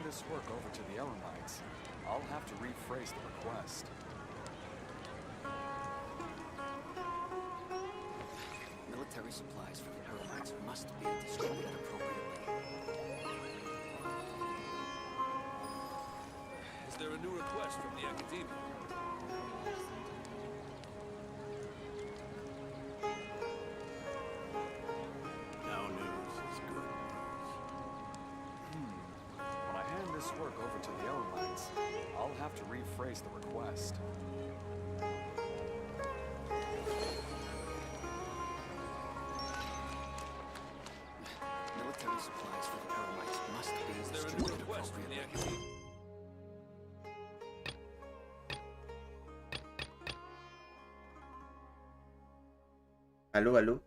this work over to the Elamites, I'll have to rephrase the request. Military supplies for the Elamites must be distributed appropriately. Is there a new request from the Academy? No news is good news. When I hand this work over to the Elamites, I'll have to rephrase the request. Military supplies for the Elamites must be Is there a new distributed request from the appropriately. Academy? Aló, aló.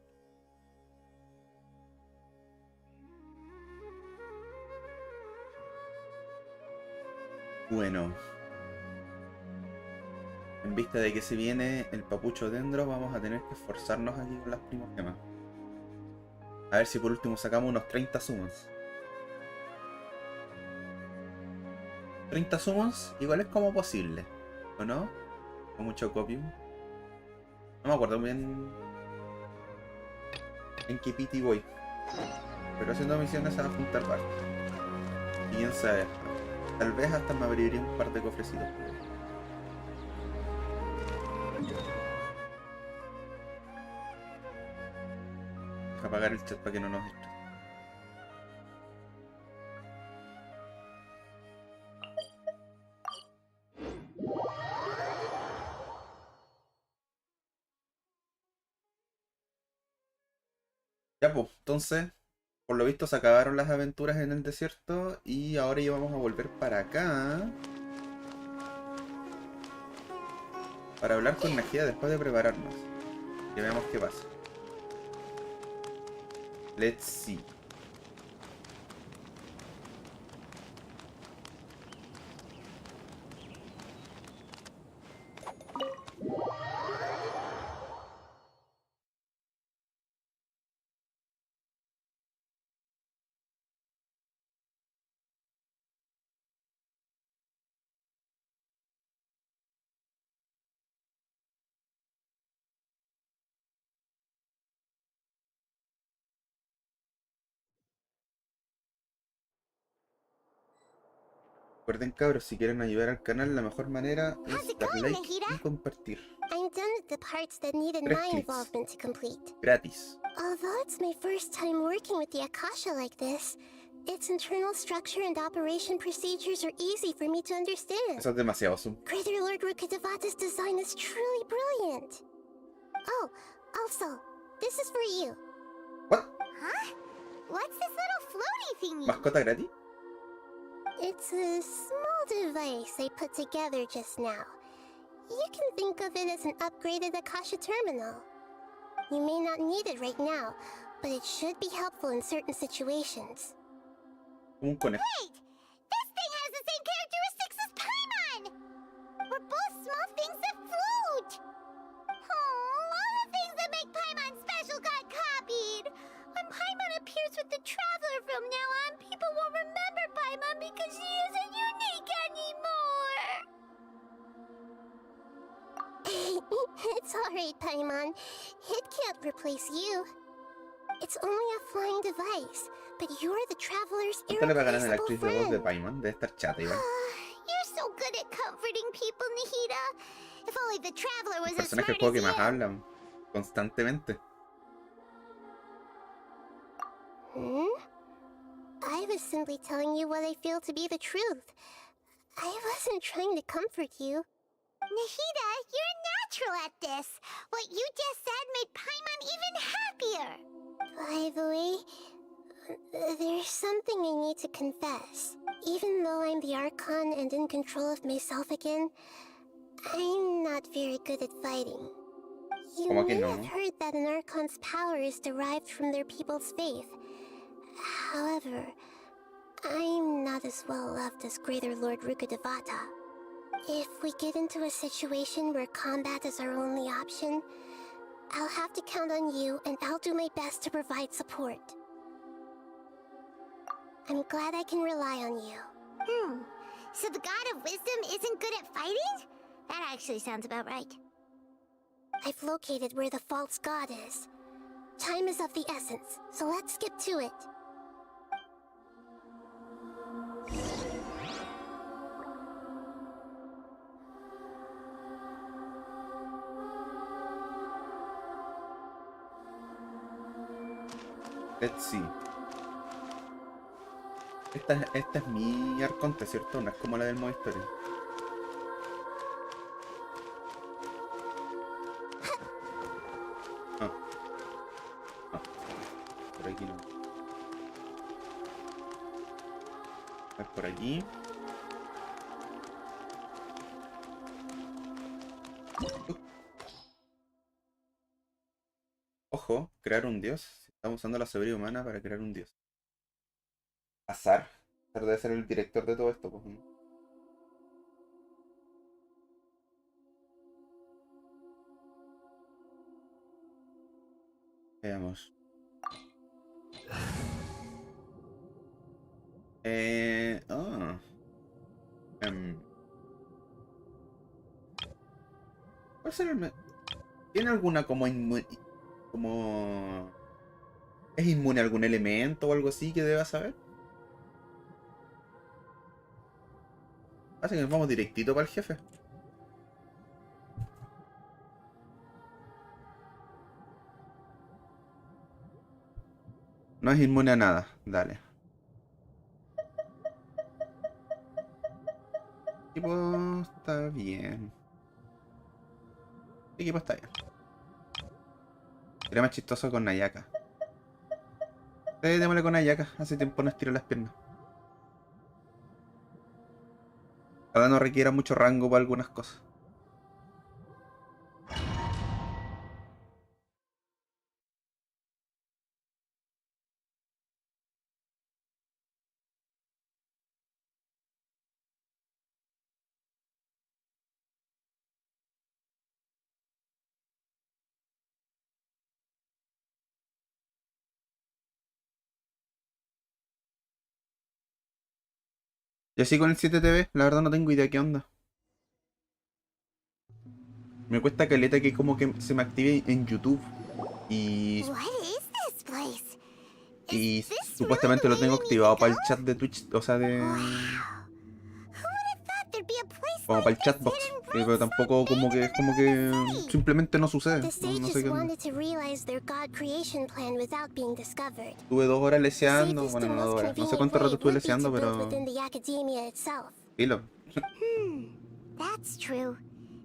Bueno, en vista de que se viene el papucho dentro, vamos a tener que esforzarnos aquí con las primogemas. A ver si por último sacamos unos 30 summons. 30 summons igual es como posible, ¿o no? Con mucho copium. No me acuerdo bien en qué piti voy, pero haciendo misiones se van a juntar varios. Y quién sabe, tal vez hasta me abriría un par de cofrecitos. Deja apagar el chat para que no nos distraiga. Ya pues, entonces, por lo visto se acabaron las aventuras en el desierto y ahora ya vamos a volver para acá para hablar con Najida después de prepararnos. Que veamos qué pasa. Let's see. Recuerden, cabros, si quieren ayudar al canal, la mejor manera es dar like y compartir. I'm done with the parts that needed 3 my clics. involvement to complete. Gratis. Although it's my first time working with the Akasha like this, its internal structure and operation procedures are easy for me to understand. Eso es demasiado zoom. Greater Lord Rukkhadevata's design is truly brilliant. Oh, also, this is for you. What? Huh? What's this little floaty thingy? ¿Mascota gratis? It's a small device I put together just now. You can think of it as an upgraded Akasha terminal. You may not need it right now, but it should be helpful in certain situations. Un conejo. Wait! This thing has the same characteristics as Paimon! We're both small things that float! Oh, all the things that make Paimon special got copied! When Paimon appears with the Traveler from now on, people won't remember Paimon because she isn't unique anymore! It's alright, Paimon. It can't replace you. It's only a flying device, but you're the Traveler's ¿Cuánto le pagarán a la irreplaceable actriz de voz de friend. Paimon? Debe estar chata igual. You're so good at comforting people, Nahida. If only the Traveler was El as personaje del smart juego que as más you. hablan constantemente. I was simply telling you what I feel to be the truth. I wasn't trying to comfort you. Nahida, you're natural at this. What you just said made Paimon even happier. By the way, there's something I need to confess. Even though I'm the Archon and in control of myself again, I'm not very good at fighting. You ¿Cómo que may no? have heard that an Archon's power is derived from their people's faith. However, I'm not as well loved as Greater Lord Rukkhadevata. If we get into a situation where combat is our only option, I'll have to count on you and I'll do my best to provide support. I'm glad I can rely on you. So the god of wisdom isn't good at fighting? That actually sounds about right. I've located where the false god is. Time is of the essence, so let's skip to it. Let's see. Esta es mi arconte, ¿cierto? No es como la del modo historia. Ah. Ah. Por aquí no. Es por aquí. Ojo, crear un dios. Estamos usando la sabiduría humana para crear un dios. Azar. Azar debe ser el director de todo esto, pues, ¿no? Veamos. Ah. ¿Cuál será el ¿Tiene alguna como como... ¿Es inmune a algún elemento o algo así que deba saber? Así que nos vamos directito para el jefe. No es inmune a nada, dale. Equipo está bien. Equipo está bien. Sería más chistoso con Nayaka. Démosle con Nayaka, hace tiempo no estiro las piernas. Ahora no requiera mucho rango para algunas cosas. Yo sigo en el 7TV, la verdad no tengo idea qué onda. Me cuesta caleta que como que se me active en YouTube. Y supuestamente lo tengo activado para el chat de Twitch, o sea, de... como para el chatbox. Pero tampoco como que es como que simplemente no sucede. No sé qué onda. Estuve 2 horas leseando, bueno, no 2 horas. No sé cuánto rato estuve leseando, pero... Filo. That's true.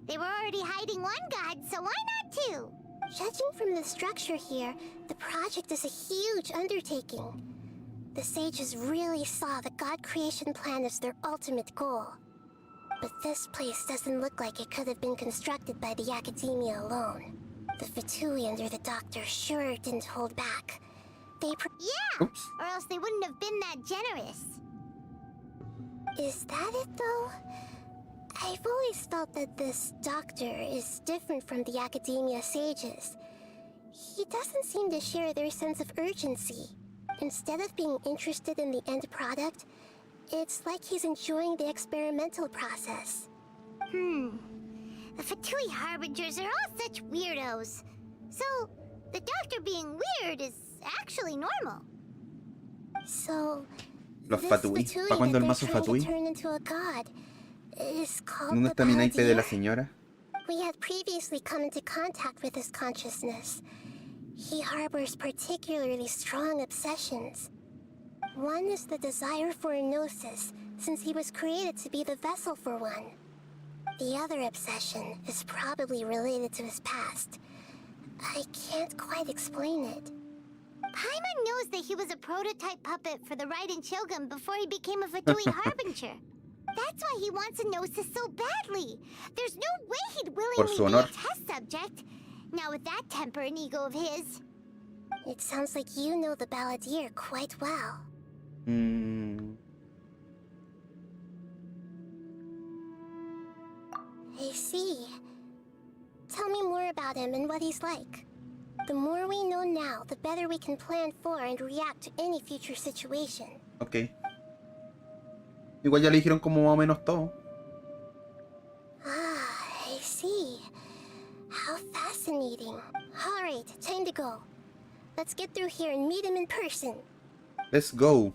They were already hiding one god, so why not two? Judging from the structure here, the project is a huge undertaking. The sages really saw the god creation plan as their ultimate goal. But this place doesn't look like it could have been constructed by the academia alone. The Fatui under the doctor sure didn't hold back. They Oops. or else they wouldn't have been that generous. Is that it though? I've always felt that this doctor is different from the academia sages. He doesn't seem to share their sense of urgency. Instead of being interested in the end product, it's like he's enjoying the experimental process. The Fatui Harbingers are all such weirdos. So, the doctor being weird is actually normal. So, Los Fatui. ¿Para cuándo el mazo Fatui? ¿Dónde está mi naipe de la señora? We had previously come into contact with his consciousness. He harbors particularly strong obsessions. One is the desire for a gnosis, since he was created to be the vessel for one. The other obsession is probably related to his past. I can't quite explain it. Paimon knows that he was a prototype puppet for the Raiden Shogun before he became a Fatui Harbinger. That's why he wants a gnosis so badly. There's no way he'd willingly be a test subject. Now with that temper and ego of his. It sounds like you know the balladeer quite well. I see. Tell me more about him and what he's like. The more we know now, the better we can plan for and react to any future situation. Okay. Igual ya le dijeron como más o menos todo. Ah, I see. How fascinating. All right, time to go. Let's get through here and meet him in person. Let's go.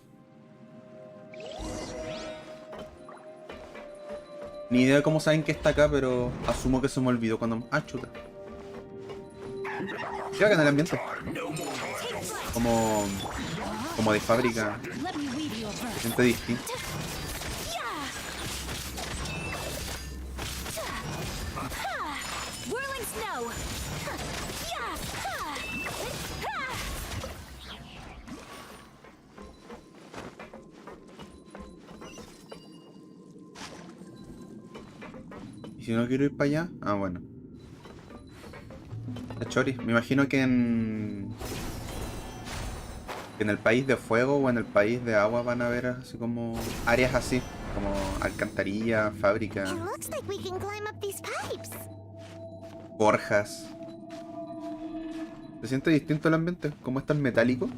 Ni idea de cómo saben que está acá, pero asumo que se me olvidó cuando... Ah, chuta. Creo que en el ambiente. Como de fábrica. Se siente distinto. ¿Y si no quiero ir para allá? Ah, bueno. La chori. Me imagino que en el país de fuego o en el país de agua van a haber así como áreas así, como alcantarilla, fábrica, It looks like we can climb up these pipes. forjas. Se siente distinto el ambiente, como es tan metálico.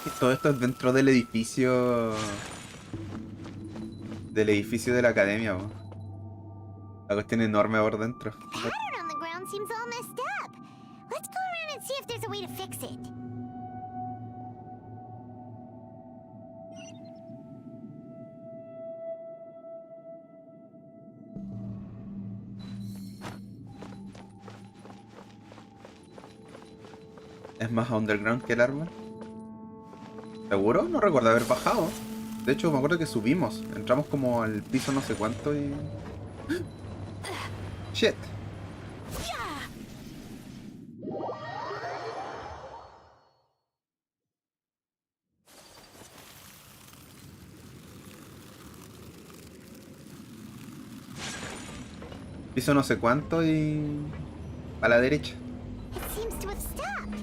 Y todo esto es dentro del edificio. Del edificio de la academia, po. La cuestión enorme por dentro. The pattern on the ground seems all messed up. Let's go around and see if there's a way to fix it. Es más underground que el arma. ¿Seguro? No recuerdo haber bajado. De hecho, me acuerdo que subimos. Entramos como al piso no sé cuánto y... Shit. Piso no sé cuánto y... a la derecha. It seems to have stopped.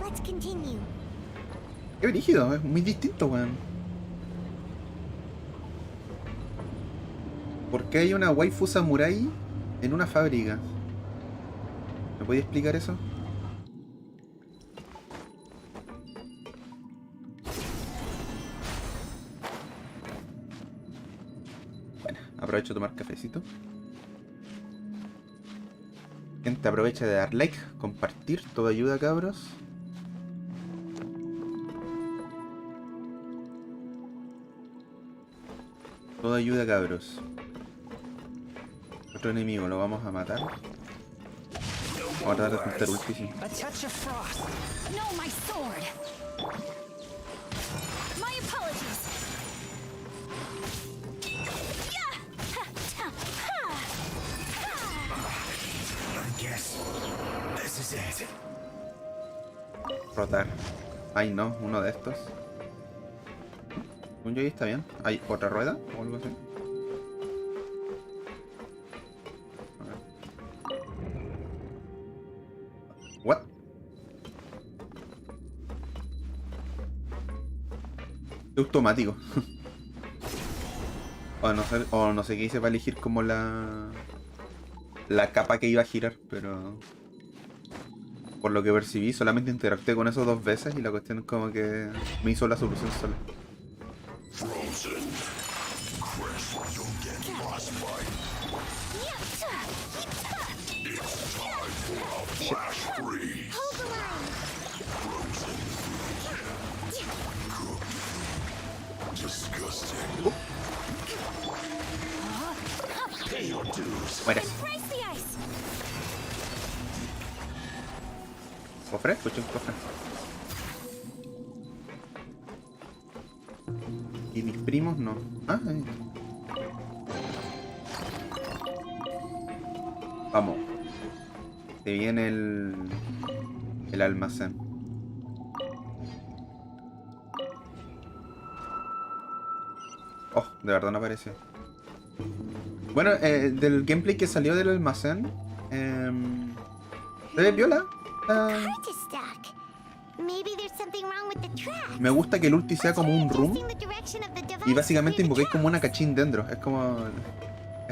Let's continue. Qué brígido, es muy distinto, weón. ¿Por qué hay una waifu samurai en una fábrica? ¿Me podía explicar eso? Bueno, aprovecho de tomar cafecito. Gente, aprovecha de dar like, compartir, todo ayuda, cabros. Todo ayuda, cabros. Otro enemigo, lo vamos a matar. Vamos a tratar de juntar ulti, sí. A touch of frost. No, my sword. My apologies. I guess this is it. Rotar. Ay no, uno de estos. Un ahí está bien. ¿Hay otra rueda o algo así? A ver. What? Es automático. O no sé qué hice para elegir como la capa que iba a girar, pero por lo que percibí solamente interactué con eso 2 veces y la cuestión es como que me hizo la solución sola. Shit. Hold the line. Mueres. Brace the ice. ¿Cofre? Escuché un cofre. ¿Y mis primos no? Ah, ahí. Vamos. Se viene el almacén. Oh, de verdad no aparece. Bueno, del gameplay que salió del almacén, ¿Se ve viola? Card is stuck. Maybe there's something wrong with the track. Me gusta que el ulti sea como un room Adjusting the direction of the device y básicamente to clear the invoquéis como una cachín dentro. Es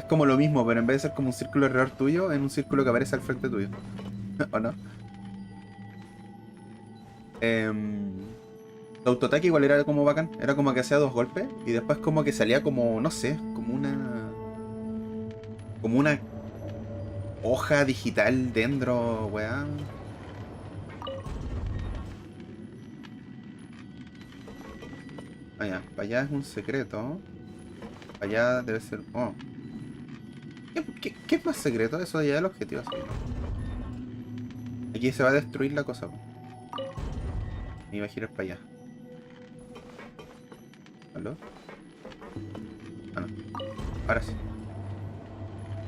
como lo mismo, pero en vez de ser como un círculo alrededor tuyo, en un círculo que aparece al frente tuyo. ¿O no? Su autoataque igual era como bacán. Era como que hacía 2 golpes y después como que salía como, no sé, como una hoja digital dentro, weá. Ah, ya, para allá es un secreto. Para allá debe ser... Oh. ¿Qué es más secreto? Eso de allá del objetivo. Sí. Aquí se va a destruir la cosa. Y va a girar para allá. ¿Aló? Ah, no. Ahora sí.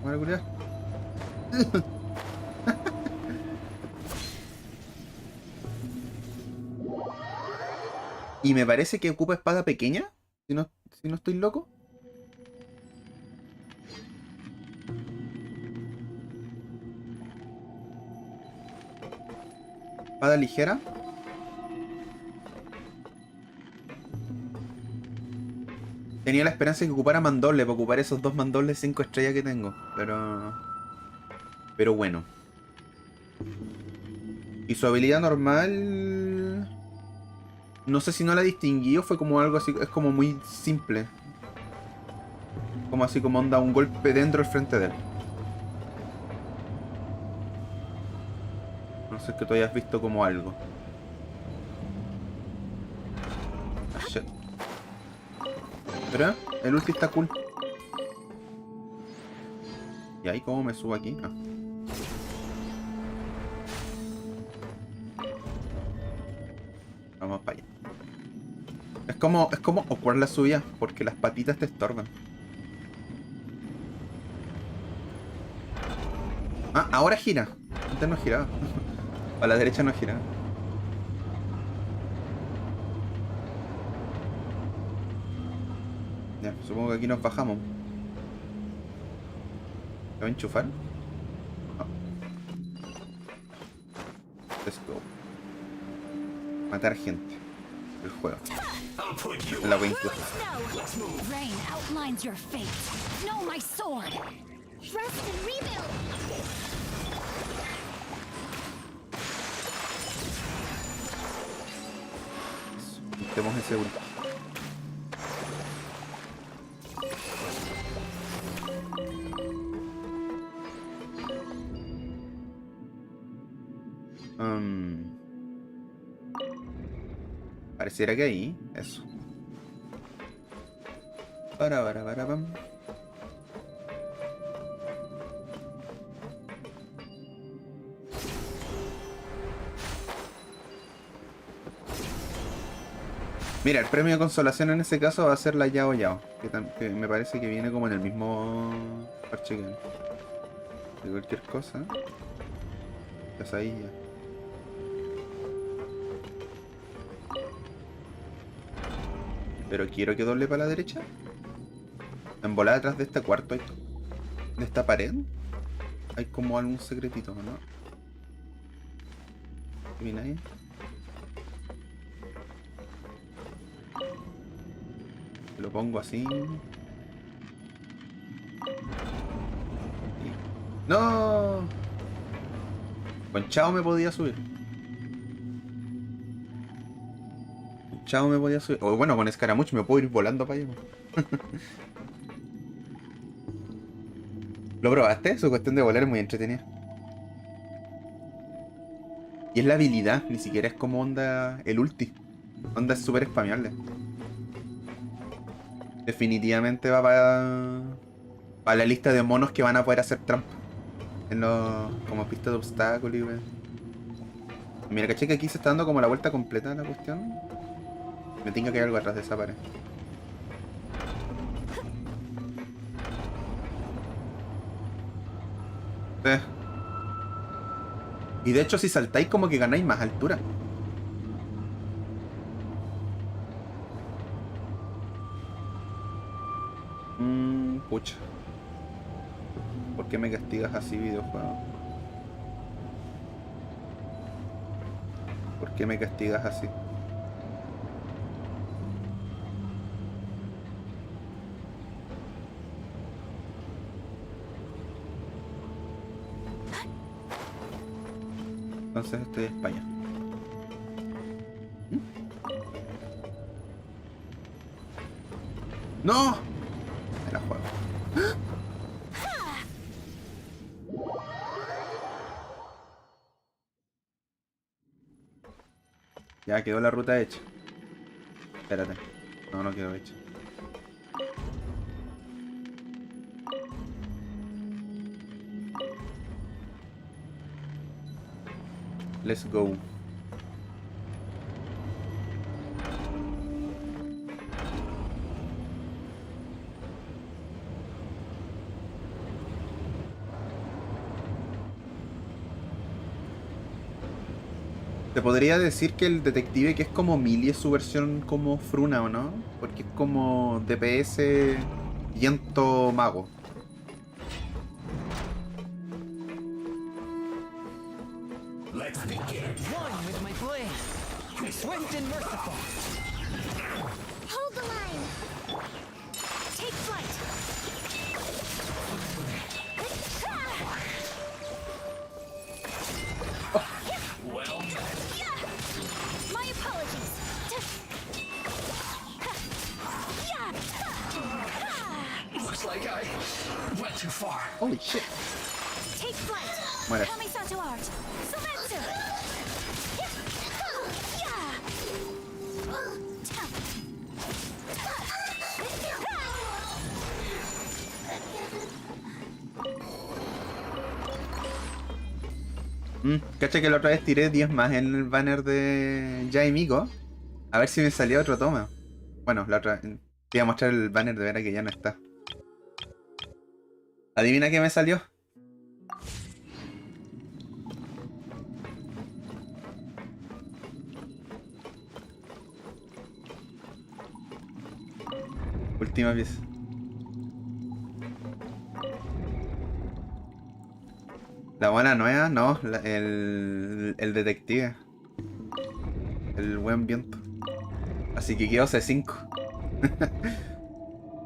Vamos a culiar. Y me parece que ocupa espada pequeña. Si no estoy loco. Espada ligera. Tenía la esperanza de que ocupara mandoble para ocupar esos 2 mandobles 5 estrellas que tengo. Pero bueno. Y su habilidad normal... No sé si no la distinguí o fue como algo así, es como muy simple. Como así como onda un golpe dentro del frente de él. No sé, que tú hayas visto como algo. Ah, shit. Pero el ulti está cool. ¿Y ahí cómo me subo aquí? Ah. Vamos para allá. Es como awkward la subida, porque las patitas te estorban. Ah, ahora gira. Antes no giraba. A la derecha no giraba. Ya, supongo que aquí nos bajamos. ¿Se va a enchufar? No. Let's go. Matar gente. El juego. La wea injusta. Rain outlines your fate. Know my sword. Rest and rebuild. Tenemos ese ulti. Pareciera que ahí, eso. Pam. Mira, el premio de consolación en ese caso va a ser la Yao Yao, que me parece que viene como en el mismo parche que de cualquier cosa. Pues ahí ya. Pero quiero que doble para la derecha. En volada detrás de este cuarto, de esta pared, hay como algún secretito, ¿no? ¿Qué viene ahí? Lo pongo así. ¡No! Con Chao me podía subir. Chao me podía subir. O bueno, con Scaramouche me puedo ir volando para allá. ¿Lo probaste? Su cuestión de volar es muy entretenida. Y es la habilidad, ni siquiera es como onda el ulti. Onda es súper spameable. Definitivamente va para la lista de monos que van a poder hacer trampa. Como pista de obstáculos y wey. Mira, caché que aquí se está dando como la vuelta completa de la cuestión. Me tenga que ir algo atrás de esa pared. Y de hecho si saltáis como que ganáis más altura. Pucha. ¿Por qué me castigas así, videojuego? ¿Por qué me castigas así? Entonces estoy en España. ¡No! Me la juego. Ya quedó la ruta hecha. Espérate. No, no quedó hecha. Let's go. Te podría decir que el detective que es como Millie es su versión como Fruna, ¿o no? Porque es como DPS viento mago. One with my blade. Swift and merciful. Hold the line. Take flight. My apologies. Looks like I went too far. Holy shit. Take flight. Muere. Kamisato art. Sometsu. Cacha que la otra vez tiré 10 más en el banner de Ya y Mico. A ver si me salía otro toma. Bueno, la otra... Te voy a mostrar el banner de Vera que ya no está. ¿Adivina qué me salió? Última pieza. La buena nueva, no, el detective. El buen viento. Así que quedó C5.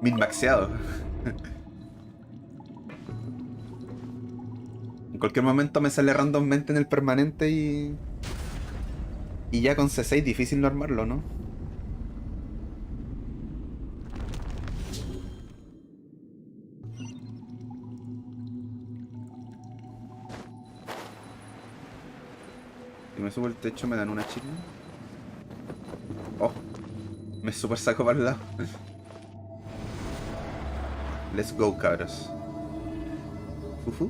Minmaxeado. En cualquier momento me sale randommente en el permanente y ya con C6 difícil no armarlo, ¿no? Si me subo el techo me dan una chica. Oh, me super saco para el lado. Let's go, cabros. Fufu.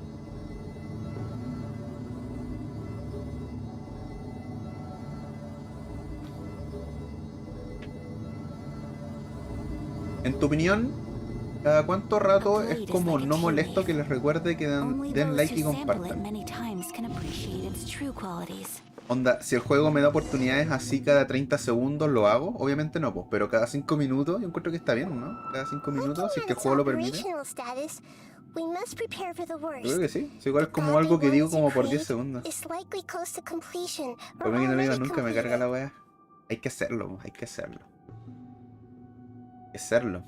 En tu opinión, ¿cada cuánto rato es como no molesto que les recuerde que den like y compartan? Onda, si el juego me da oportunidades así cada 30 segundos, lo hago. Obviamente no, pues, pero cada 5 minutos yo encuentro que está bien, ¿no? Cada 5 minutos, si es que el juego lo permite. Yo creo que sí. Es igual como algo que digo como por 10 segundos. Por mí que no lo digo nunca, me carga la wea. Hay que hacerlo, hay que hacerlo. Hay que hacerlo.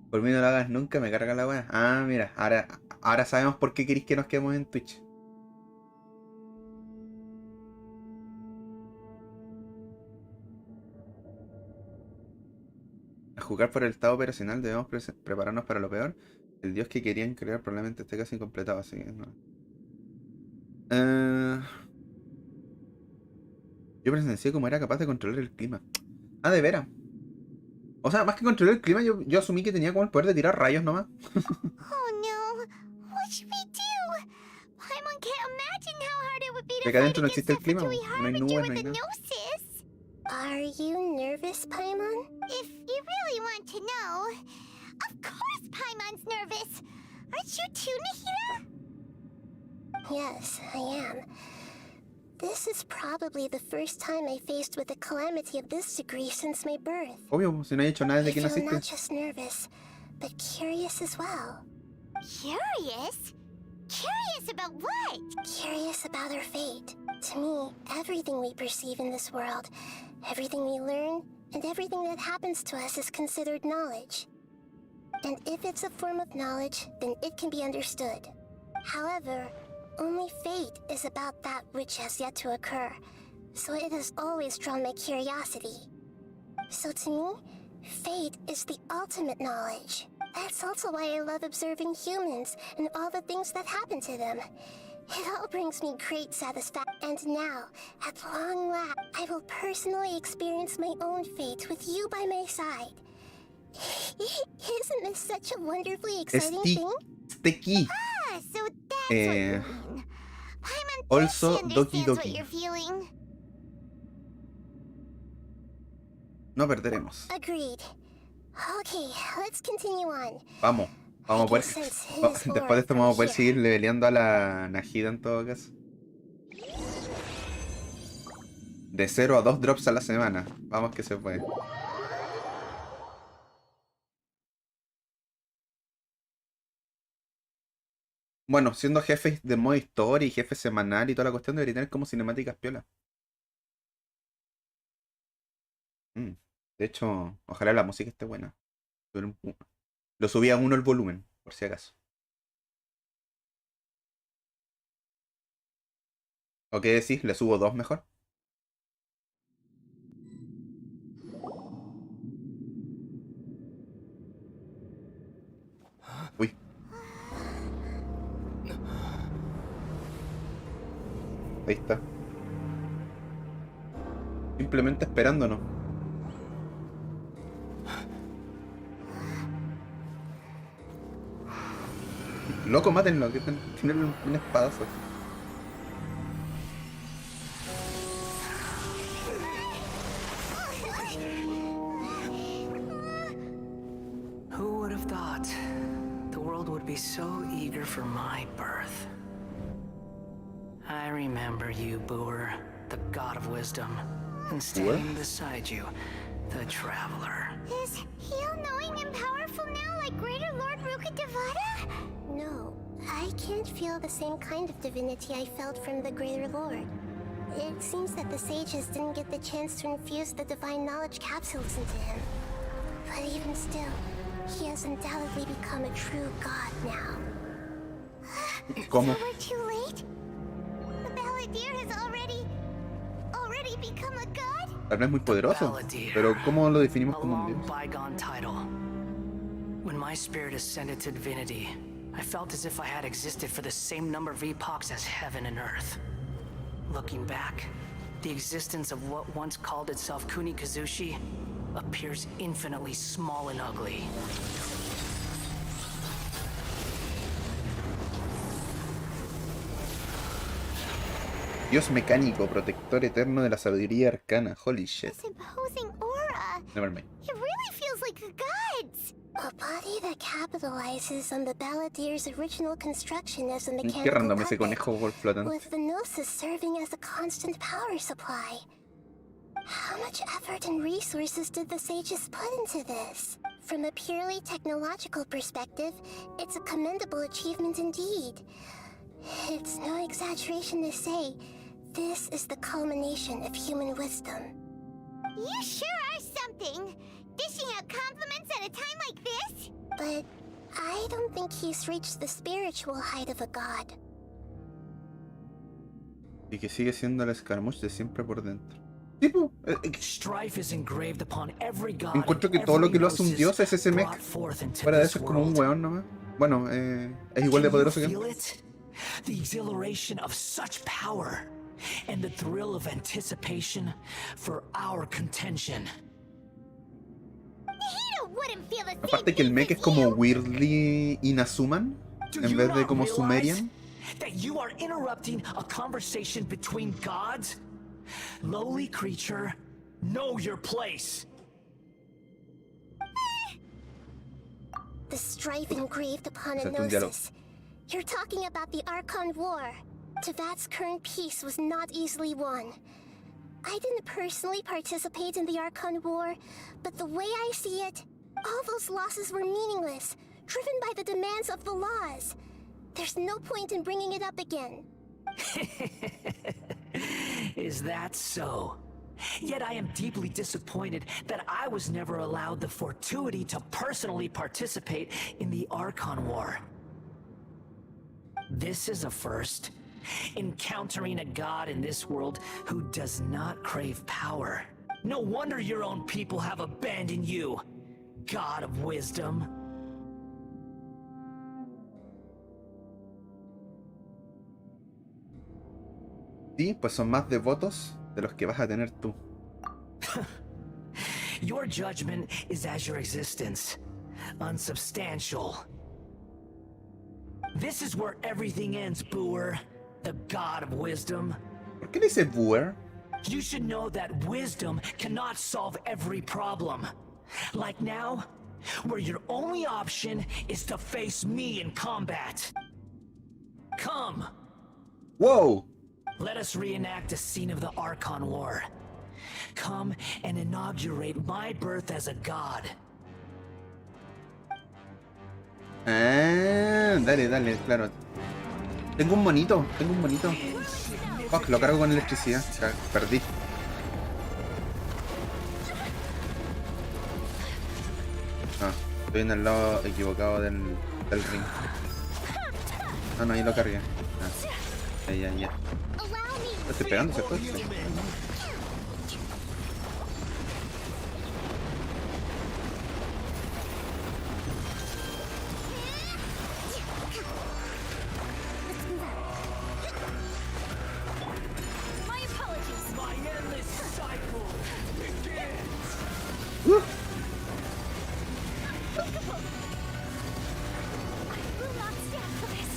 Por mí no lo hagas nunca, me carga la wea. Ah, mira, ahora sabemos por qué queréis que nos quedemos en Twitch. A jugar por el estado operacional debemos prepararnos para lo peor. El dios que querían crear probablemente esté casi incompletado, así que no. Yo presencié cómo era capaz de controlar el clima. Ah, de veras. O sea, más que controlar el clima, yo asumí que tenía como el poder de tirar rayos nomás. Oh no, what should we do? Paimon can't imagine how hard it would be to Acá fight adentro no against existe el clima, Sefatoy no hay Harbinger nubes, no with hay the nada. Gnosis. Are you nervous, Paimon? If you really want to know, of course Paimon's nervous. Aren't you too, Nahida? Yes, I am. This is probably the first time I faced with a calamity of this degree since my birth. Obvio, si no he hecho nada desde I que feel not naciste. just nervous, but curious as well. Curious? Curious about what? Curious about our fate. To me, everything we perceive in this world, everything we learn, and everything that happens to us is considered knowledge. And if it's a form of knowledge, then it can be understood. However, only fate is about that which has yet to occur, so it has always drawn my curiosity. So to me, fate is the ultimate knowledge. That's also why I love observing humans and all the things that happen to them. It all brings me great satisfaction. And now, at long last, I will personally experience my own fate with you by my side. Isn't this such a wonderfully exciting thing? Sticky. Ah, so that's what you mean. Paimon Also, totally Doki understands what Doki. you're feeling. No perderemos. Agreed. Okay, let's continue on. Vamos a poder. Después de esto vamos a poder seguir leveleando a la Nahida en todo caso. De 0 a 2 drops a la semana. Vamos que se puede. Bueno, siendo jefes de modo historia y jefe semanal y toda la cuestión, debería tener como cinemáticas piola. De hecho, ojalá la música esté buena. Lo subí a 1 el volumen, por si acaso. ¿O qué decís? ¿Le subo 2 mejor? Uy. Ahí está. Simplemente esperándonos. Loco, mátenlo, que tienen un espadazo. Who would have thought the world would be so eager for my birth? I remember you, Boor, the god of wisdom, and standing beside you, the traveler. Is he all-knowing and powerful now like Greater Lord Rukkhadevata? No, I can't feel the same kind of divinity I felt from the Greater Lord. It seems that the sages didn't get the chance to infuse the divine knowledge capsules into him. But even still, he has undoubtedly become a true god now. ¿Cómo? So we're too late? The Balladeer has already become a god? Tal vez muy poderoso, pero ¿cómo lo definimos A como un long dios? bygone title. When my spirit ascended to divinity, I felt as if I had existed for the same number of epochs as heaven and earth. Looking back, the existence of what once called itself Kunikazushi appears infinitely small and ugly. Dios mecánico, protector eterno de la sabiduría arcana. Holy shit. This imposing aura. Never mind. It really feels like the gods. A body that capitalizes on the Balladeer's original construction as a Qué mechanical random ese puppet, conejo flotante. with the Gnosis serving as a constant power supply. How much effort and resources did the sages put into this? From a purely technological perspective, it's a commendable achievement indeed. It's no exaggeration to say, this is the culmination of human wisdom. You sure are something! Dishing out compliments at a time like this? But I don't think he's reached the spiritual height of a god. Y que sigue siendo el escarmuch de siempre por dentro. Tipo, Strife is engraved upon every god. encuentro que todo lo que lo hace un dios es ese mech. Fuera de eso es como un weón nomás. Bueno, es igual de poderoso que él. The exhilaration of such power and the thrill of anticipation for our contention. Nahida wouldn't feel the same Aparte que el mech es como weirdly Inazuma en vez de como Sumerian. That you are interrupting a conversation between gods? Lowly creature, know your place. The strife engraved upon a Exacto, un diálogo. Gnosis. You're talking about the Archon War. Tevat's current peace was not easily won. I didn't personally participate in the Archon War, but the way I see it, All those losses were meaningless, driven by the demands of the laws. There's no point in bringing it up again. Is that so? Yet I am deeply disappointed that I was never allowed the fortuity to personally participate in the Archon War. This is a first. Encountering a god in this world who does not crave power. No wonder your own people have abandoned you, God of Wisdom. Sí, pues son más devotos de los que vas a tener tú. Your judgment is as your existence, unsubstantial. This is where everything ends, Booer, the God of Wisdom. ¿Por qué le dice Booer? You should know that wisdom cannot solve every problem. Like now, where your only option is to face me in combat. Come. Wow. Let us reenact a scene of the Archon War. Come and inaugurate my birth as a god. Ah, dale, dale, claro. Tengo un monito. Fuck, lo cargo con electricidad. Perdí. Ah, estoy en el lado equivocado del ring. Ah, no, ahí lo cargué. Ah, ya. Lo estoy pegando, ¿cierto? Sí. My apologies. My endless cycle begins. I will not stand for this.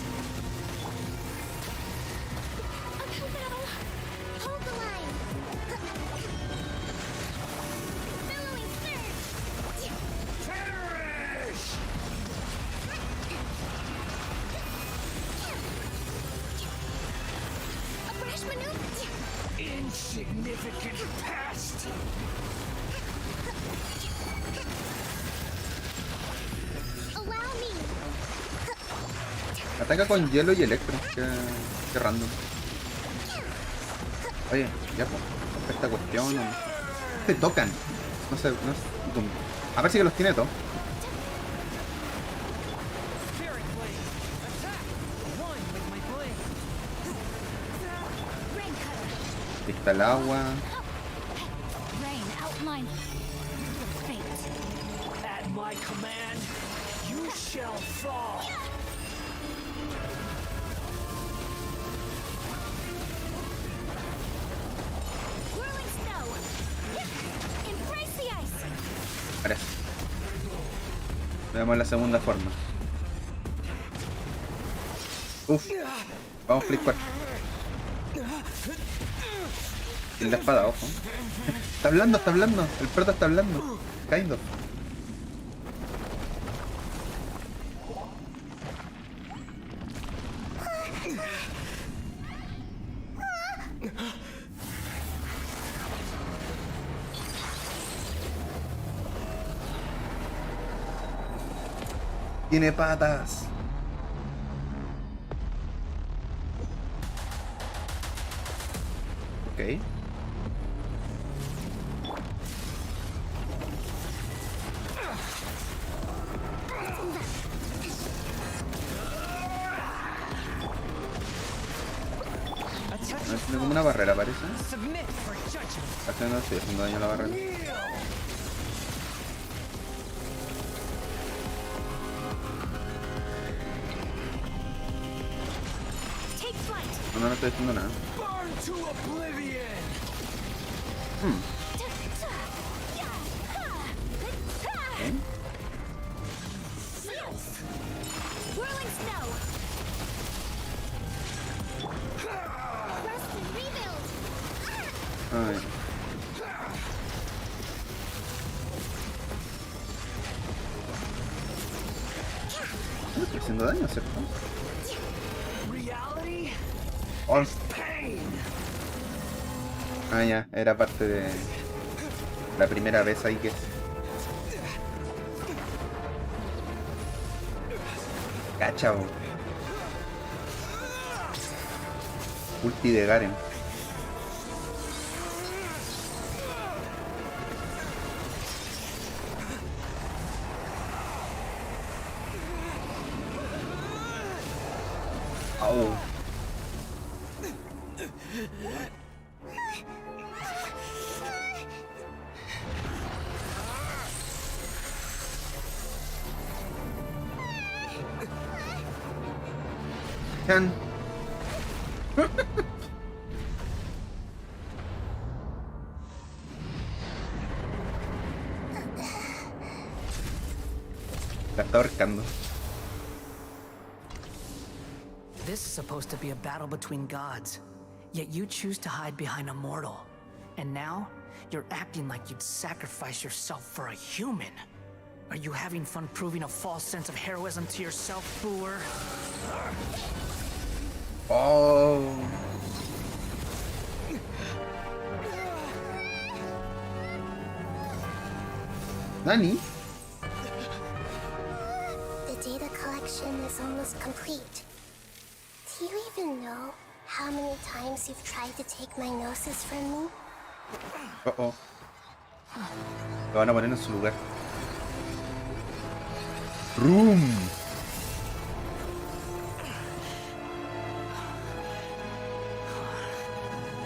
Hold the line. Billowing surge. Perish! A brash maneuver. Insignificant past. Allow me. Ataca con hielo y electro. Qué random. Oye, ya pues. Esta cuestión. ¿No? Te tocan. No sé. A ver si que los tiene todos. Aquí está el agua. Rain outline your fate. At my command, you shall fall. Whirling snow. Embrace the ice. Parece. Veamos la segunda forma. Uf. Vamos, Flip 4. Tiene la espada, ojo. Está hablando. El prota está hablando. Kind of. Tiene patas. Ok. No es como una barrera, parece. Estoy haciendo daño a la barrera. Take flight. No estoy haciendo nada. Burn to oblivion. ¿Eh? Whirling snow. Rest and rebuild. Ay. No estoy haciendo daño, ¿cierto? Reality. Oh. Pain. Ah, ya, era parte de la primera vez ahí que... Cacha, bo. Ulti de Garen. Au. Can. La está ahorcando. This is supposed to be a battle between gods, yet you choose to hide behind a mortal. And now, you're acting like you'd sacrifice yourself for a human. Are you having fun proving a false sense of heroism to yourself, Booer? Oh. Nani? The data collection is almost complete. Do you even know how many times you've tried to take my gnosis from me? Oh, oh. Lo van a poner en su lugar. Room.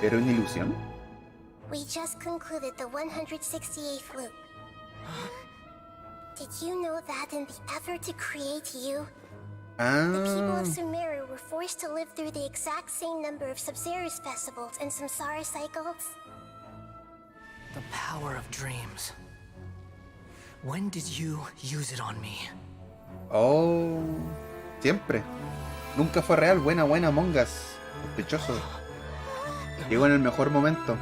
¿Era una ilusión? We just concluded the 168th loop. Did you know that in the effort to create you, the people Ah. of Sumeru were forced to live through the exact same number of Sabzerus festivals and Samsara cycles? The power of dreams. When did you use it on me? Oh. Siempre. Nunca fue real. Buena, buena, Among Us. Sospechoso. Llegó en el mejor momento.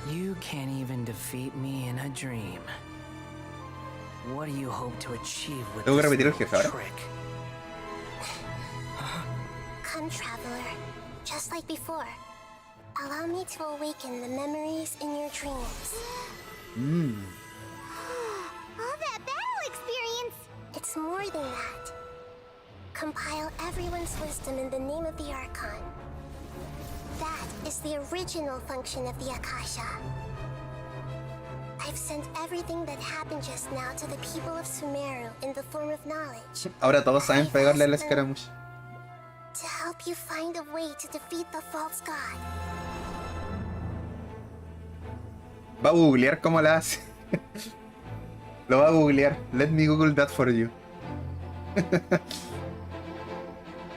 You can't even defeat me in a dream. What do you hope to achieve with ¿Tengo que this repetir el little jefe ahora? trick? Come, traveler. Just like before. Allow me to awaken the memories in your dreams. All that battle experience! It's more than that. Compile everyone's wisdom in the name of the Archon. That is the original function of the Akasha. I've sent everything that happened just now to the people of Sumeru in the form of knowledge. Ahora todos saben pegarle a la escaramuza. To help you find a way to defeat the false god. Va a googlear cómo la hace. Lo va a googlear. Let me google that for you.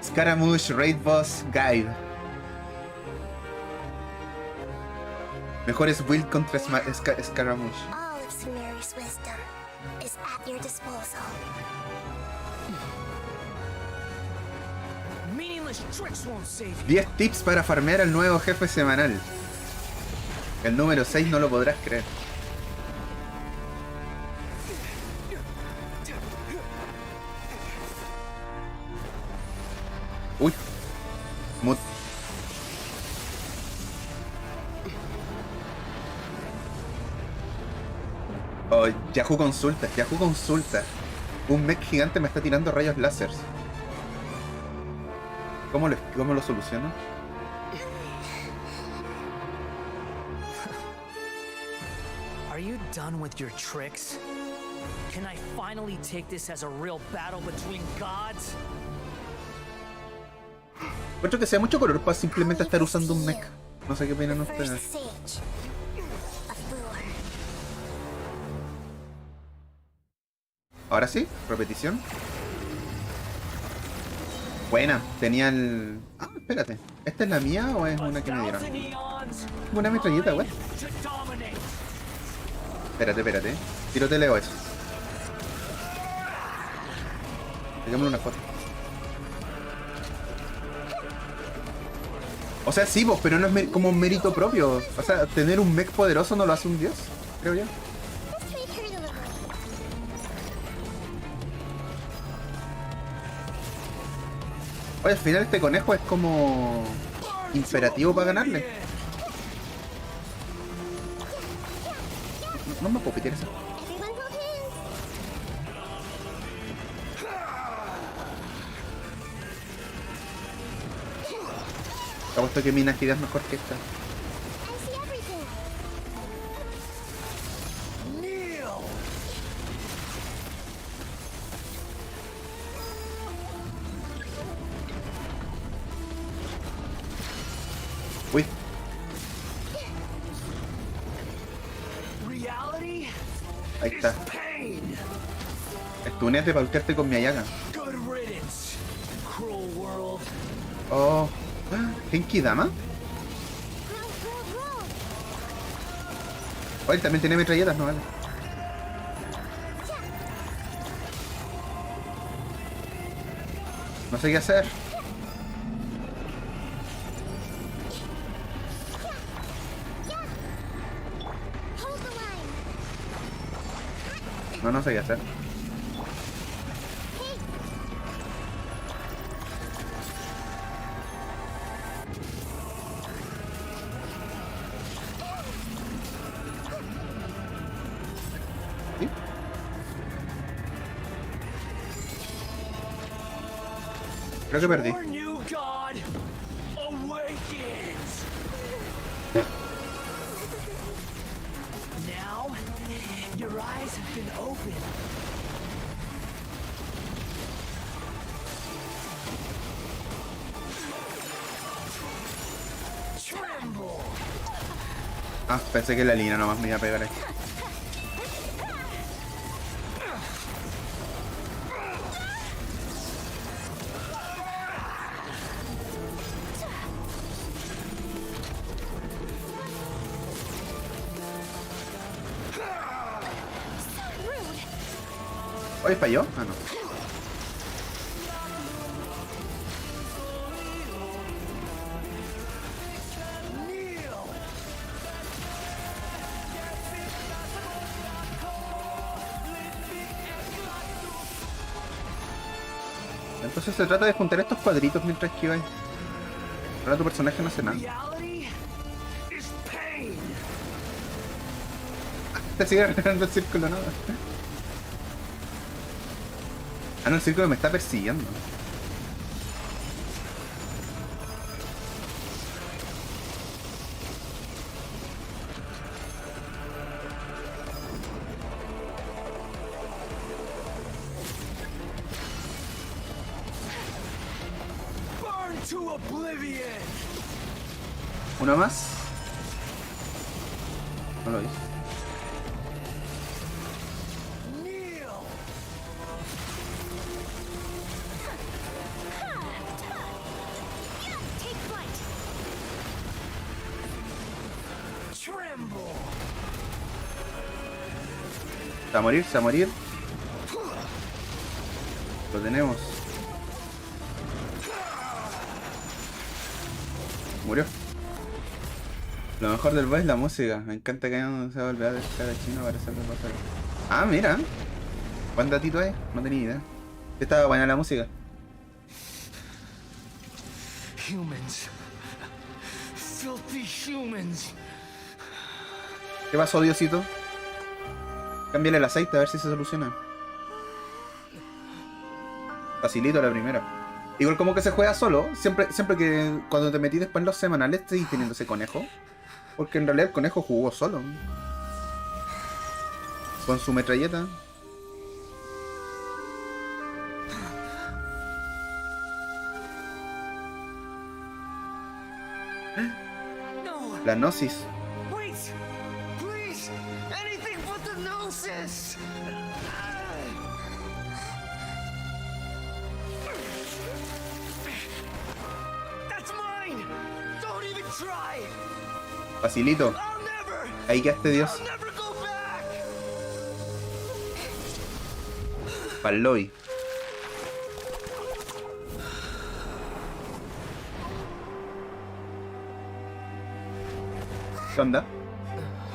Scaramouche Raid Boss Guide. Mejores build contra Scaramouche. All of Sumeru's wisdom is at your disposal. Meaningless tricks won't save you. 10 tips para farmear al nuevo jefe semanal. El número 6 no lo podrás creer. Uy. Mut. Oh, Yahoo consulta, Yahoo consulta. Un mech gigante me está tirando rayos láseres. ¿Cómo lo soluciono? Are you done with your tricks? Can I finally take this as a real battle between gods? Encuentro que sea mucho color para simplemente estar usando un mech. No sé qué opinan The first ustedes. sage of Booer. Ahora sí, repetición. Buena, tenía el... Ah, espérate. ¿Esta es la mía o es una que me dieron? Una metralleta, wey. Espérate. Tiroteleo eso. Hagámosle una foto. O sea, sí, vos, pero no es como un mérito propio. O sea, tener un mech poderoso no lo hace un dios, creo yo. Let's trade her delivery. Oye, al final este conejo es como... imperativo para ganarle. No me puedo pitear eso. Everyone will hit. Te apuesto que mi agilidad es mejor que esta. I see everything. Kneel! Uy, Reality ahí is está. pain. Estúnete para ultearte con mi Ayaga. Good riddance, cruel world. Oh. ¿Genki Dama? Roll, roll, roll. Oye, también tiene metralletas, no vale. No sé qué hacer. Hold the line. No sé qué hacer. Hey, ¿Sí? Creo que perdí. Your new god awakens. Now, your eyes have been opened. Tremble. Ah, pensé que la línea nomás me iba a pegar ahí. Oye, ¿falló? Ah, no. Entonces se trata de juntar estos cuadritos mientras esquivas. Ahora tu personaje no hace nada. Reality is pain. Te sigue arreglando el círculo, nada. Ah, no, el círculo me está persiguiendo. Burn to oblivion. ¿Uno más? No lo hice. Kneel. take flight. Tremble. Se va a morir, se va a morir. Lo tenemos. Murió. Lo mejor del boss es la música. Me encanta que hayan usado el de cada chino para hacerlo pasar. Ah, mira. ¿Cuán datito es? No tenía idea. Estaba buena la música. Humans. Filthy humans. ¿Qué pasó, Diosito? Cámbiale el aceite a ver si se soluciona. Facilito la primera. Igual como que se juega solo. Siempre que cuando te metí después en los semanales estoy teniendo ese conejo. Porque en realidad el conejo jugó solo. Con su metralleta. No. La gnosis. Wait. Please. Anything but the gnosis. That's mine. Don't even try. Facilito. I'll never. Ahí quedaste, Dios. I'll never go back. Pa'l lobby. ¿Qué onda?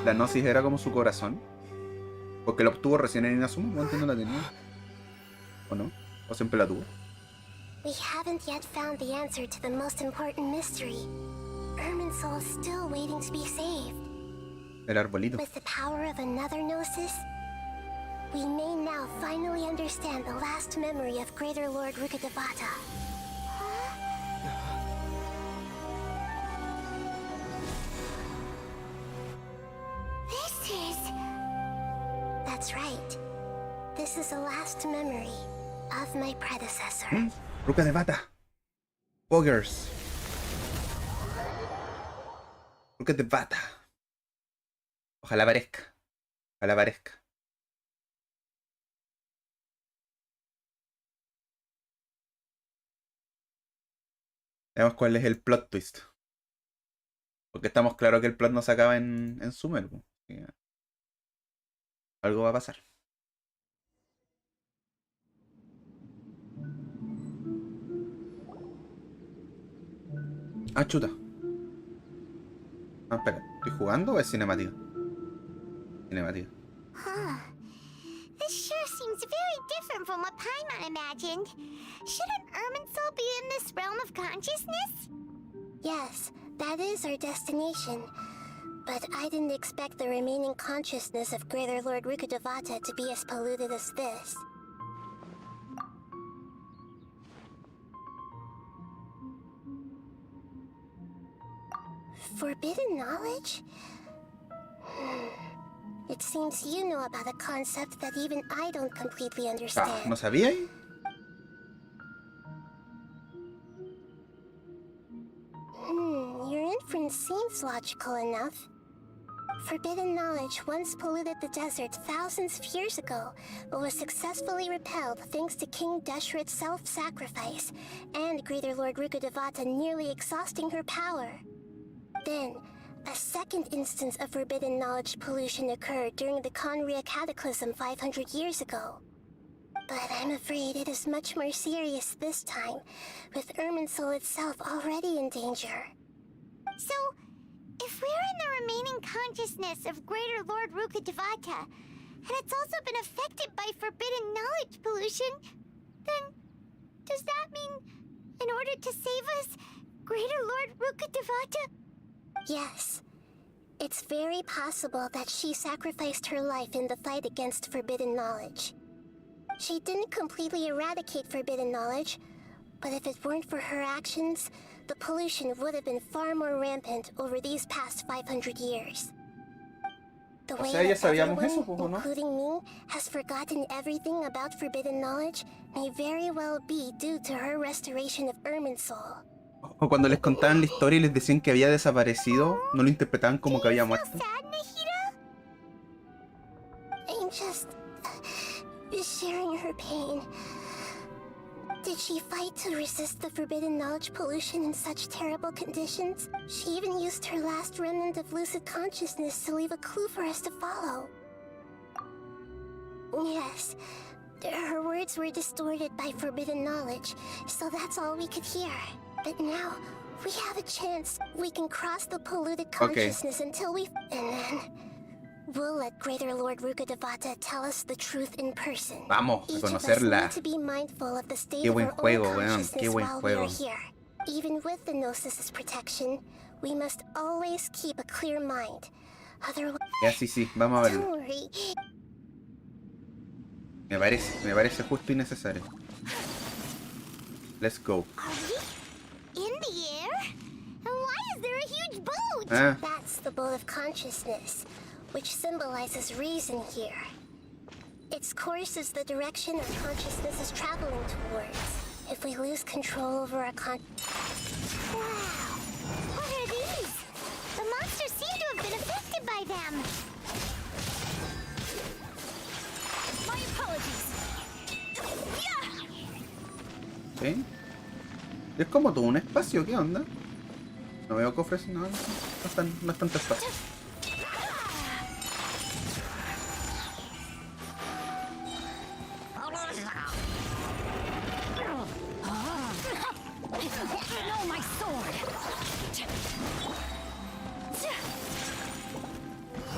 La gnosis era como su corazón. Porque lo obtuvo recién en Inazuma, o antes no la tenía. ¿O no? ¿O siempre la tuvo? We haven't yet found the answer to the most important mystery. Irminsul is still waiting to be saved. El arbolito. With the power of another gnosis, we may now finally understand the last memory of Greater Lord Rukkhadevata. was right. This is the last memory of my predecessor. Ruca de bata. Poggers. Ruca de bata. Ojalá parezca. Ojalá parezca. Veamos cuál es el plot twist. Porque estamos claros que el plot no se acaba en Summer. Algo va a pasar. Ah, chuta. Ah, espera. ¿Estoy jugando o es cinemática? Cinemática. Huh. This sure seems very different from what Paimon imagined. Shouldn't Irminsul be in this realm of consciousness? Yes, that is our destination. But I didn't expect the remaining consciousness of Greater Lord Rukkhadevata to be as polluted as this. Forbidden knowledge? It seems you know about a concept that even I don't completely Ah, understand. ¿no sabía? Your inference seems logical enough. Forbidden knowledge once polluted the desert thousands of years ago, but was successfully repelled thanks to King Deshret's self-sacrifice, and Greater Lord Rukkhadevata nearly exhausting her power. Then, a second instance of forbidden knowledge pollution occurred during the Conria Cataclysm 500 years ago. But I'm afraid it is much more serious this time, with Irminsul itself already in danger. So, if we're in the remaining consciousness of Greater Lord Rukkhadevata, and it's also been affected by forbidden knowledge pollution, then does that mean, in order to save us, Greater Lord Rukkhadevata? Yes. It's very possible that she sacrificed her life in the fight against forbidden knowledge. She didn't completely eradicate forbidden knowledge, but if it weren't for her actions, the pollution would have been far more rampant over these past 500 years. The way sea, ya that sabíamos everyone, eso, pues, ¿o no? including me, has forgotten everything about forbidden knowledge may very well be due to her restoration of Irminsul. O cuando les contaban la historia y les decían que había desaparecido, no lo interpretaban como que había muerto. Sad, Nahida? I'm just sharing her pain. Did she fight to resist the forbidden knowledge pollution in such terrible conditions? She even used her last remnant of lucid consciousness to leave a clue for us to follow. Yes, her words were distorted by forbidden knowledge, so that's all we could hear. But now, we have a chance. We can cross the polluted consciousness until we... And then, we'll let Greater Lord Rukkhadevata tell us the truth in person. Vamos, a Each of us conocerla. need to be mindful of the state Qué of buen our juego, own weón, consciousness qué buen while we are juego. here. Even with the Gnosis' protection, we must always keep a clear mind. Otherwise... Ya, sí, vamos a verlo. Don't worry. Me parece justo y necesario. Let's go. Are we in the air? And why is there a huge boat? Ah. That's the boat of consciousness, which symbolizes reason here. Its course is the direction our consciousness is traveling towards. If we lose control over our Wow! What are these? The monsters seem to have been affected by them. My apologies. ¿Sí? Es como todo un espacio, ¿qué onda? No veo cofres, no es tanto espacio. No, my sword.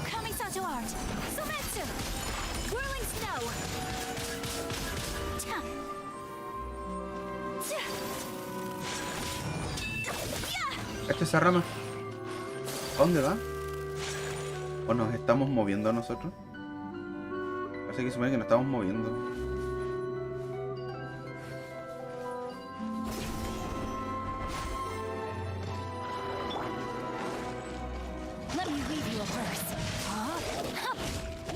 Kamisato art. Sumetsu. Whirling snow. Cacha esa rama. ¿A dónde va? ¿O nos estamos moviendo nosotros? Parece que supone que nos estamos moviendo. Let me read you a verse.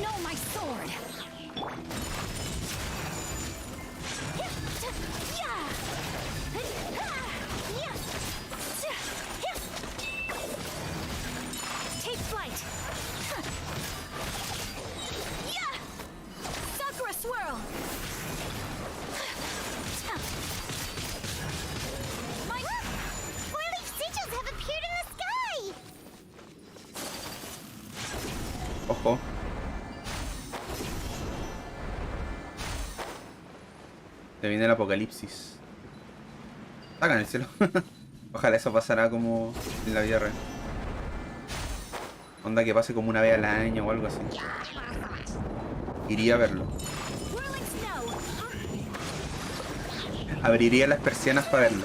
No, my sword. Ojo. Se viene el apocalipsis. Acá en el cielo. Ojalá eso pasará como en la vida real. Onda que pase como una vez al año o algo así. Iría a verlo. Abriría las persianas para verlo.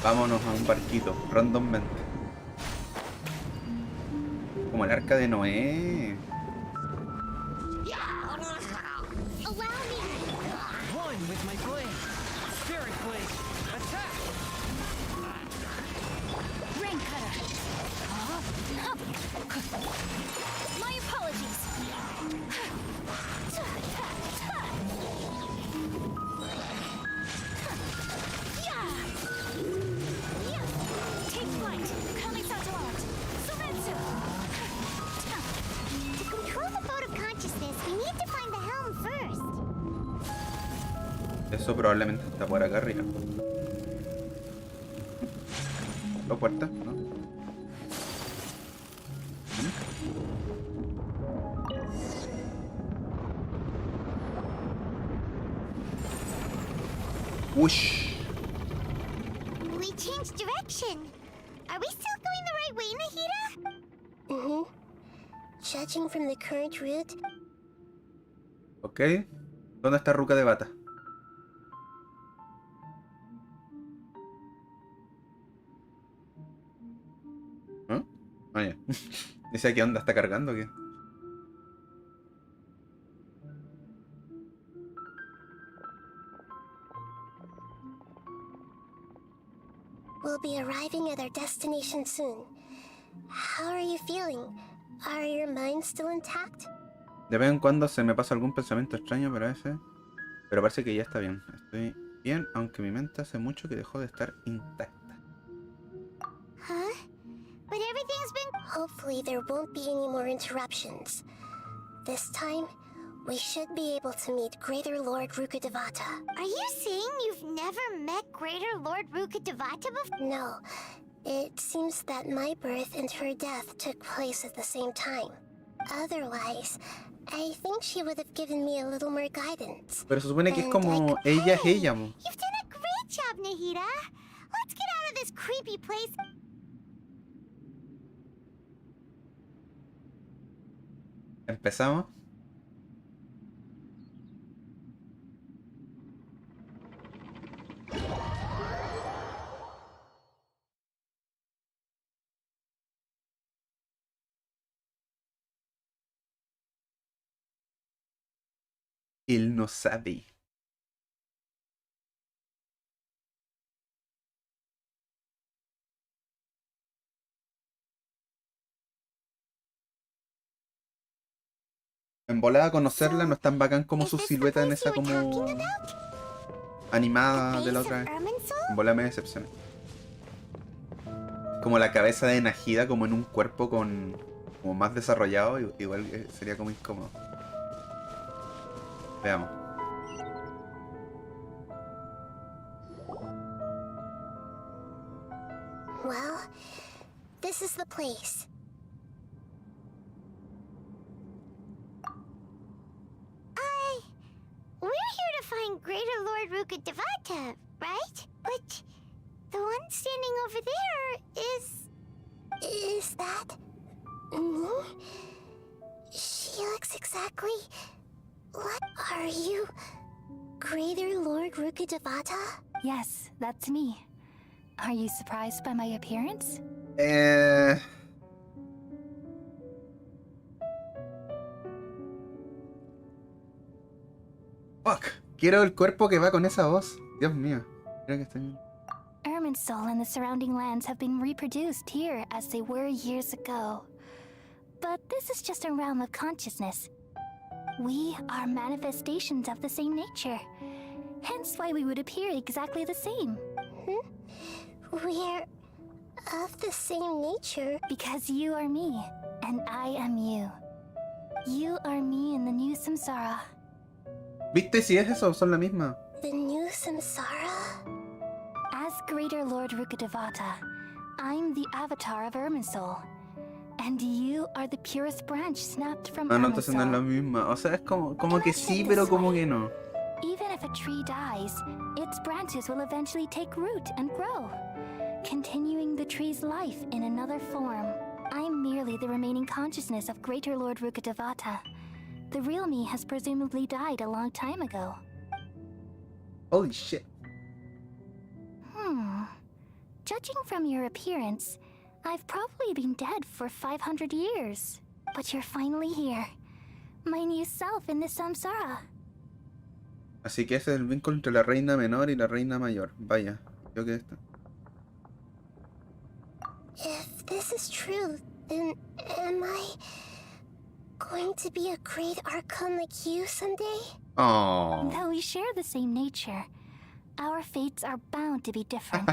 Vámonos a un barquito, randommente. Como el arca de Noé. One with my blade. Spirit blade. Attack! Rain cutter. My apologies. Take flight. Coming out Surrender. To control the boat of consciousness, we need to find the helm first. Eso probablemente está por acá arriba. ¿La puerta? ¿No? Whoosh. We changed direction. Are we still going the right way, Nahida? Mm-hmm. Judging from the current route. Ok. ¿Dónde está Ruca de Bata? ¿Ah? Ah, ya. Dice aquí, ¿onda? ¿Está cargando o qué? We'll be arriving at our destination soon. How are you feeling? Are your minds still intact? De vez en cuando se me pasa algún pensamiento extraño, pero parece que ya está bien. Estoy bien, aunque mi mente hace mucho que dejó de estar intacta. Huh? But everything's been... Hopefully there won't be any more interruptions. This time, we should be able to meet Greater Lord Rukkhadevata. Are you saying you've never met Greater Lord Rukkhadevata before? No. It seems that my birth and her death took place at the same time. Otherwise, I think she would have given me a little more guidance. Pero se supone que es como ella es ella, mo. You've done a great job, Nahida. Let's get out of this creepy place. Empezamos. Él no sabe. En volada conocerla no es tan bacán como su silueta en esa como animada de la otra vez. En volada me decepciona. Como la cabeza de Nahida como en un cuerpo con como más desarrollado, igual sería como incómodo. Veamos. Well, this is the place. We're here to find Greater Lord Rukkhadevata, right? But the one standing over there is... Is that... me? She looks exactly... What are you? Greater Lord Rukkhadevata? Yes, that's me. Are you surprised by my appearance? Fuck. Quiero el cuerpo que va con esa voz. Dios mío. Mira que está bien. Irminsul and the surrounding lands have been reproduced here as they were years ago. But this is just a realm of consciousness. We are manifestations of the same nature. Hence why we would appear exactly the same. We're of the same nature. Because you are me, and I am you. You are me in the new samsara. ¿Viste? Si es eso, son la misma. The new samsara? Greater Lord Rukkhadevata. I'm the avatar of Irminsul. And you are the purest branch snapped from No, entonces no es lo Irminsul. mismo. O sea, es como que sí, pero como que no. Even if a tree dies, its branches will eventually take root and grow, continuing the tree's life in another form. I'm merely the remaining consciousness of Greater Lord Rukkhadevata. The real me has presumably died a long time ago. Holy shit. Judging from your appearance, I've probably been dead for 500 years. But you're finally here. My new self in the samsara. Así que ese es el vínculo entre la reina menor y la reina mayor. Vaya, creo que esto. If this is true, then am I going to be a great archon like you someday? Oh. Though we share the same nature, our fates are bound to be different.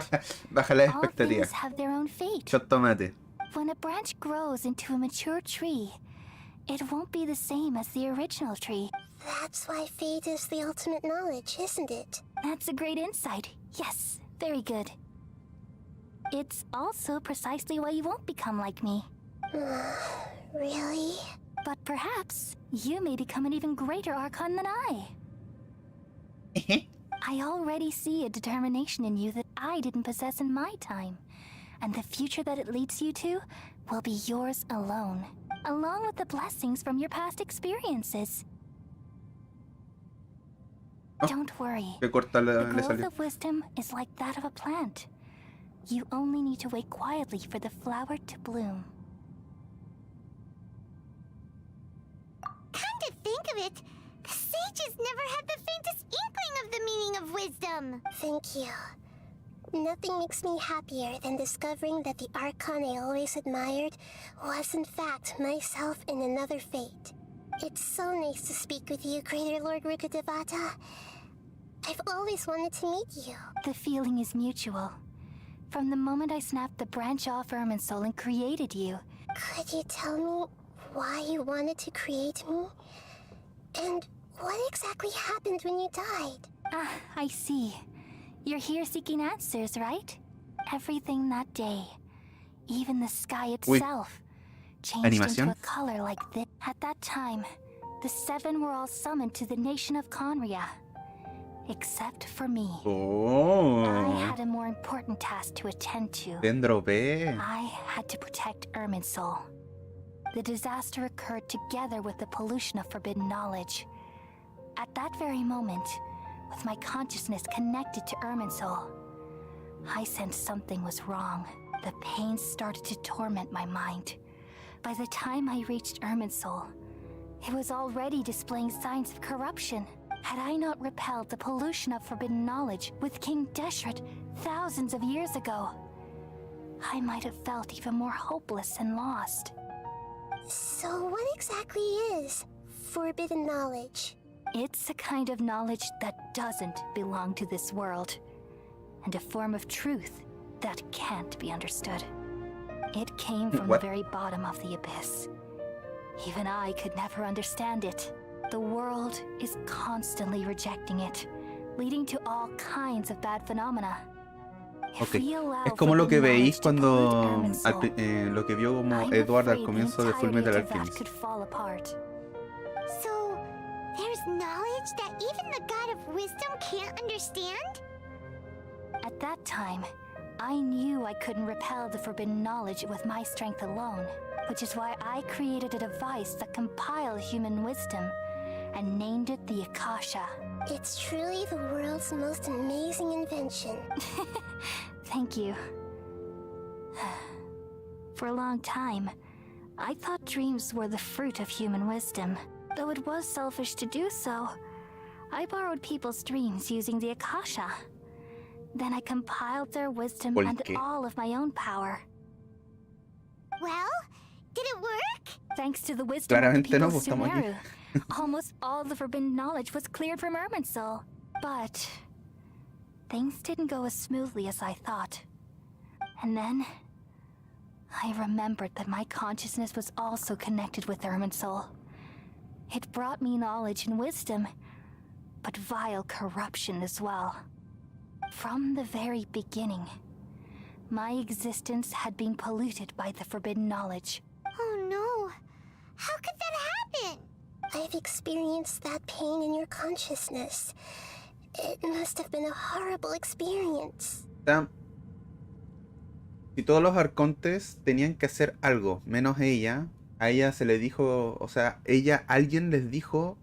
Baja la All expectativa. things have their own fate. Shot tomate. When a branch grows into a mature tree, it won't be the same as the original tree. That's why fate is the ultimate knowledge, isn't it? That's a great insight. Yes, very good. It's also precisely why you won't become like me. Really? But perhaps you may become an even greater archon than I. I already see a determination in you that I didn't possess in my time. And the future that it leads you to will be yours alone, along with the blessings from your past experiences. Don't worry. Que corta The le growth salió. of wisdom is like that of a plant. You only need to wait quietly for the flower to bloom. Come to think of it, the sages never had the faintest inkling of the meaning of wisdom. Thank you. Nothing makes me happier than discovering that the archon I always admired was in fact myself in another fate. It's so nice to speak with you, Greater Lord Rukkhadevata. I've always wanted to meet you. The feeling is mutual. From the moment I snapped the branch off Irminsul and created you, Could you tell me why you wanted to create me? And what exactly happened when you died? I see. You're here seeking answers, right? Everything that day, even the sky itself, changed Animación. into a color like this. At that time, the seven were all summoned to the nation of Conria. Except for me. I Oh. had a more important task to attend to. Dendrope. I had to protect Irminsul. The disaster occurred together with the pollution of forbidden knowledge. At that very moment, with my consciousness connected to Irminsul, I sensed something was wrong. The pain started to torment my mind. By the time I reached Irminsul, it was already displaying signs of corruption. Had I not repelled the pollution of forbidden knowledge with King Deshret thousands of years ago, I might have felt even more hopeless and lost. So what exactly is forbidden knowledge? It's a kind of knowledge that doesn't belong to this world, and a form of truth that can't be understood. It came from What? the very bottom of the abyss. Even I could never understand it. The world is constantly rejecting it, leading to all kinds of bad phenomena. If Ok. we allow Es como lo que forbidden veis knowledge to pollute cuando Irminsul, lo que vio como I'm Edward al afraid comienzo the de Full Metal entirety of that Alchemist. could fall apart. So there's knowledge that even the god of wisdom can't understand? At that time, I knew I couldn't repel the forbidden knowledge with my strength alone, which is why I created a device that compiled human wisdom and named it the Akasha. It's truly the world's most amazing invention. Thank you. For a long time, I thought dreams were the fruit of human wisdom. Though it was selfish to do so, I borrowed people's dreams using the Akasha. Then I compiled their wisdom ¿Por and qué? all of my own power. Well, did it work? Thanks to the wisdom of the Claramente no, people pues estamos aquí. Sumeru, almost all the forbidden knowledge was cleared from Irminsul. But things didn't go as smoothly as I thought. And then I remembered that my consciousness was also connected with Irminsul. It brought me knowledge and wisdom, but vile corruption as well. From the very beginning, my existence had been polluted by the forbidden knowledge. Oh no. How could that happen? I've experienced that pain in your consciousness. It must have been a horrible experience. Si todos los arcontes tenían que hacer algo, menos ella, a ella se le dijo, o sea, alguien les dijo,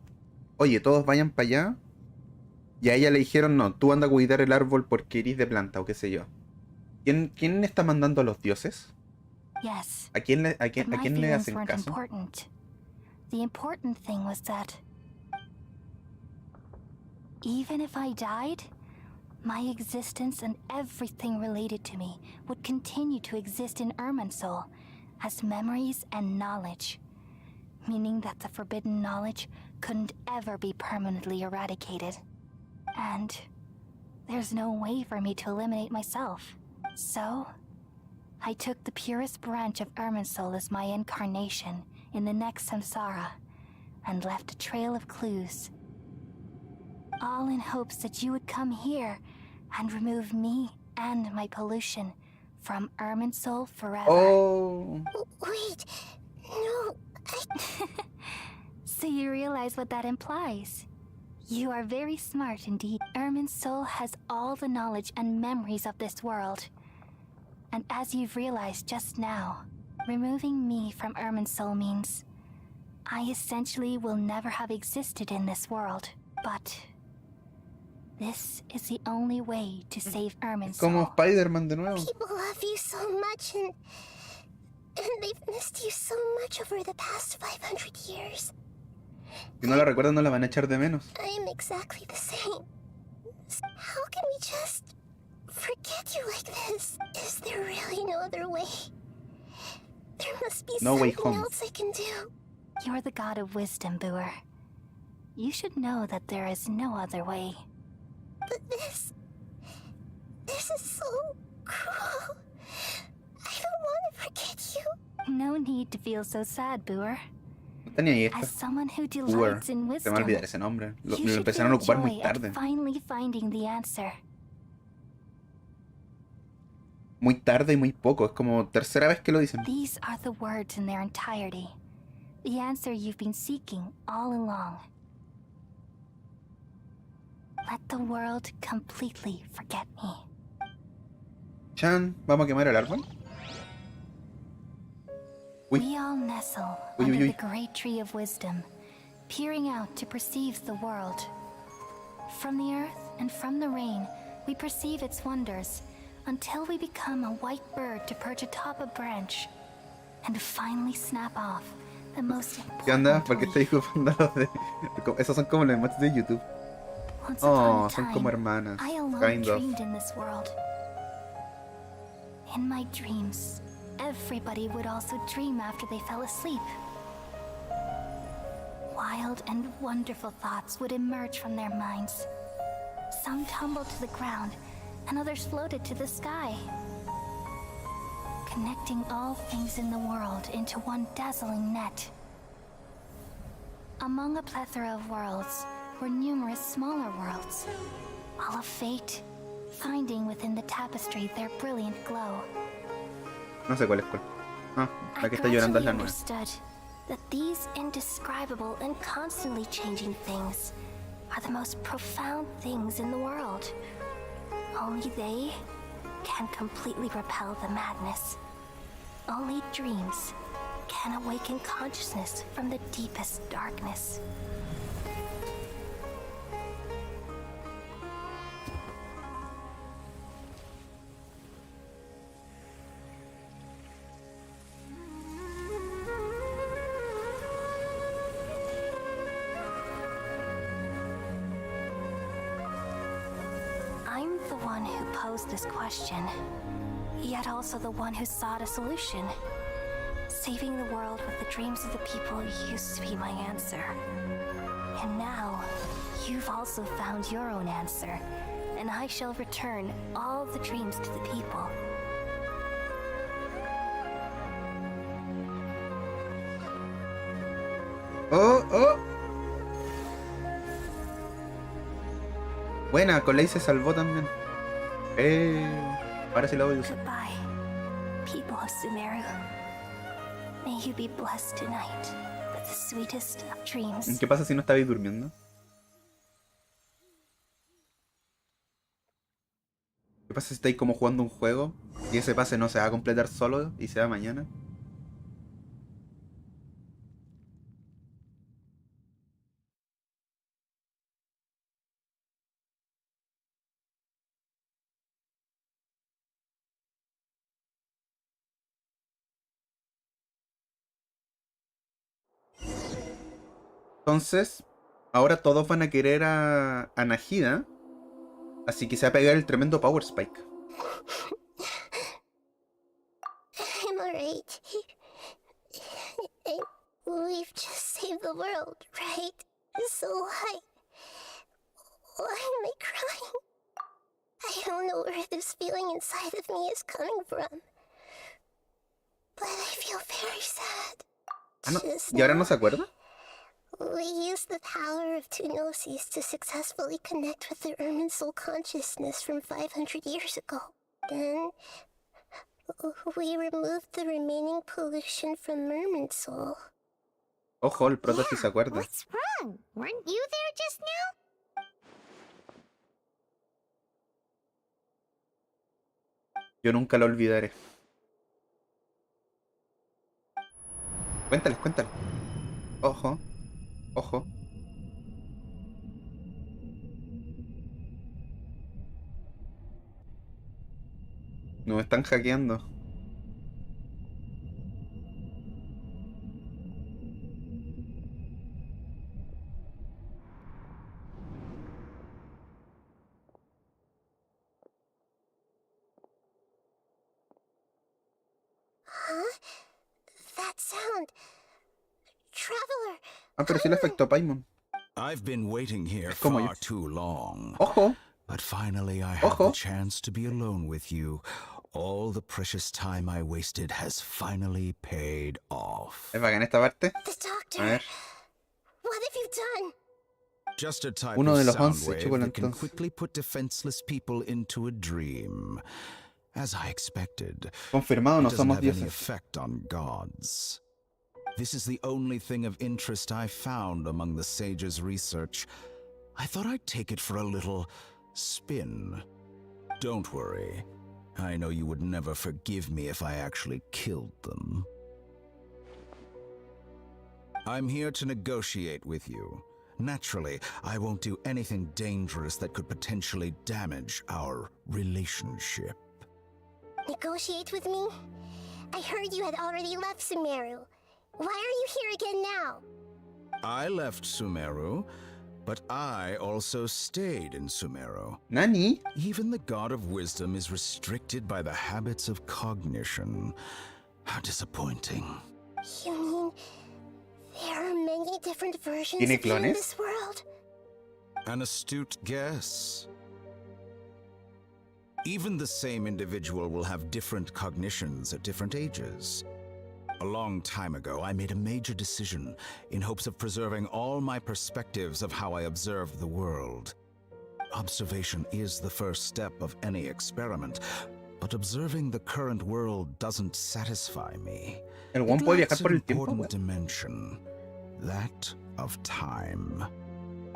oye, todos vayan para allá, y a ella le dijeron, no, tú anda a cuidar el árbol porque eres de planta o qué sé yo. ¿Quién está mandando a los dioses? Yes. ¿A quién le feelings hacen weren't caso? Important. The important thing was that even if I died, my existence and everything related to me would continue to exist in Irminsul as memories and knowledge, meaning that the forbidden knowledge couldn't ever be permanently eradicated. And there's no way for me to eliminate myself. So, I took the purest branch of Irminsul as my incarnation in the next samsara, and left a trail of clues. All in hopes that you would come here and remove me and my pollution from Irminsul forever. Oh. Wait, no, So you realize what that implies? You are very smart indeed. Irminsul has all the knowledge and memories of this world. And as you've realized just now, removing me from Irminsul means I essentially will never have existed in this world. But this is the only way to save Irminsul. Como Spider-Man de nuevo. people love you so much and they've missed you so much over the past 500 years. Si no la recuerdan, no la van a echar de menos. I am exactly the same. How can we just forget you like this? Is there really no other way? There must be No way something home. else I can do. You're the god of wisdom, Boer. You should know that there is no other way. But this is so cruel. I don't want to forget you. No need to feel so sad, Boer. No tenía ahí esta. As someone who Boer. delights in Se me va a wisdom, olvidar ese nombre. Lo you should empezaron a feel ocupar muy joy at tarde. finally finding the answer. Muy tarde y muy poco. Es como tercera vez que lo dicen. These are the words in their entirety. The answer you've been seeking all along. Let the world completely forget me. Chan, ¿vamos a quemar el árbol? Uy. We all nestle Uy, under uy, uy. the great tree of wisdom, peering out to perceive the world. From the earth and from the rain, we perceive its wonders, until we become a white bird to perch atop a branch, and finally snap off the most ¿Qué onda? important ¿Por qué estoy leaf. ocupando los de...? Esos son como los emotes de YouTube. Once Oh, upon a son time, como hermanas. I alone Kind of. dreamed in this world. In my dreams, everybody would also dream after they fell asleep. Wild and wonderful thoughts would emerge from their minds. Some tumbled to the ground, and others floated to the sky, connecting all things in the world into one dazzling net. Among a plethora of worlds were numerous smaller worlds, all of fate, finding within the tapestry their brilliant glow. No sé cuál es cuál. Ah, la que está I llorando es gradually la nueva. understood that these indescribable and constantly changing things are the most profound things in the world. Only they can completely repel the madness. Only dreams can awaken consciousness from the deepest darkness. I'm the one who posed this question, yet also the one who sought a solution. Saving the world with the dreams of the people used to be my answer. And now, you've also found your own answer, and I shall return all the dreams to the people. ¡Oh, oh! Buena, Colei se salvó también. Ahora sí la voy a usar. Goodbye, people of Sumeru. May you be blessed tonight with the sweetest of dreams. ¿Qué pasa si no estabais durmiendo? ¿Qué pasa si estáis como jugando un juego y ese pase no se va a completar solo y se va mañana? Entonces, ahora todos van a querer a Nahida, así que se va a pegar el tremendo Power Spike. I'm alright. We've just saved the world, right? So why am I crying? I don't know where this feeling inside of me is coming from. But I feel very sad. Ah, no. Just ¿Y ahora no now, se acuerda? we used the power of two gnosis to successfully connect with the Ermin soul consciousness from 500 years ago. Then, we removed the remaining pollution from Merman soul. Ojo, el prota sí se acuerda. What's wrong? Weren't you there just now? Yo nunca lo olvidaré. Cuéntales, cuéntales. Ojo, ojo. Nos están hackeando. Huh? That sound. Traveler. Ah, pero sí le afectó a Paimon. I've been waiting here como far yo. too long. Ojo. But finally I have Ojo. the chance to be alone with you. All the precious time I wasted has finally paid off. Es bacán esta parte. The doctor. A ver. What have you done? Just a type Uno de of los sound 11, wave chúpalo that can entonces. quickly put defenseless people into a dream. As I expected, Confirmado, no it doesn't somos have any dioses. effect on gods. This is the only thing of interest I found among the sage's research. I thought I'd take it for a little spin. Don't worry. I know you would never forgive me if I actually killed them. I'm here to negotiate with you. Naturally, I won't do anything dangerous that could potentially damage our relationship. Negotiate with me? I heard you had already left Sumeru. Why are you here again now? I left Sumeru, but I also stayed in Sumeru. Nani? Even the God of Wisdom is restricted by the habits of cognition. How disappointing. You mean there are many different versions ¿Tiene of you in clones? this world? An astute guess. Even the same individual will have different cognitions at different ages. A long time ago, I made a major decision in hopes of preserving all my perspectives of how I observed the world. Observation is the first step of any experiment, but observing the current world doesn't satisfy me. El one It puede lacks viajar por an el tiempo, important weón. dimension, that of time.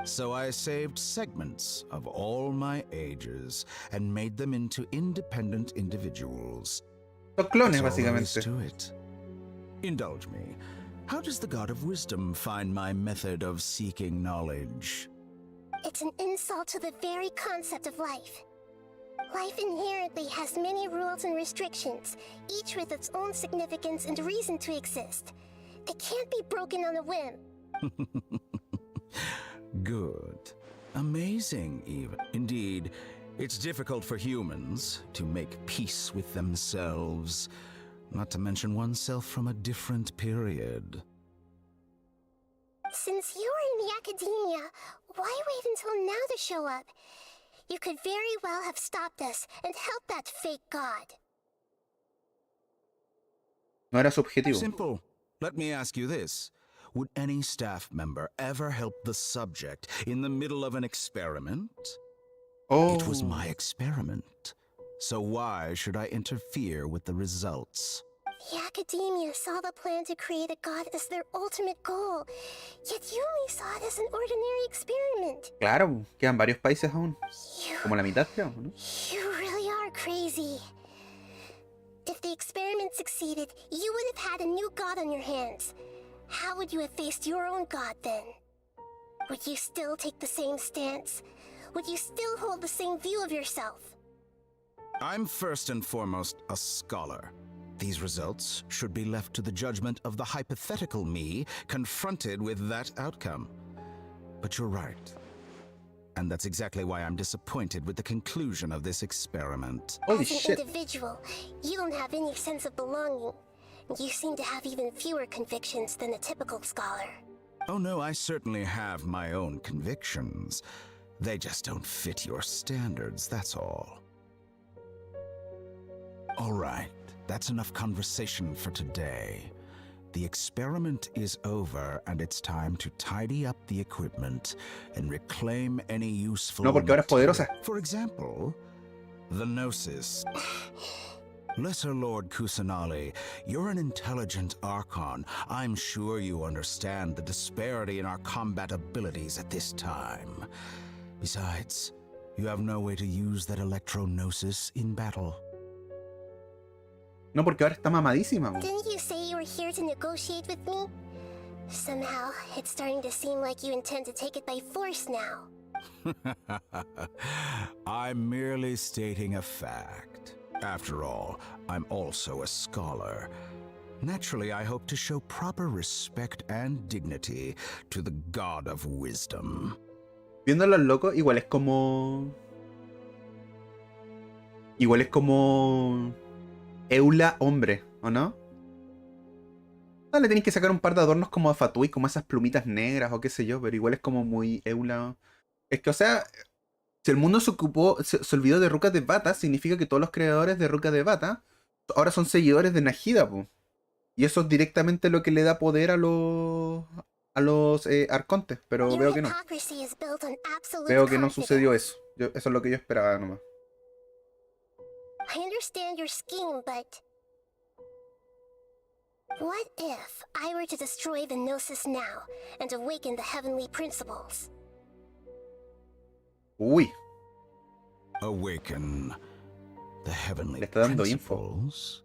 So I saved segments of all my ages and made them into independent individuals. Son clones, That's all there is básicamente. to it. Indulge me. How does the God of Wisdom find my method of seeking knowledge? It's an insult to the very concept of life. Life inherently has many rules and restrictions, each with its own significance and reason to exist. They can't be broken on a whim. Good. Amazing, even. Indeed, it's difficult for humans to make peace with themselves, not to mention oneself from a different period. Since you were in the academia, why wait until now to show up? You could very well have stopped us and helped that fake god. No era su objetivo. Simple. Let me ask you this. Would any staff member ever help the subject in the middle of an experiment? Oh. It was my experiment. So why should I interfere with the results? The Academia saw the plan to create a god as their ultimate goal, yet you only saw it as an ordinary experiment. Claro, quedan varios países aún. You, Como la mitad, creo, ¿no? you really are crazy. If the experiment succeeded, you would have had a new god on your hands. How would you have faced your own god then? Would you still take the same stance? Would you still hold the same view of yourself? I'm first and foremost a scholar. These results should be left to the judgment of the hypothetical me confronted with that outcome. But you're right. And that's exactly why I'm disappointed with the conclusion of this experiment. Holy As an shit. individual, you don't have any sense of belonging. You seem to have even fewer convictions than a typical scholar. Oh no, I certainly have my own convictions. They just don't fit your standards, that's all. All right, that's enough conversation for today. The experiment is over, and it's time to tidy up the equipment and reclaim any useful No, porque ahora es material. poderosa. For example, the Gnosis. Lesser Lord Kusanali, you're an intelligent Archon. I'm sure you understand the disparity in our combat abilities at this time. Besides, you have no way to use that Electro-Gnosis in battle. No, porque ahora está mamadísima. Po. Didn't you say you were here to negotiate with me? Somehow, it's starting to seem like you intend to take it by force now. I'm merely stating a fact. After all, I'm also a scholar. Naturally, I hope to show proper respect and dignity to the God of Wisdom. Viéndolo al loco, igual es como... Igual es como... Eula hombre, ¿o no? No, le tenéis que sacar un par de adornos como a Fatui, como esas plumitas negras o qué sé yo, pero igual es como muy Eula. Es que, o sea, si el mundo se olvidó de Ruka de Bata, significa que todos los creadores de Ruka de Bata ahora son seguidores de Nahida, po. Y eso es directamente lo que le da poder a los arcontes, pero Your veo que no. hypocrisy is built on absolute Veo que no confidence. sucedió eso. Eso es lo que yo esperaba nomás. I understand your scheme, but... What if I were to destroy the Gnosis now and awaken the heavenly principles? Uy, Awaken the heavenly Le está dando info. principles?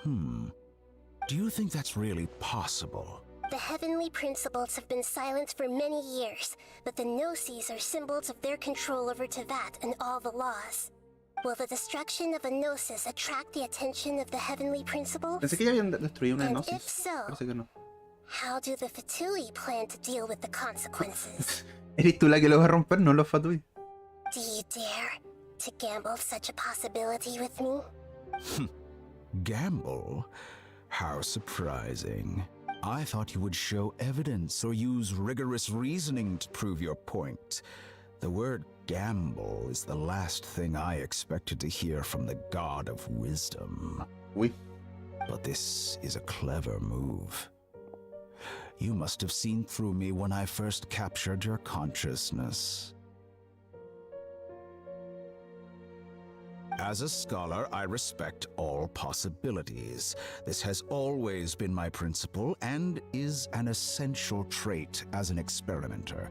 Do you think that's really possible? The heavenly principles have been silent for many years, but the Gnosis are symbols of their control over Tevat and all the laws. Will the destruction of a Gnosis attract the attention of the heavenly principles? pensé que ya habían destruido una And Gnosis. if so, Parece que no. how do the Fatui plan to deal with the consequences? Eres tú la que lo va a romper, no los Fatui. Do you dare to gamble such a possibility with me? Gamble? How surprising. I thought you would show evidence or use rigorous reasoning to prove your point. The word gamble is the last thing I expected to hear from the God of Wisdom. Uy. But this is a clever move. You must have seen through me when I first captured your consciousness. As a scholar, I respect all possibilities. This has always been my principle and is an essential trait as an experimenter.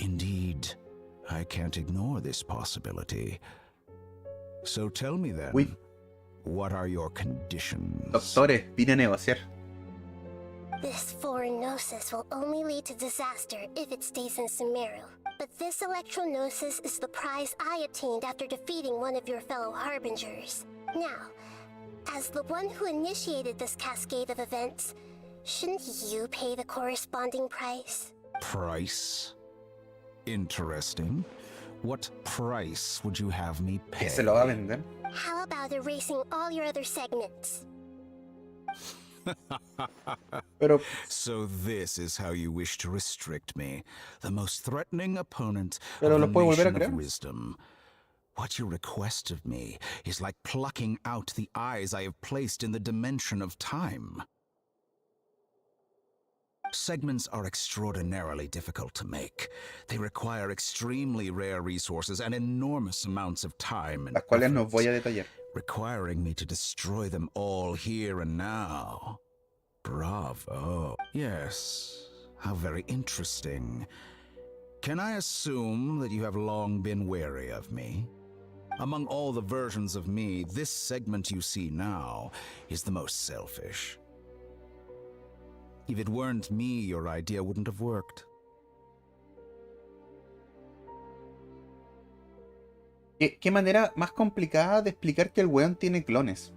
Indeed, I can't ignore this possibility. So tell me then, Uy. what are your conditions? Doctores, vine a negociar. This foreign Gnosis will only lead to disaster if it stays in Sumeru. But this Electro-Gnosis is the prize I obtained after defeating one of your fellow Harbingers. Now, as the one who initiated this cascade of events, shouldn't you pay the corresponding price? Price? Interesting. What price would you have me pay? Que se lo va a vender. How about erasing all your other segments? Pero, So this is how you wish to restrict me, the most threatening opponent Pero of lo the puede volver a nation of crear. wisdom. What you request of me is like plucking out the eyes I have placed in the dimension of time. Segments are extraordinarily difficult to make. They require extremely rare resources and enormous amounts of time and Las cuales no effort, voy a detallar. requiring me to destroy them all here and now. Bravo. Yes, how very interesting. Can I assume that you have long been wary of me? Among all the versions of me, this segment you see now is the most selfish. If it weren't me, your idea wouldn't have worked. ¿Qué manera más complicada de explicar que el weón tiene clones?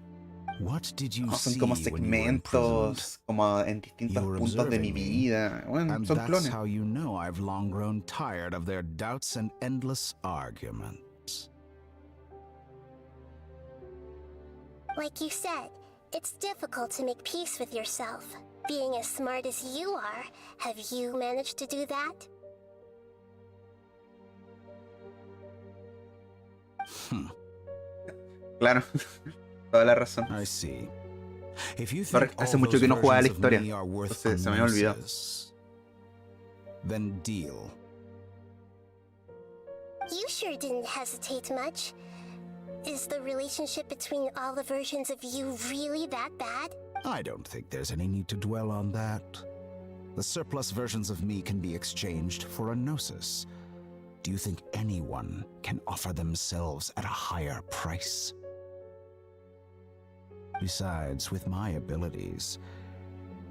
What did you No, son see como when you were imprisoned? segmentos, como en distintos You were puntos de mi observing me, vida. Bueno, and son that's clones. how you know I've long grown tired of their doubts and endless arguments. Like you said, it's difficult to make peace with yourself. Being as smart as you are, have you managed to do that? Claro, toda la razón. I see. If you Sorry, think hace all mucho those que no jugaba a la versions of historia, me are worth entonces se me había olvidado. gnosis, then deal. You sure didn't hesitate much. Is the relationship between all the versions of you really that bad? I don't think there's any need to dwell on that. The surplus versions of me can be exchanged for a gnosis. Do you think anyone can offer themselves at a higher price? Besides, with my abilities,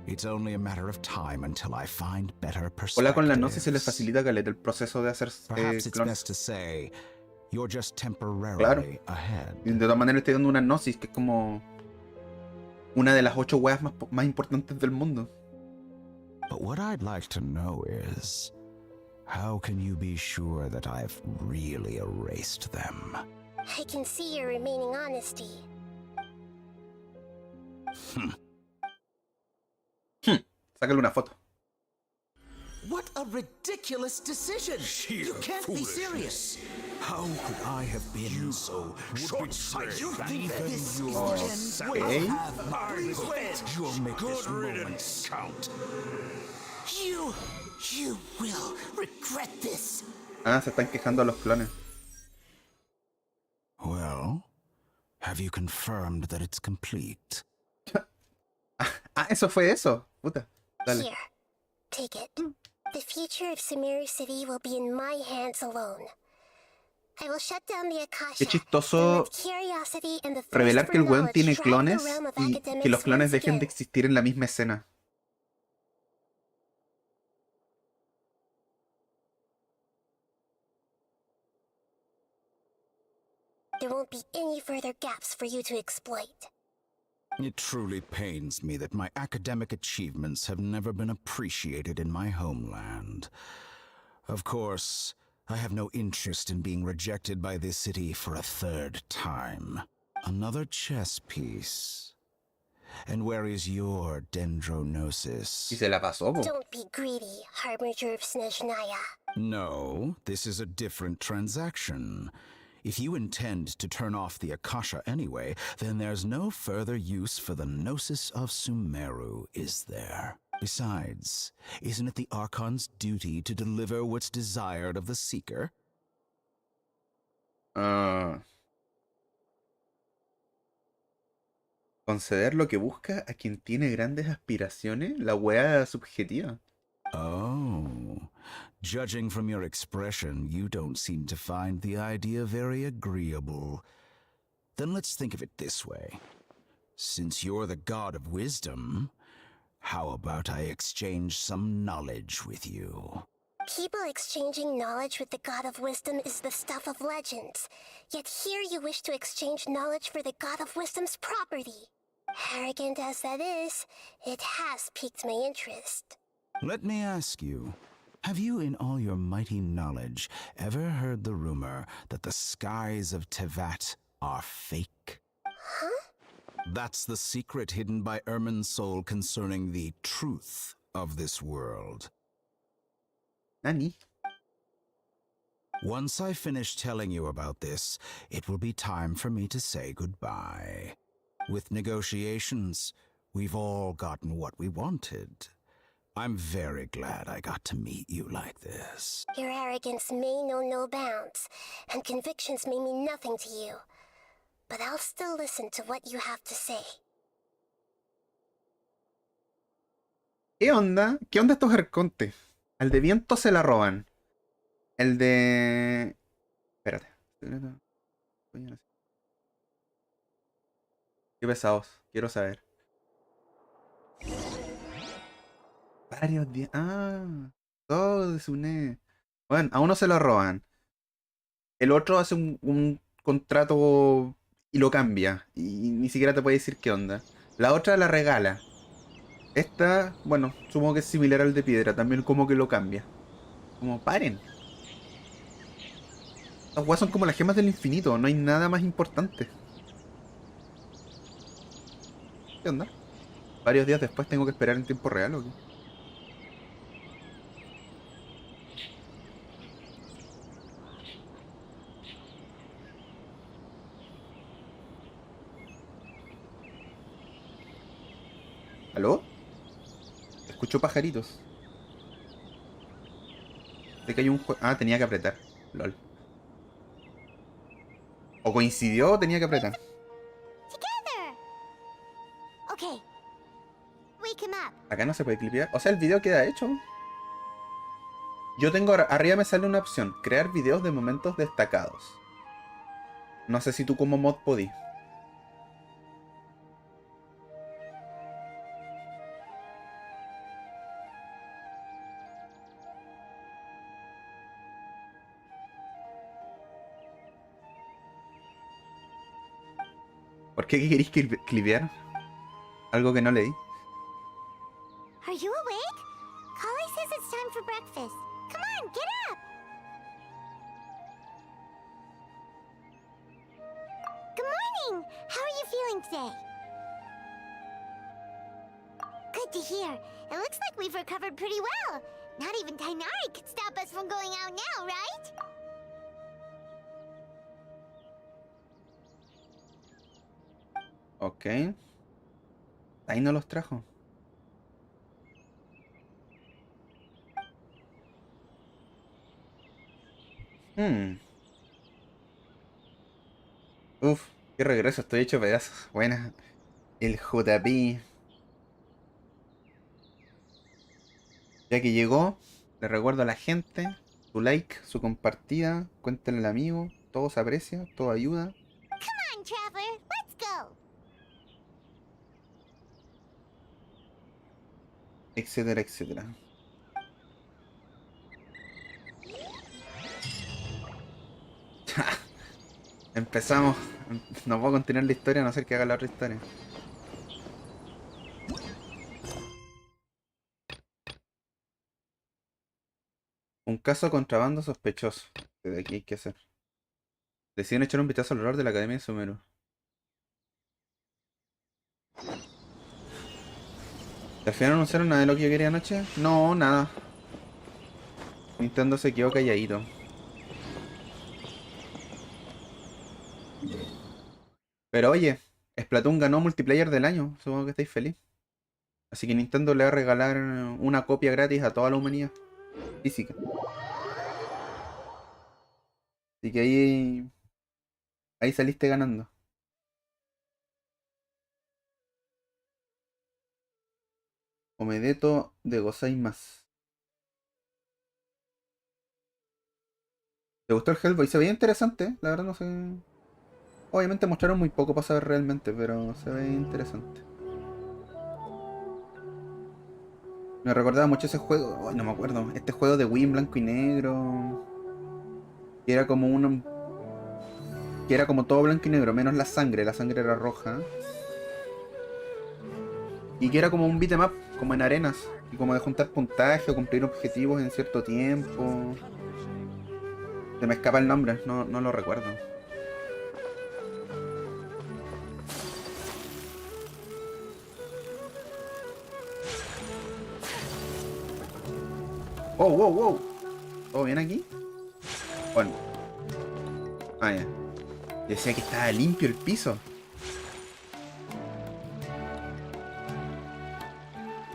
it's only a matter of time until I find better perspectives. Hola, con la gnosis se les facilita caleta el proceso de hacer Perhaps it's clones. best to say you're just temporarily Claro. ahead. Y de todas maneras estoy dando una gnosis que es como una de las 8 weas más importantes del mundo. But what I'd like to know is, how can you be sure that I've really erased them? I can see your remaining honesty. Sácale una foto. What a ridiculous decision! You can't be serious. How could I have been so short-sighted? You think that this Okay. You'll make this moment count. You will regret this. Ah, se están quejando los clones. Well, have you confirmed that it's complete? Ah, eso fue eso. Puta. Dale. Here, take it. The future of Sumeru City will be in my hands alone. I will shut down the Akasha. Qué chistoso and with curiosity and the thirst revelar for que el weón knowledge, tiene drive the clones realm of y academics que los clones once dejen de again. existir en la misma escena. There won't be any further gaps for you to exploit. It truly pains me that my academic achievements have never been appreciated in my homeland. Of course, I have no interest in being rejected by this city for a third time. Another chess piece. And where is your Y dendronosis? se la pasó, po. Don't be greedy, Harbinger of Snezhnaya. No, this is a different transaction. If you intend to turn off the Akasha anyway, then there's no further use for the Gnosis of Sumeru, is there? Besides, isn't it the Archon's duty to deliver what's desired of the Seeker? Ah. Conceder lo que busca a quien tiene grandes aspiraciones, la wea subjetiva. Oh, judging from your expression, you don't seem to find the idea very agreeable. Then let's think of it this way. Since you're the god of wisdom, how about I exchange some knowledge with you? People exchanging knowledge with the God of Wisdom is the stuff of legends. Yet here you wish to exchange knowledge for the God of Wisdom's property. Arrogant as that is, it has piqued my interest. Let me ask you, have you in all your mighty knowledge ever heard the rumor that the skies of Tevat are fake? Huh? That's the secret hidden by Irminsul concerning the truth of this world. Nani? Once I finish telling you about this, it will be time for me to say goodbye. With negotiations, we've all gotten what we wanted. I'm very glad I got to meet you like this. Your arrogance may know no bounds, and convictions may mean nothing to you. But I'll still listen to what you have to say. ¿Qué onda? ¿Qué onda estos arcontes? Al de viento se la roban. El de... Espérate. Qué pesados. Quiero saber. Varios días. Ah, todo desune. Bueno, a uno se lo roban. El otro hace un contrato y lo cambia. Y ni siquiera te puede decir qué onda. La otra la regala. Esta, bueno, supongo que es similar al de piedra. También como que lo cambia. Como paren. Las weas son como las gemas del infinito. No hay nada más importante. ¿Qué onda? Varios días después tengo que esperar en tiempo real, ¿o qué? ¿Aló? Escucho pajaritos. Sé que hay un juego... Ah, tenía que apretar. LOL. O coincidió o tenía que apretar. Together! Okay. Wake him up. Acá no se puede clipear. O sea, el video queda hecho. Yo tengo... Arriba me sale una opción. Crear videos de momentos destacados. No sé si tú como mod podís. ¿Por qué queréis clipear? Algo que no leí. Are you awake? Kali says it's time for breakfast. Come on, get up! Good morning! How are you feeling today? Good to hear. It looks like we've recovered pretty well. Not even Tainari could stop us from going out now, right? Ok. Ahí no los trajo. Uf, qué regreso, estoy hecho pedazos. Buena. El JP. Ya que llegó, le recuerdo a la gente, su like, su compartida, cuéntenle al amigo, todo se aprecia, todo ayuda. Come on, traveler, let's go! Etcétera, etcétera. Empezamos. No puedo continuar la historia a no ser que haga la otra historia. Un caso de contrabando sospechoso. De aquí hay que hacer. Deciden echar un vistazo al horror de la Academia de Sumeru. ¿Al final anunciaron nada de lo que yo quería anoche? No, nada. Nintendo se quedó calladito. Pero oye, Splatoon ganó multiplayer del año. Supongo que estáis feliz. Así que Nintendo le va a regalar una copia gratis a toda la humanidad. Física. Así que ahí saliste ganando. Omedeto de Gozaimasu. ¿Te gustó el Hellboy? Se veía interesante, la verdad no sé. Obviamente mostraron muy poco para saber realmente, pero se ve interesante. Me recordaba mucho ese juego, no me acuerdo, este juego de Wii en blanco y negro. Que era como que era como todo blanco y negro, menos la sangre era roja. Y que era como un beat'em up, como en arenas. Y como de juntar puntaje o cumplir objetivos en cierto tiempo. Se me escapa el nombre, no lo recuerdo. ¡Wow, wow, wow! ¿Todo bien aquí? Bueno. Ah, ya. Decía que estaba limpio el piso.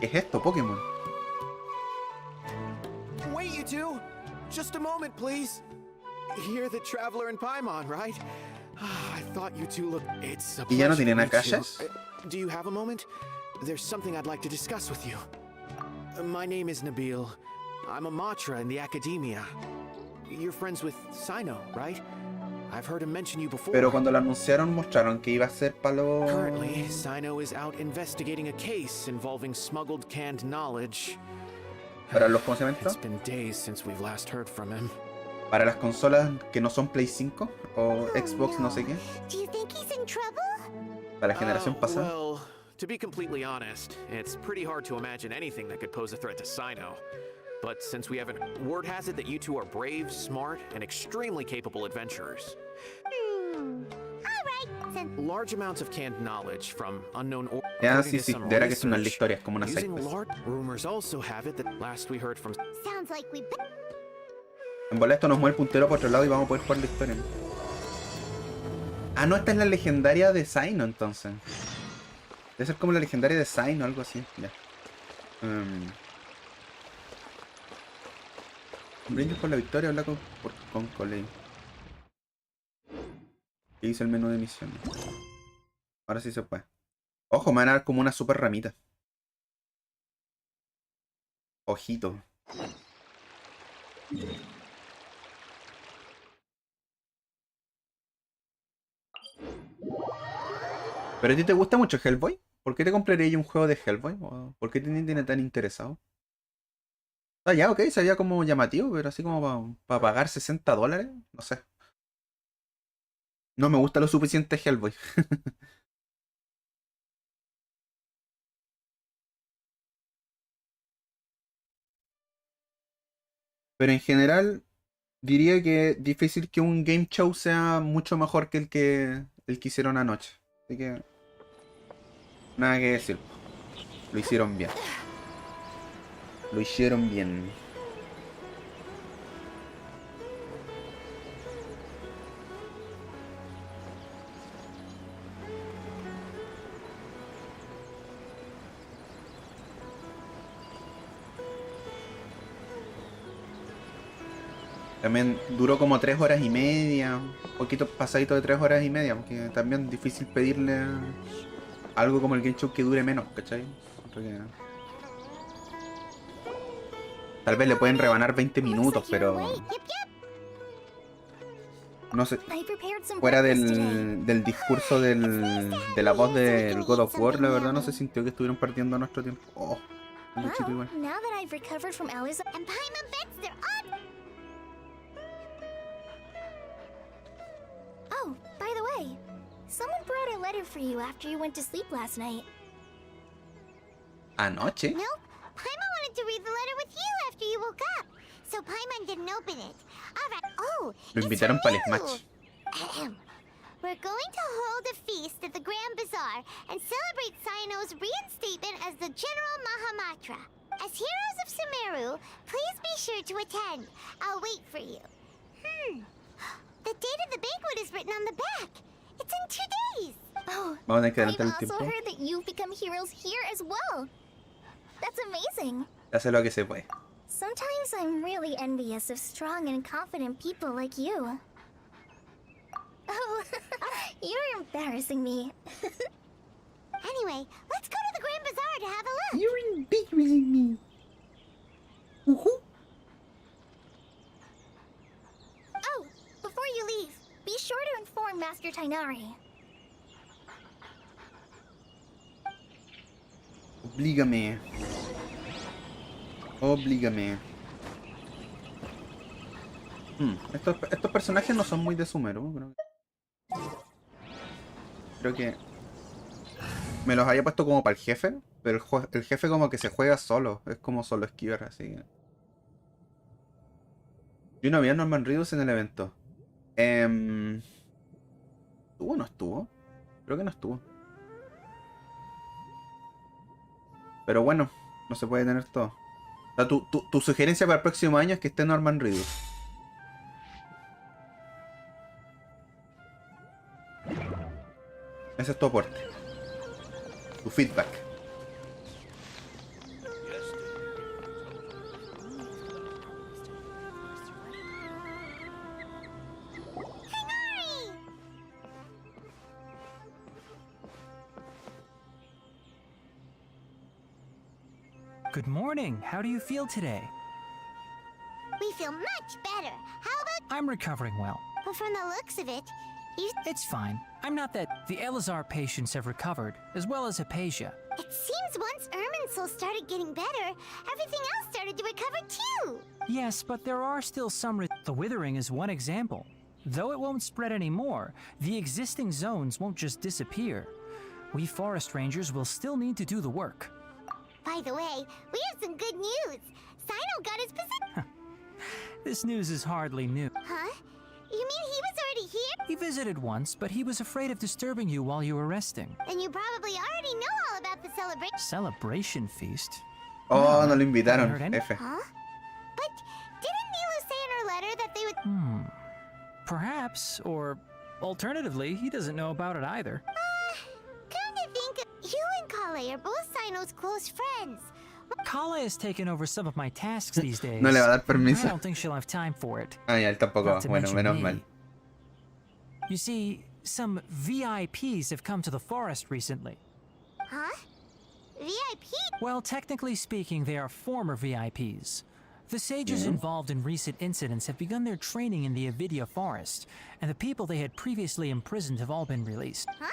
¿Qué es esto, Pokémon? Wait, you two! Just a moment, please. You're the traveler in Paimon, right? I thought you two looked... It's a ¿Y ya no pleasure to tienen meet you. Akashas? Do you have a moment? There's something I'd like to discuss with you. My name is Nabil. I'm a Matra in the academia. You're friends with Sino, right? I've heard him mention you before. Pero cuando lo anunciaron mostraron que iba a ser para los... Currently, Sino is out investigating a case involving smuggled canned knowledge. Para los, ¿cómo se llama esto? It's been days since we've last heard from him. Para las consolas que no son Play 5 o Xbox no sé qué. Do you think he's in trouble? Para la generación pasada. Well, to be completely honest, it's pretty hard to imagine anything that could pose a threat to Sino. But since we haven't, word has it that you two are brave, smart, and extremely capable adventurers. All right. Large amounts of canned knowledge from unknown Ya, sí, sí, de verdad que es una historia, es como una side quest. Rumors also have it that last we heard from... Sounds like we... En bola esto nos mueve el puntero por otro lado y vamos a poder jugar la historia. Ah, no, esta es la legendaria de Sino entonces. Debe ser como la legendaria de Sino o algo así. Ya. Brindis por la victoria, habla con Coley. ¿Qué dice el menú de misiones? Ahora sí se puede. Ojo, me van a dar como una super ramita. Ojito. ¿Pero a ti te gusta mucho Hellboy? ¿Por qué te comprarías un juego de Hellboy? ¿O por qué te tiene tan interesado? Ah, ya, ok, sería como llamativo, pero así como para pagar $60, no sé. No me gusta lo suficiente Hellboy. Pero en general, diría que es difícil que un game show sea mucho mejor que el que hicieron anoche. Así que nada que decir. Lo hicieron bien. Lo hicieron bien. También duró como 3 horas y media, un poquito pasadito de 3 horas y media, porque también es difícil pedirle algo como el Game Show que dure menos, ¿cachai? Porque tal vez le pueden rebanar 20 minutos, pero no sé, fuera del discurso de la voz del God of War, la verdad no se sintió que estuvieron perdiendo nuestro tiempo. Oh, un luchito igual. Now that I've recovered from Alice and Paimon bets, they're on. Oh, by the way, someone brought a letter for you after you went to sleep last night. ¿Anoche? Nope, Paimon wanted to read the letter with you after you woke up, so Paimon didn't open it. Alright, oh, Lo invitaron para el Smash. We're going to hold a feast at the Grand Bazaar and celebrate Sino's reinstatement as the General Mahamatra. As heroes of Sumeru, please be sure to attend. I'll wait for you. The date of the banquet is written on the back. It's in 2 days. Oh, Vamos a tener que I've adelantar el also tiempo. heard that you've become heroes here as well. That's amazing. Hace lo que se puede. Sometimes I'm really envious of strong and confident people like you. Oh, you're embarrassing me. Anyway, let's go to the Grand Bazaar to have a look. You're embarrassing me. Oh, before you leave, be sure to inform Master Tainari. Oblígame. Oblígame. Estos personajes no son muy de Sumeru. Creo que me los había puesto como para el jefe, pero el jefe como que se juega solo. Es como solo esquivar, así que... Yo no había Norman Reedus en el evento. ¿Estuvo o no estuvo? Creo que no estuvo. Pero bueno, no se puede tener todo. O sea, tu sugerencia para el próximo año es que esté Norman Reedus. Ese es tu aporte. Tu feedback. Good morning. How do you feel today? We feel much better. How about... I'm recovering well. But from the looks of it, you... It's fine. I'm not that... The Elazar patients have recovered, as well as Hypatia. It seems once Irminsul started getting better, everything else started to recover too. Yes, but there are still some... The Withering is one example. Though it won't spread anymore, the existing zones won't just disappear. We forest rangers will still need to do the work. By the way, we have some good news. Sino got his position. This news is hardly new. Huh? You mean he was already here? He visited once, but he was afraid of disturbing you while you were resting. Then you probably already know all about the celebration. Celebration feast? Oh, no lo Haven't invitaron. heard any- F. Huh? But didn't Nilu say in her letter that they would... Perhaps, or alternatively, he doesn't know about it either. Come to think of... You and Kale are both Sino's close friends. Kala has taken over some of my tasks these days. No le va a dar I permiso. don't think she'll have time for it. Ah, ya, él tampoco. Not to Bueno, mention menos me. mal. You see, some VIPs have come to the forest recently. Huh? VIP? Well, technically speaking, they are former VIPs. The sages involved in recent incidents have begun their training in the Avidia forest, and the people they had previously imprisoned have all been released. Huh?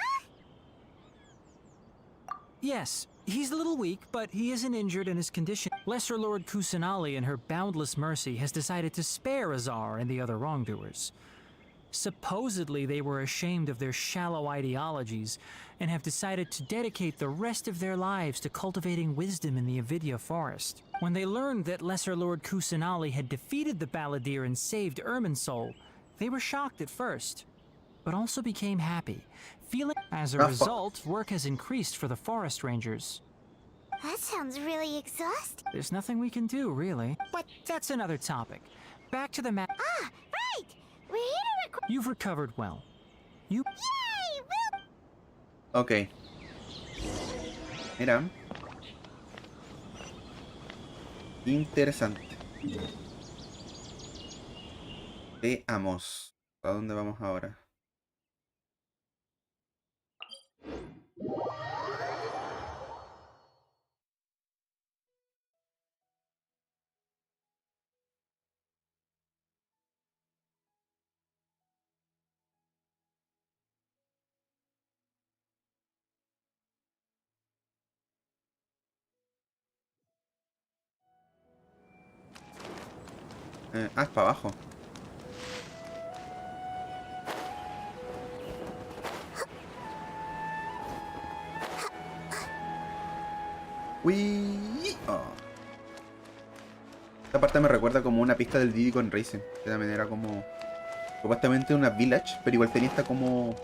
Yes, he's a little weak, but he isn't injured in his condition. Lesser Lord Kusanali, in her boundless mercy, has decided to spare Azar and the other wrongdoers. Supposedly, they were ashamed of their shallow ideologies and have decided to dedicate the rest of their lives to cultivating wisdom in the Avidia forest. When they learned that Lesser Lord Kusanali had defeated the Balladeer and saved Irminsul, they were shocked at first, but also became happy, feeling as a result, work has increased for the forest rangers. That sounds really exhausting. There's nothing we can do, really. But that's another topic. Back to the map. Ah, right! We're here to record... You've recovered well. You... Yay! Ok. Mira. Interesante. Veamos. ¿A dónde vamos ahora? Es para abajo. Uy. Oh. Esta parte me recuerda como una pista del Diddy con Racing. Que también era como... Supuestamente una village, pero igual tenía esta como...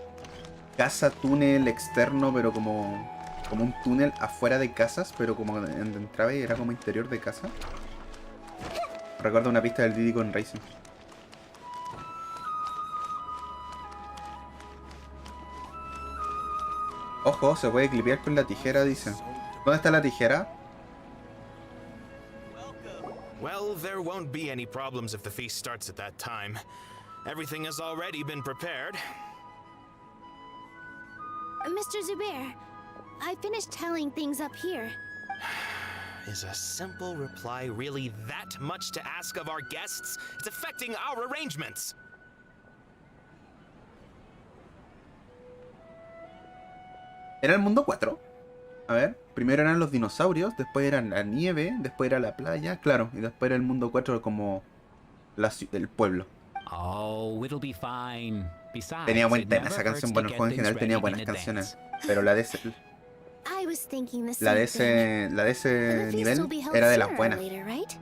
Casa, túnel externo, pero como... Como un túnel afuera de casas, pero como entraba y era como interior de casa. Recuerda una pista del Diddy con Racing. Ojo, se puede clipear con la tijera, dice. ¿Dónde está la tijera? Well, there won't be any problems if the feast starts at that time. Everything has already been prepared. Mr. Zubair, I finished telling things up here. Is a simple reply really that much to ask of our guests? It's affecting our arrangements. ¿Era el mundo 4? A ver, primero eran los dinosaurios, después eran la nieve, después era la playa, claro, y después era el mundo 4 como el pueblo. Oh, it'll be fine. Besides, Tenía buen it tema never esa canción, hurts bueno, to el juego en get general things tenía ready buenas in canciones, advance. pero la de ese, I was thinking the la same de thing. ese The feast nivel will be held era de las sooner or buenas, later, right?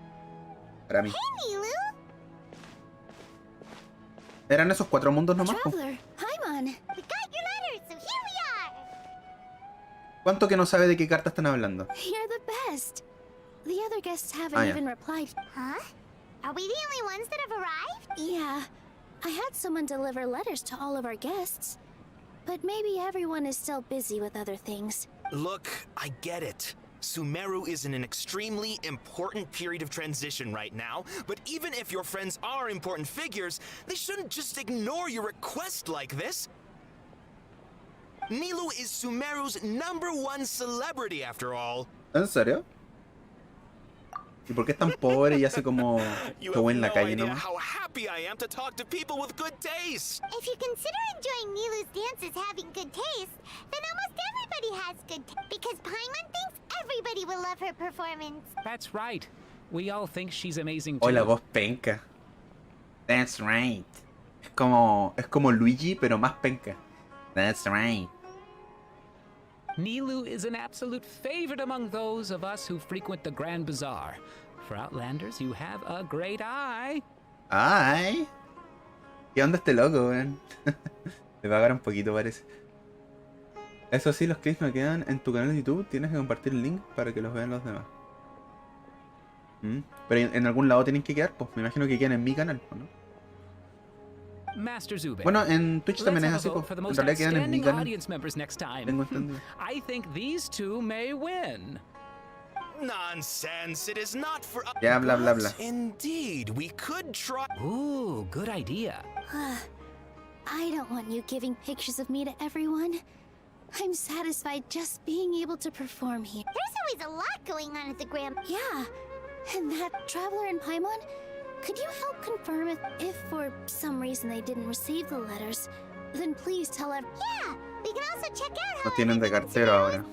para mí. Hey, Nilu! Eran esos 4 mundos nomás, po. Traveler, Paimon. We got your letters, so here we are! ¿Cuánto que no sabe de qué carta están hablando? You're the best. The other guests haven't Ah, yeah. even replied. Huh? Are we the only ones that have arrived? Yeah, I had someone deliver letters to all of our guests. But maybe everyone is still busy with other things. Look, I get it. Sumeru is in an extremely important period of transition right now, but even if your friends are important figures, they shouldn't just ignore your request like this. Nilu is Sumeru's #1 celebrity after all. ¿En serio? ¿Y por qué es tan pobre y hace como You show have en la no calle idea nomás? how happy I am to talk to people with good taste. If you consider enjoying Nilu's dance as having good taste, then almost everybody has good taste. Because Paimon thinks everybody will love her performance. That's right. We all think she's amazing Oh, too. la voz penca. That's right. Es como Luigi, pero más penca. That's right. Nilu is an absolute favorite among those of us who frequent the Grand Bazaar. For Outlanders, you have a great eye. Ay. ¿Qué onda este loco, weón? Le pagaron un poquito, parece. Eso sí, los clips me quedan en tu canal de YouTube. Tienes que compartir el link para que los vean los demás. Pero en algún lado tienen que quedar, pues. Me imagino que quedan en mi canal, ¿no? Master Zube. Bueno, en Twitch también es así, pues. For the En most realidad quedan en mi outstanding canal. audience members next time. Tengo entendido. I think these two may win. Nonsense. It is not for. Ya, bla, bla, bla. But indeed, we could try. Ooh, good idea. I don't want you giving pictures of me to everyone. I'm satisfied just being able to perform here. There's always a lot going on at the Grand... Yeah, and that traveler in Paimon, could you help confirm if for some reason they didn't receive the letters, then please tell everyone. Yeah, we can also check out how... Nos tienen de cartero ahora.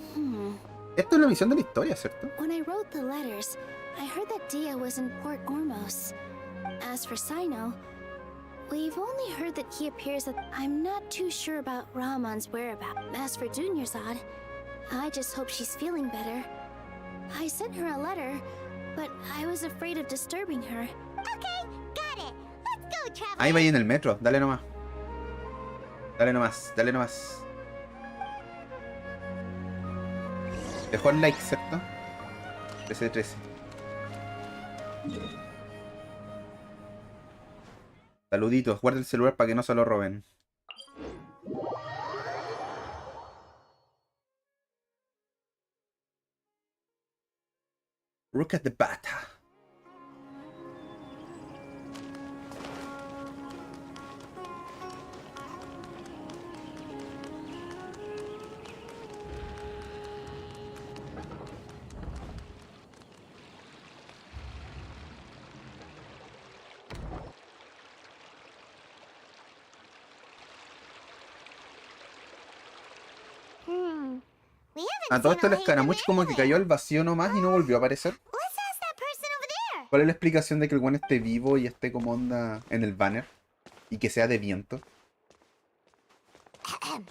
Esto es la misión de la historia, ¿cierto? When I wrote the letters, I heard that Dia was in Port Ormos. As for Sino, we've only heard that he appears at... I'm not too sure about Ramon's whereabouts. As for Dunyarzad, I just hope she's feeling better. I sent her a letter, but I was afraid of disturbing her. Okay, got it. Let's go, traveler. Ahí va ahí en el metro. Dale nomás. Dale nomás, dale nomás. Dejó el like, ¿cierto? 13. Saluditos, guarda el celular para que no se lo roben. Look at the bata. We haven't A todo esto seen el a escaramuch como que cayó al vacío nomás y no volvió a aparecer. Let's ask that person over there. ¿Cuál es la explicación de que el weón esté vivo y esté como onda en el banner? Y que sea de viento. Hey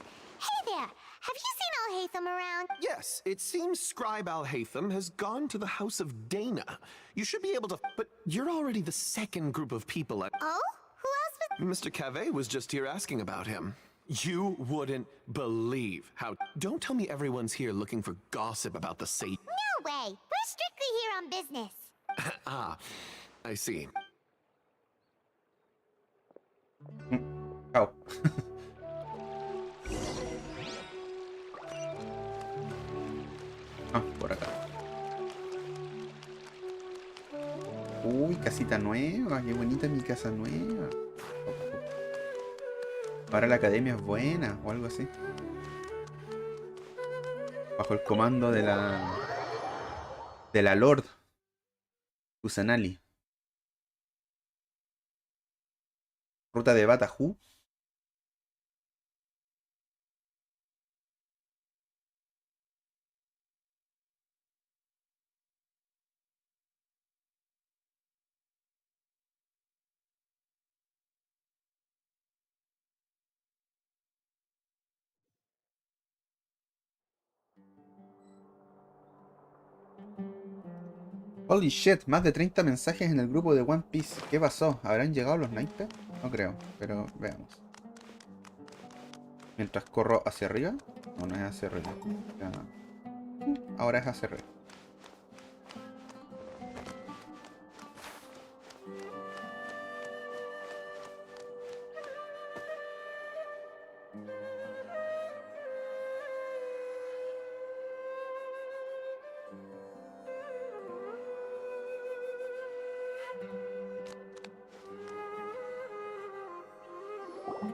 there, have you seen Alhaitham around? Yes, it seems Scribe Alhaitham has gone to the house of Dana. You should be able to... But you're already the second group of people at... Oh? Who else was... Mr. Café was just here asking about him. You wouldn't believe how... Don't tell me everyone's here looking for gossip about the Satan. No way. We're strictly here on business. Ah, I see. Chao. Ah, por acá. Uy, casita nueva. Qué bonita mi casa nueva. Ahora la academia es buena o algo así. Bajo el comando de la Lord Kusanali. Ruta de Batahu. Holy shit, más de 30 mensajes en el grupo de One Piece. ¿Qué pasó? ¿Habrán llegado los naipes? No creo, pero veamos. Mientras corro hacia arriba. No, no es hacia arriba. Ya. Ahora es hacia arriba.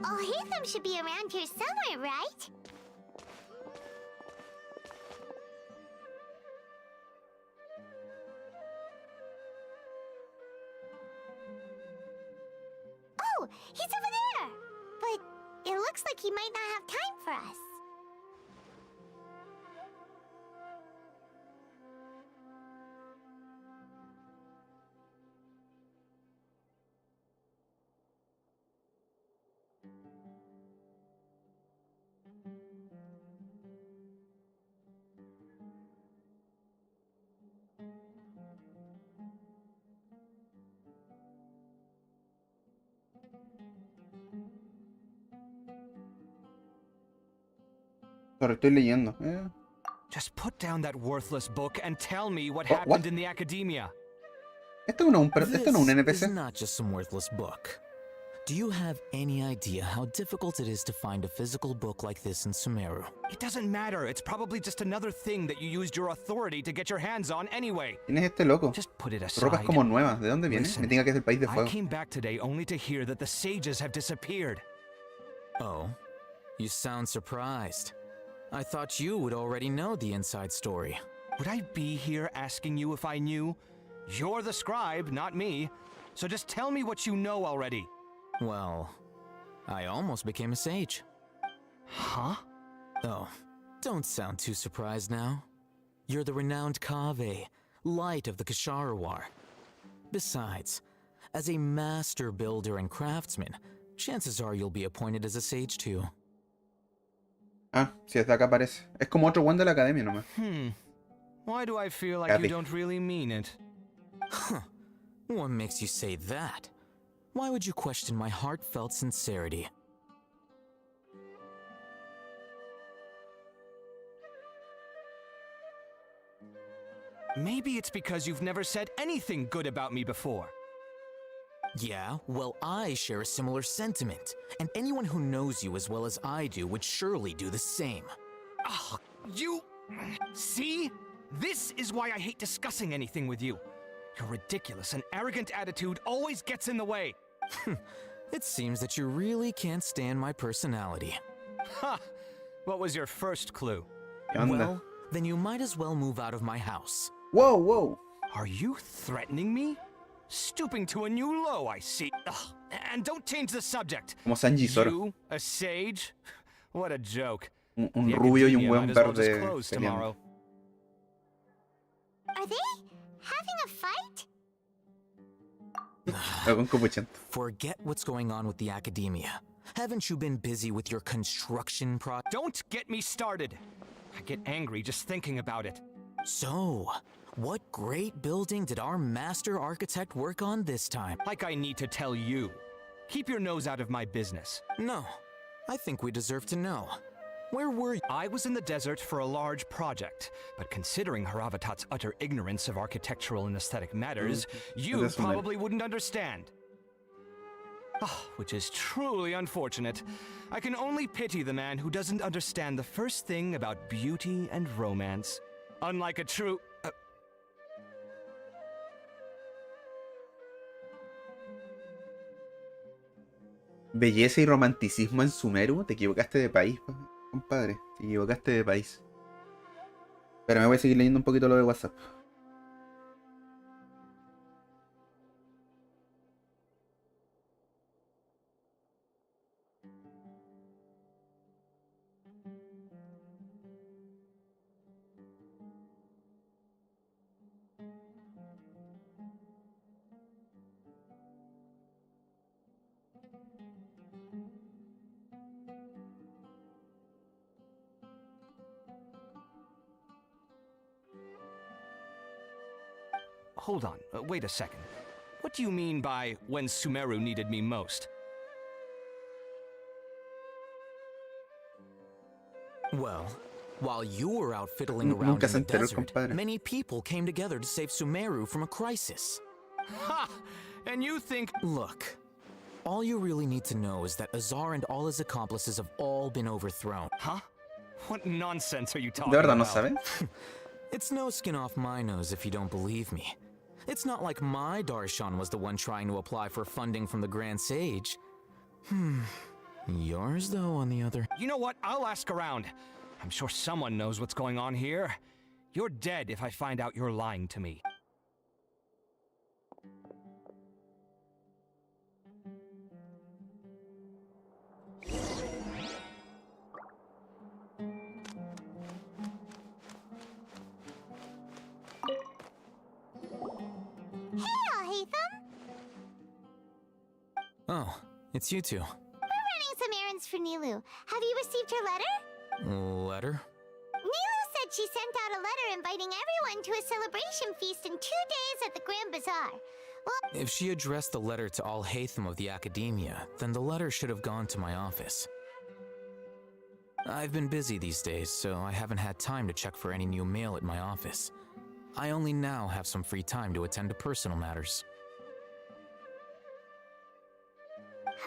Alhaitham should be around here somewhere, right? know! He's over there! But it looks like he might not have time for us. Pero estoy leyendo. Just put down that worthless book and tell me what What? happened in the academia. Esto no es un This NPC. is not just some worthless book. Do you have any idea how difficult it is to find a physical book like this in Sumeru? It doesn't matter. It's probably just another thing that you used your authority to get your hands on anyway. ¿Quién es este loco? Just put it Su ropa es aside. como nueva. ¿De dónde viene? Listen, Me diga que es del país de I fuego. came back today only to hear that the sages have disappeared. Oh, you sound surprised. I thought you would already know the inside story. Would I be here asking you if I knew? You're the scribe, not me. So just tell me what you know already. Well, I almost became a sage. Huh? Oh, don't sound too surprised now. You're the renowned Café, light of the Ksharawar. Besides, as a master builder and craftsman, chances are you'll be appointed as a sage too. Ah, sí, desde acá aparece. Es como otro one de la academia nomás. Why do I feel like you don't really mean it? Huh. What makes you say that? Why would you question my heartfelt sincerity? Maybe it's because you've never said anything good about me before. Yeah, well, I share a similar sentiment, and anyone who knows you as well as I do would surely do the same. Oh, you... See? This is why I hate discussing anything with you. Your ridiculous and arrogant attitude always gets in the way. It seems that you really can't stand my personality. Ha! What was your first clue? Well, then you might as well move out of my house. Whoa, whoa. Are you threatening me? Stooping to a new low, I see. Ugh. And don't change the subject. Como Sanji Sora. You, a sage? What a joke. Un The rubio y un academia buen might as well just verde close peleando. tomorrow. Are they having a fight? Algo encopuchento. Forget what's going on with the academia. Haven't you been busy with your construction project? Don't get me started. I get angry just thinking about it. So, what great building did our master architect work on this time? Like I need to tell you. Keep your nose out of my business. No, I think we deserve to know. Where were you? I was in the desert for a large project, but considering Haravatat's utter ignorance of architectural and aesthetic matters, you probably wouldn't understand. Oh, which is truly unfortunate. I can only pity the man who doesn't understand the first thing about beauty and romance. Unlike a true... Belleza y romanticismo en Sumeru. Te equivocaste de país, compadre. Te equivocaste de país. Pero me voy a seguir leyendo un poquito lo de WhatsApp. Hold on, wait a second. What do you mean by when Sumeru needed me most? Well, while you were out fiddling around in the desert, compadre. many people came together to save Sumeru from a crisis. Ha! And you think... Look, all you really need to know is that Azar and all his accomplices have all been overthrown. Huh? What nonsense are you talking ¿De verdad no about? sabe? It's no skin off my nose if you don't believe me. It's not like my Darshan was the one trying to apply for funding from the Grand Sage. Yours, though, on the other... You know what? I'll ask around. I'm sure someone knows what's going on here. You're dead if I find out you're lying to me. Oh, it's you two. We're running some errands for Nilu. Have you received her letter? Letter? Nilu said she sent out a letter inviting everyone to a celebration feast in 2 days at the Grand Bazaar. Well, If she addressed the letter to all Hatham of the Academia, then the letter should have gone to my office. I've been busy these days, so I haven't had time to check for any new mail at my office. I only now have some free time to attend to personal matters.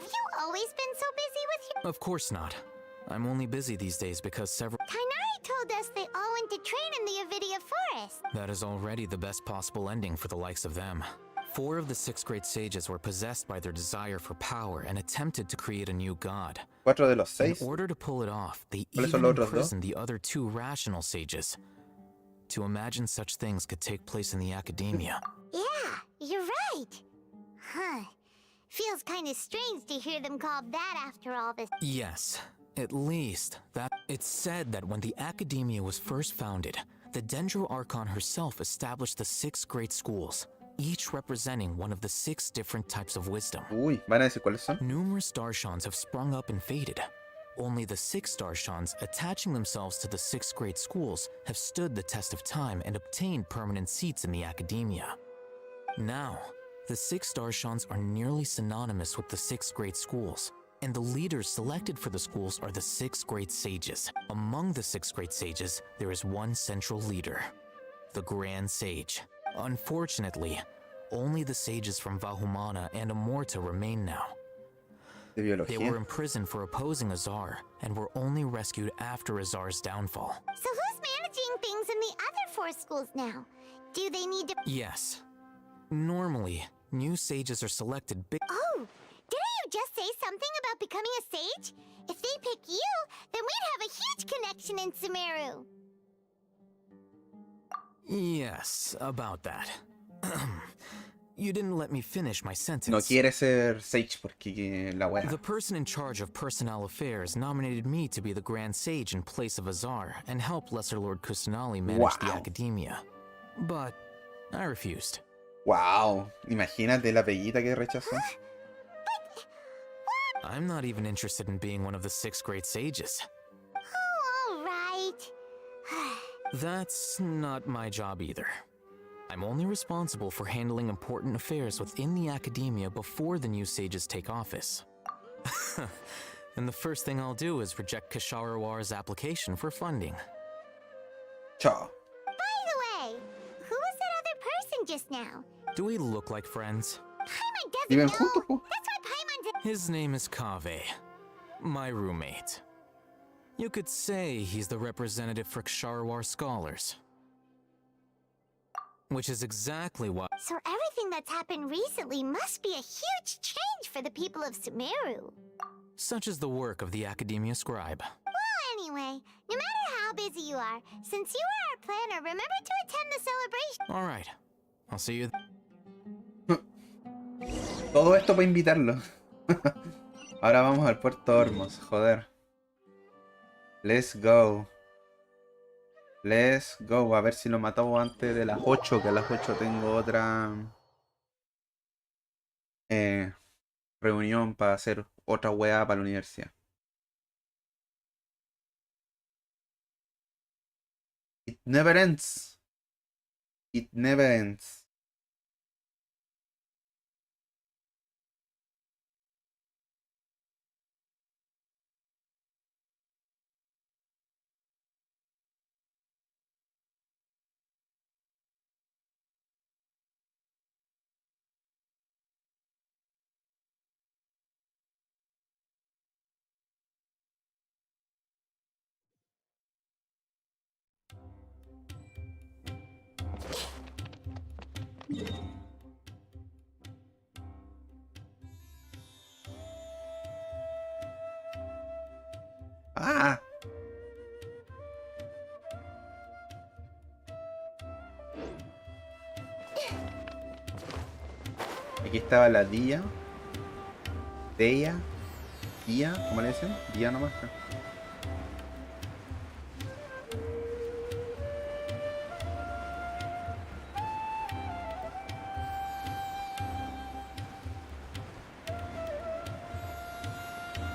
have you always been so busy with your... Of course not. I'm only busy these days because several... Kainari told us they all went to train in the Avidia Forest. That is already the best possible ending for the likes of them. 4 of the 6 great sages were possessed by their desire for power and attempted to create a new god. 4 de los 6. In order to pull it off, they ¿Cuáles son even los otros imprisoned the other 2 rational sages. To imagine such things could take place in the academia. Yeah, you're right. Huh. Feels kind of strange to hear them called that after all this. Yes, at least that it's said that when the academia was first founded, the Dendro Archon herself established the 6 great schools, each representing one of the 6 different types of wisdom. Uy, ¿van a decir cuáles son? Numerous Darshans have sprung up and faded. Only the 6 Darshans, attaching themselves to the 6 great schools, have stood the test of time and obtained permanent seats in the academia. Now, the 6 Darshans are nearly synonymous with the 6 great schools, and the leaders selected for the schools are the 6 great sages. Among the 6 great sages, there is one central leader, the Grand Sage. Unfortunately, only the sages from Vahumana and Amorta remain now. They were imprisoned for opposing Azar, and were only rescued after Azar's downfall. So who's managing things in the other 4 schools now? Do they need to... Yes. Normally, new sages are selected Oh, didn't you just say something about becoming a sage? If they pick you, then we'd have a huge connection in Sumeru. Yes, about that. You didn't let me finish my sentence. No quiere ser Sage porque la wea. The person in charge of personnel affairs nominated me to be the Grand Sage in place of Azar and help Lesser Lord Kusanali manage the academia. But I refused. Wow, imagínate la peguita que rechazó. I'm not even interested in being one of the 6 great sages. Oh, all right. That's not my job either. I'm only responsible for handling important affairs within the academia before the new sages take office. And the first thing I'll do is reject Kasharawar's application for funding. Ciao. By the way, who was that other person just now? Do we look like friends? Paimon Viven doesn't know. juntos. That's why Paimon's... His name is Café, my roommate. You could say he's the representative for Ksharawar scholars. Which is exactly why... So everything that's happened recently must be a huge change for the people of Sumeru. Such is the work of the Academia Scribe. Well, anyway, no matter how busy you are, since you are our planner, remember to attend the celebration. All right. I'll see you... Todo esto para invitarlo. Ahora vamos al Puerto Hormos, joder. Let's go. Let's go. A ver si lo matamos antes de las 8, que a las 8 tengo otra reunión para hacer otra weá para la universidad. It never ends. It never ends. Ah. Aquí estaba la Día. Día. ¿Cómo le dicen? Día nomás.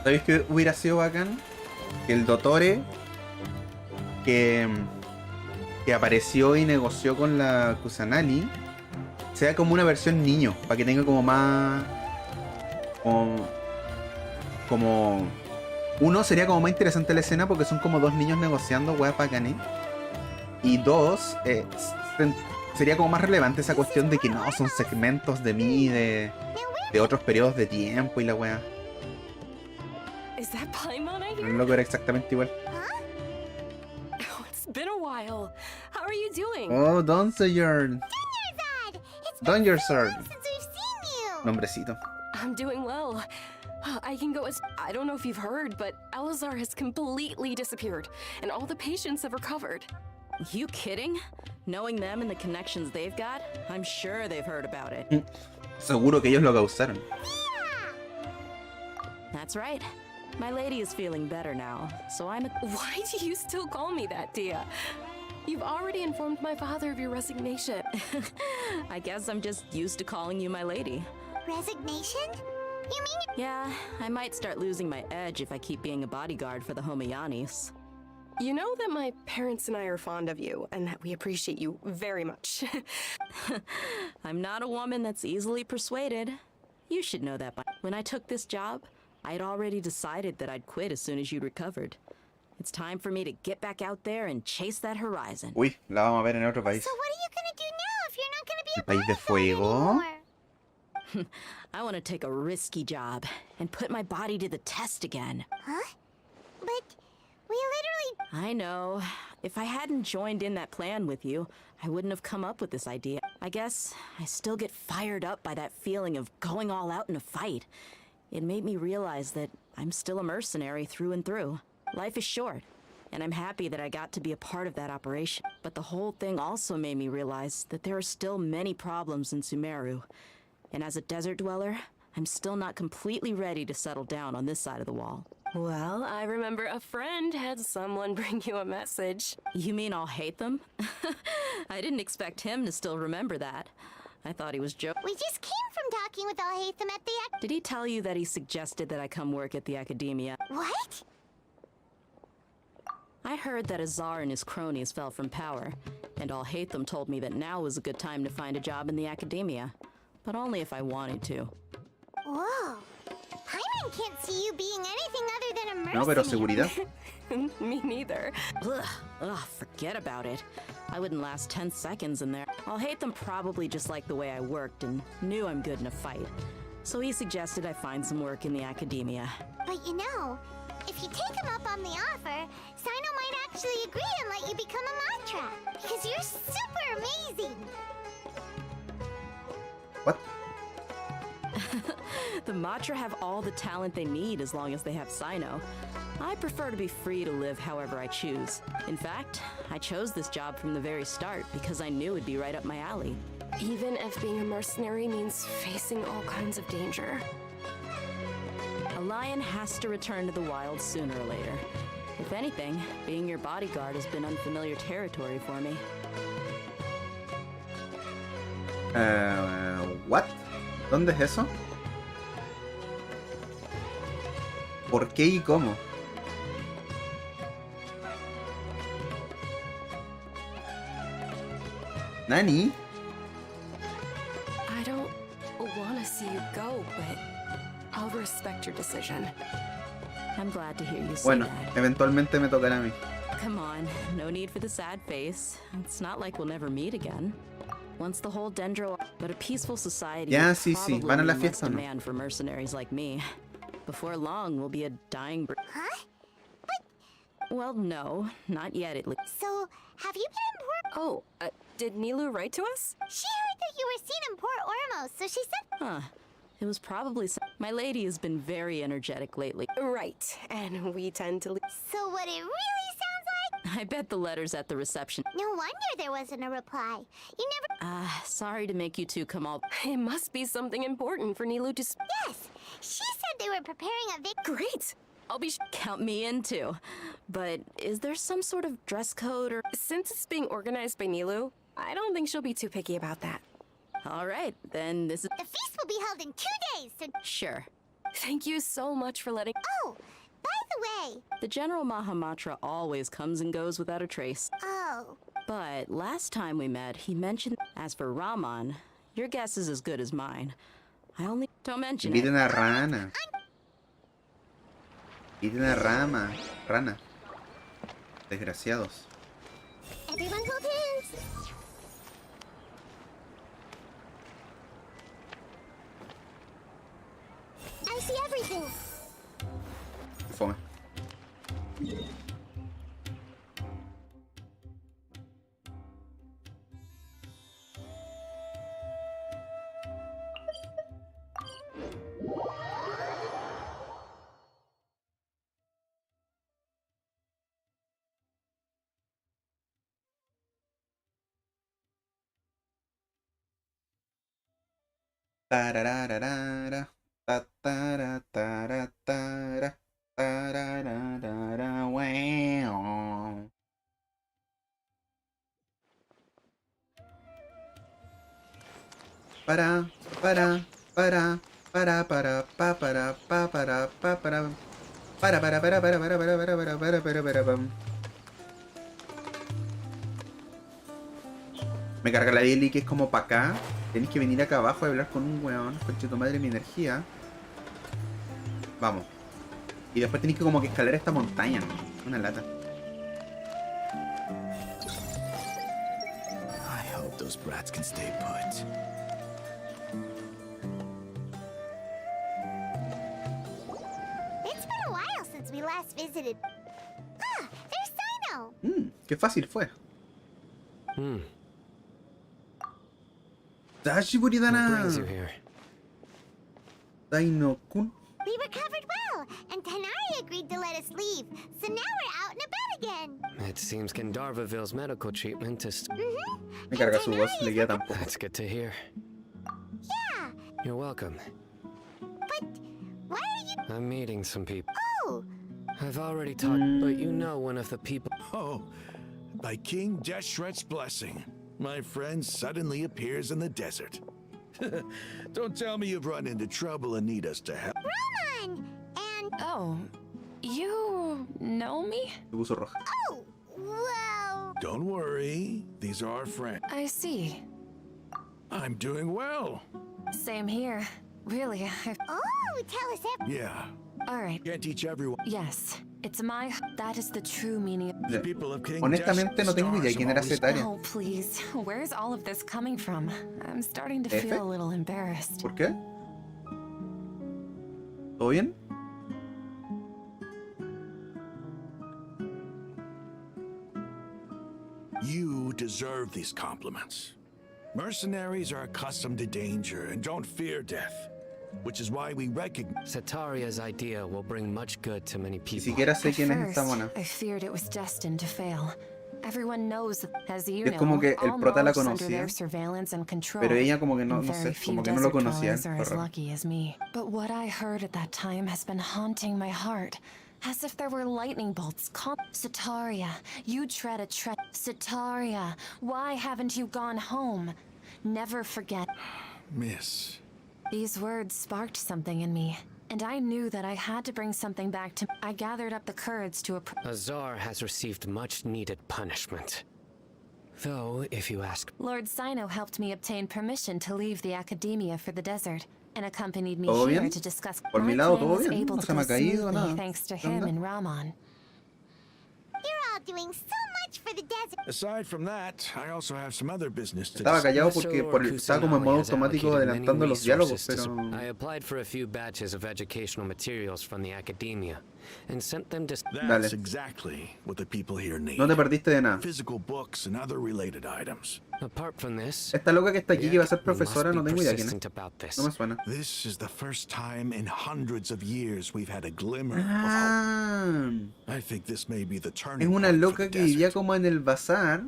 ¿Sabéis que hubiera sido bacán? Que el Dottore que apareció y negoció con la Kusanagi sea como una versión niño, para que tenga como más... Como... Uno, sería como más interesante la escena porque son como dos niños negociando, weas bacanes. Y dos, sería como más relevante esa cuestión de que no, son segmentos de mí, de otros periodos de tiempo y la wea. El loco era exactamente igual. It's been a while. How are you doing? Oh, Donzard. Donzard. Since we've seen you. Nombrecito. I'm doing well. I can go as... I don't know if you've heard, but Elazar has completely disappeared, and all the patients have recovered. You kidding? Knowing them and the connections they've got, I'm sure they've heard about it. Seguro que ellos lo causaron. That's right. My lady is feeling better now, so I'm... Why do you still call me that, Dia? You've already informed my father of your resignation. I guess I'm just used to calling you my lady. Resignation? You mean... Yeah, I might start losing my edge if I keep being a bodyguard for the Homayanis. You know that my parents and I are fond of you, and that we appreciate you very much. I'm not a woman that's easily persuaded. You should know that by... When I took this job, I'd already decided that I'd quit as soon as you'd recovered. It's time for me to get back out there and chase that horizon. Uy, la vamos a ver en otro país. So what are you gonna do now if you're not gonna be ¿El país de fuego? I want to take a risky job and put my body to the test again. Huh? But we literally... I know. If I hadn't joined in that plan with you, I wouldn't have come up with this idea. I guess I still get fired up by that feeling of going all out in a fight. It made me realize that I'm still a mercenary through and through. Life is short, and I'm happy that I got to be a part of that operation. But the whole thing also made me realize that there are still many problems in Sumeru. And as a desert dweller, I'm still not completely ready to settle down on this side of the wall. Well, I remember a friend had someone bring you a message. You mean I'll hate them? I didn't expect him to still remember that. I thought he was joking. We just came from talking with Alhaitham at the... Did he tell you that he suggested that I come work at the academia? What? I heard that Azar and his cronies fell from power, and Alhaitham told me that now was a good time to find a job in the academia. But only if I wanted to. Whoa. Paimon can't see you being anything other than a mercenary. No, pero seguridad. Me neither. Ugh, forget about it. I wouldn't last 10 seconds in there. I'll hate them probably just like the way I worked and knew I'm good in a fight. So he suggested I find some work in the academia. But you know, if you take him up on the offer, Sino might actually agree and let you become a mantra. Because you're super amazing. What? The Matra have all the talent they need as long as they have Sino. I prefer to be free to live however I choose. In fact, I chose this job from the very start because I knew it'd be right up my alley. Even if being a mercenary means facing all kinds of danger. A lion has to return to the wild sooner or later. If anything, being your bodyguard has been unfamiliar territory for me. What? ¿Dónde es eso? ¿Por qué y cómo? ¿Nani? I don't want to see you go, but I'll respect your decision. I'm glad to hear you say Bueno, that. eventualmente me tocará a mí. Come on, no need for the sad face. It's not like we'll never meet again. Once the whole dendro, but a peaceful society. Ya, sí, sí. ¿Van a la fiesta o no? Demand for mercenaries like me. Before long, we'll be a dying breed. Huh? Well, no, not yet at least. So, have you been in Port... Oh, did Nilu write to us? She heard that you were seen in Port Ormos, so she said... Huh. It was probably my lady has been very energetic lately. Right, and we tend to... So what it really sounds like... I bet the letter's at the reception. No wonder there wasn't a reply. You never... Sorry to make you two come all... It must be something important for Nilu to... Yes! She said they were preparing a Great! I'll be... Count me in too. But is there some sort of dress code or... Since it's being organized by Nilu, I don't think she'll be too picky about that. All right, then this is... The feast will be held in 2 days, so... Sure. Thank you so much for letting. Oh, by the way. The General Mahamatra always comes and goes without a trace. Oh. But last time we met, he mentioned. As for Raman, your guess is as good as mine. I only don't mention it. Pide una rana. Pide una rana. Desgraciados. Everyone hold hands. I see everything. Fome. Tarararara, tataratatara, tarararara, wow. Para, para, para, para, para, pa, para, pa, para, pa, para, para, para, para, para, para, para, para, para, pam. Me carga la Eli que es como para acá. Tenéis que venir acá abajo a hablar con un weón. Conche tu madre, mi energía. Vamos. Y después tenéis que como que escalar esta montaña. Una lata. I hope those brats can stay put. It's been a while since we last visited. Ah, there's Sino. Qué fácil fue. Dashiburidana. Daino-kun. We recovered well, and Tanari agreed to let us leave, so now we're out and about again. It seems Gandharvaville's medical treatment is... Me carga su voz, le queda tampoco. That's good to hear. Yeah. You're welcome. But why are you... I'm meeting some people. Oh. I've already talked, but you know one of the people... Oh, by King Deshret's blessing, my friend suddenly appears in the desert. Don't tell me you've run into trouble and need us to help. Roman! And... Oh, you know me? Oh, well... Don't worry, these are our friends. I see. I'm doing well. Same here. Really, Oh, tell us everything. Yeah. All right. Can't teach everyone. Yes, it's my... That is the true meaning The people of King Honestamente no tengo idea quién era Cetaria. Oh, please. Where's all of this coming from? I'm starting to ¿F? feel a little embarrassed. ¿Por qué? ¿Todo bien? You deserve these compliments. Mercenaries are accustomed to danger and don't fear death, which is why we recognize... Setaria's idea will bring much good to many people. Ni siquiera sé quién es esta First, mona. I feared it was destined to fail. Everyone knows, as you Es know, como que el all prota la mobs under conocía, their surveillance and control. pero ella como que no, and no very sé, few como que no lo desert conocía. dwellers are Fue as raro. lucky as me. But what I heard at that time has been haunting my heart, as if there were lightning bolts. Setaria, you tread a tread. Setaria, why haven't you gone home? Never forget. Miss. These words sparked something in me, and I knew that I had to bring something back to... I gathered up the courage to Azar has received much needed punishment. Though, if you ask... Lord Sino helped me obtain permission to leave the academia for the desert, and accompanied me ¿Todo here bien? to discuss... Por mi My lado, plan todo was bien. able No to se me ha go caído smoothly nada. thanks to ¿Qué him onda? and Raman. You're all doing so much for the desert. Aside from that, I also have some other business to Estaba callado Mr. porque Lord estaba como en modo Kusanagi has automático allocated adelantando many los diálogos, resources to pero... I applied for a few batches of educational materials from the academia and sent them to... That's Dale. exactly what the people here need. No te perdiste de nada. Physical books and other related items. Apart from this, Esta loca que está aquí que va a ser we must profesora, be no tengo idea quién persistent es. about this. No me suena. This is the first time in hundreds of years we've had a glimmer Ah, of hope. I think this may be the es turning una point for loca the que vivía desert. como en el bazar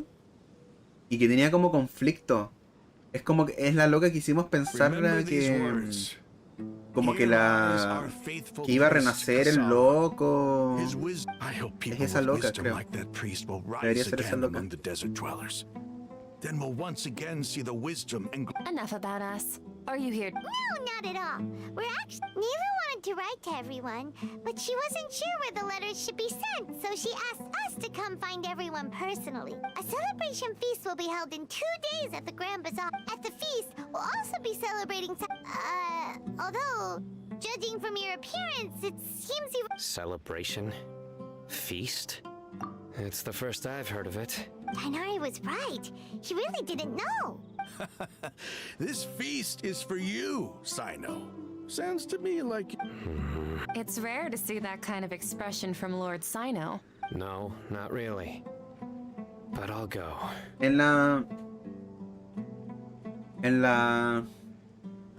y que tenía como conflicto. Es como que es la loca que hicimos pensar Remember these que words. como que Here la lies our faithful que iba a priest, renacer el Kasama. loco. His wisdom. I hope people esa with loca, wisdom creo. like that priest will Debería rise ser esa again loca. among the desert dwellers. Then we'll once again see the wisdom and Enough about us. Are you here? No, not at all. We're actually... Neither wanted to goodbye to everyone, but she wasn't sure where the letters should be sent, so she asked us to come find everyone personally. A celebration feast will be held in 2 days at the Grand Bazaar. At the feast, we'll also be celebrating although, judging from your appearance, it seems you... Celebration? Feast? It's the first I've heard of it. Tighnari was right. He really didn't know. This feast is for you, Sino. Sounds to me like... It's rare to see that kind of expression from Lord Sino. No, not really. But I'll go.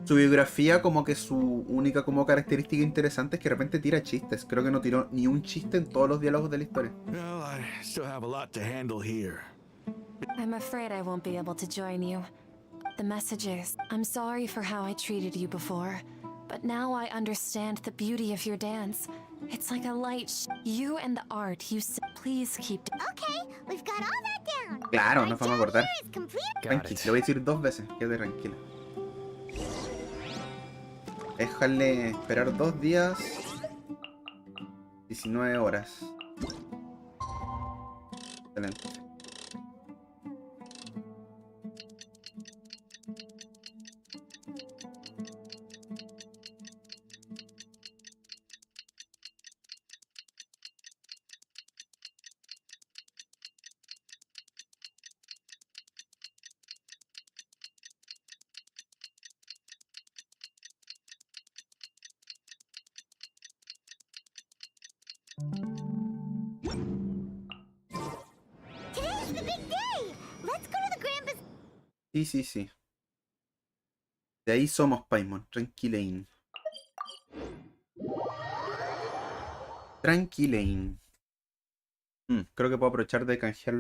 Su biografía, como que su única como característica interesante es que de repente tira chistes. Creo que no tiró ni un chiste en todos los diálogos de la historia. Well, I still have a lot to handle here. I'm afraid I won't be able to join you. The message is, I'm sorry for how I treated you before, but now I understand the beauty of your dance. It's like a light you and the art you please keep... Okay, we've got all that down. Claro, nos vamos a acordar. Tranquilo, le voy a decir 2 veces, quédate tranquila. Déjale esperar 2 días. 19 horas. Excelente. Today's the big day. Let's go to the Grand Bazaar. Sí. De ahí somos, Paimon. Tranquilein. Creo que puedo aprovechar de canjear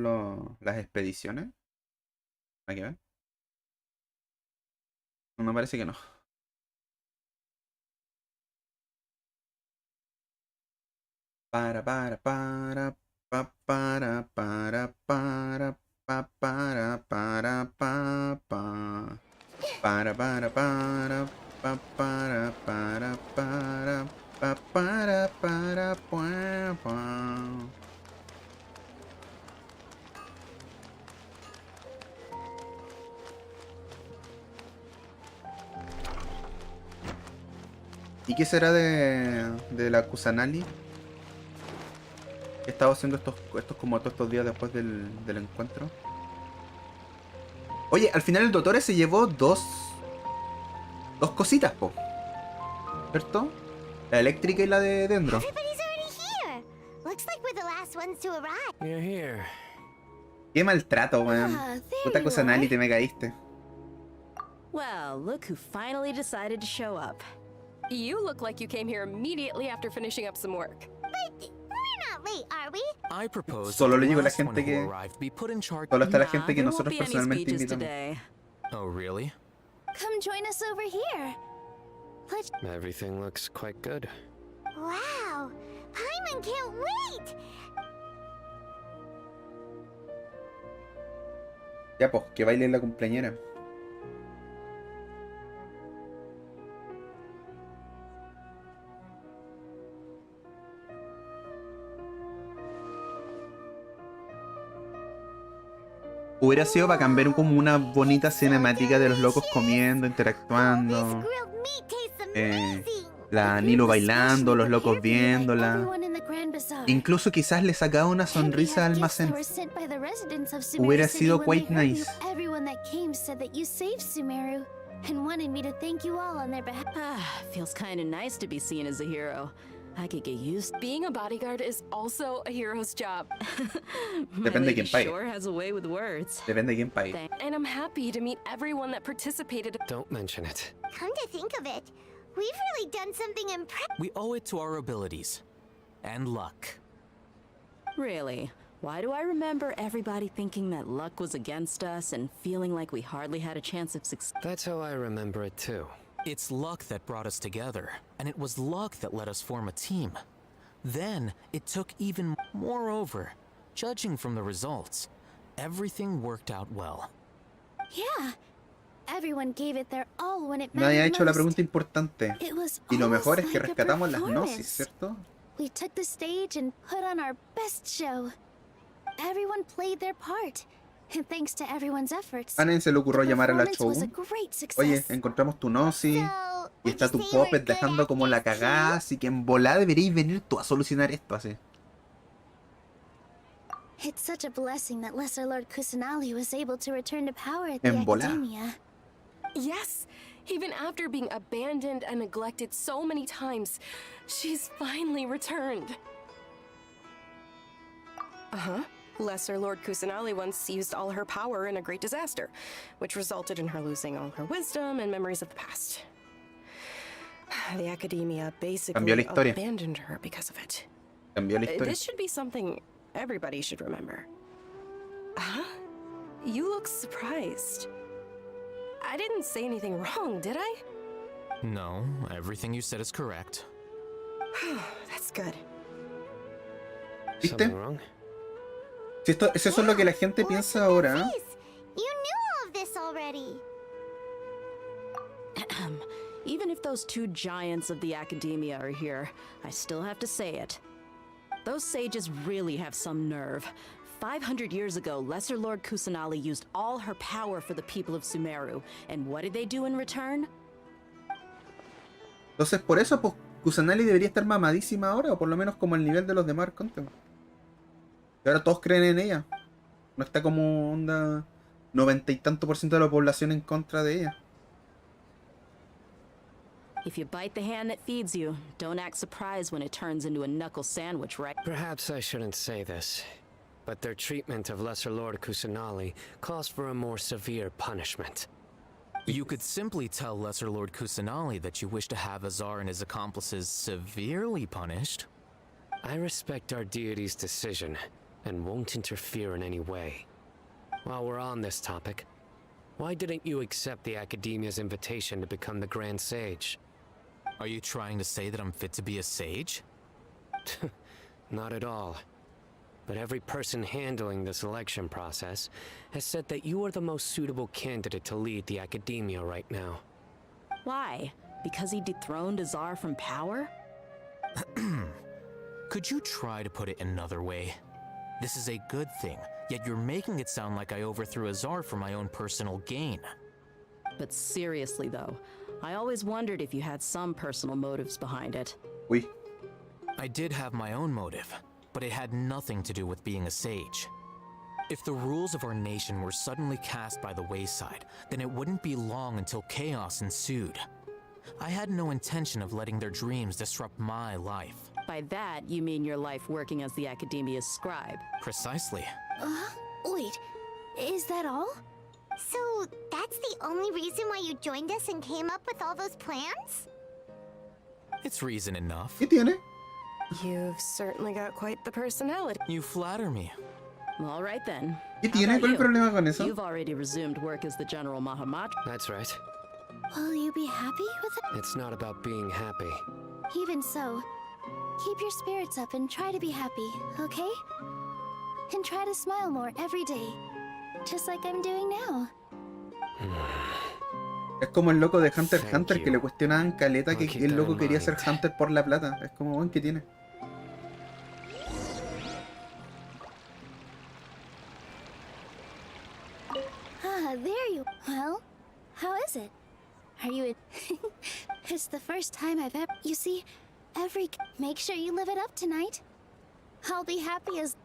las expediciones. Aquí ver. No, me parece que no. Para pa para pa para pa para pa para pa pa para ¿Y qué será de la Kusanali? He estado haciendo estos como todos estos días después del encuentro. Oye, al final el Dottore se llevó dos cositas, po. ¿Cierto? La eléctrica y la de Dendro. Qué maltrato, weón. Puta Kusanali, te me caíste. Well, look who finally decided to show up. You look like you came here immediately after finishing up some work. I propose Solo le digo a la gente que... Solo está la gente que nosotros personalmente invitamos. Oh, really? Come join us over here. Everything looks quite good. Wow! Paimon can't wait! Ya, pues, que baile la cumpleañera. Hubiera sido para cambiar como una bonita cinemática de los locos comiendo, interactuando. La Nilo bailando, los locos viéndola. Incluso quizás le sacaba una sonrisa al almacén. Hubiera sido quite nice. Feels kind of nice to be seen as a hero. I could get used. Being a bodyguard is also a hero's job. Depende de quién pague. Sure has a way with words. Depende de quién pague. And I'm happy to meet everyone that participated. Don't mention it. Come to think of it, we've really done something impressive. We owe it to our abilities. And luck. Really? Why do I remember everybody thinking that luck was against us and feeling like we hardly had a chance of success? That's how I remember it too. It's luck that brought us together, and it was luck that let us form a team. Then, it took even more. Moreover, judging from the results, everything worked out well. Yeah, Everyone gave it their all when it Nadie ha mattered hecho la most. pregunta importante. It was Y lo mejor es almost que like a rescatamos las performance. gnosis, ¿cierto? We took the stage and put on our best show. Everyone played their part. And thanks to everyone's efforts, A nadie se le ocurrió the llamar a la performance was a Shogun. great success. Oye, encontramos tu gnosis. Y está tu puppet dejando como la cagada. Así que en volada deberíais venir tú a solucionar esto así. It's such a blessing that Lesser Lord Kusanali was able to return to power at the En volada. Academia. Yes, even after being abandoned and neglected so many times, she's finally returned. Uh-huh. Lesser Lord Kusanali once used all her power in a great disaster, which resulted in her losing all her wisdom and memories of the past. The Academia basically Cambió la historia. abandoned her because of it. Cambió la historia. This should be something everybody should remember. Huh? You look surprised. I didn't say anything wrong, did I? No, everything you said is correct. That's good. ¿Viste? Si esto, eso es lo que la gente piensa ahora. You knew all of this already. Even if those two giants of the Academia are here, I still have to say it. Those sages really have some nerve. 500 years ago, Lesser Lord Kusanali used all her power for the people of Sumeru. And what did they do in return? Entonces, por eso, pues, Kusanali debería estar mamadísima ahora, o por lo menos como el nivel de los demás Arcontes. Y ahora todos creen en ella. No está como onda 90 y tanto % de la población en contra de ella. If you bite the hand that feeds you, don't act surprised when it turns into a knuckle sandwich, right? Perhaps I shouldn't say this, but their treatment of Lesser Lord Kusanali calls for a more severe punishment. You could simply tell Lesser Lord Kusanali that you wish to have Azar and his accomplices severely punished. I respect our deity's decision and won't interfere in any way. While we're on this topic, why didn't you accept the Academia's invitation to become the Grand Sage? Are you trying to say that I'm fit to be a sage? Not at all. But every person handling the selection process has said that you are the most suitable candidate to lead the Academia right now. Why? Because he dethroned Azar from power? Could you try to put it another way? This is a good thing, yet you're making it sound like I overthrew Azar for my own personal gain. But seriously though, I always wondered if you had some personal motives behind it. Oui. I did have my own motive, but it had nothing to do with being a sage. If the rules of our nation were suddenly cast by the wayside, then it wouldn't be long until chaos ensued. I had no intention of letting their dreams disrupt my life. By that, you mean your life working as the Academia's scribe. Precisely. Wait, is that all? So, that's the only reason why you joined us and came up with all those plans? It's reason enough. ¿Qué tiene? You've certainly got quite the personality. You flatter me. All right then. ¿Qué tiene? ¿Cuál es el problema con eso? You've already resumed work as the General Mahamatra. That's right. Will you be happy with it? It's not about being happy. Even so, keep your spirits up and try to be happy, okay? And try to smile more every day, just like I'm doing now. Es como el loco de Hunter x Hunter que le cuestionaban caleta que el loco quería ser Hunter por la plata. Es como, bueno, ¿qué tiene? There you... Well, how is it? Are you... It's the first time I've ever... You see, every... Make sure you live it up tonight. I'll be happy as...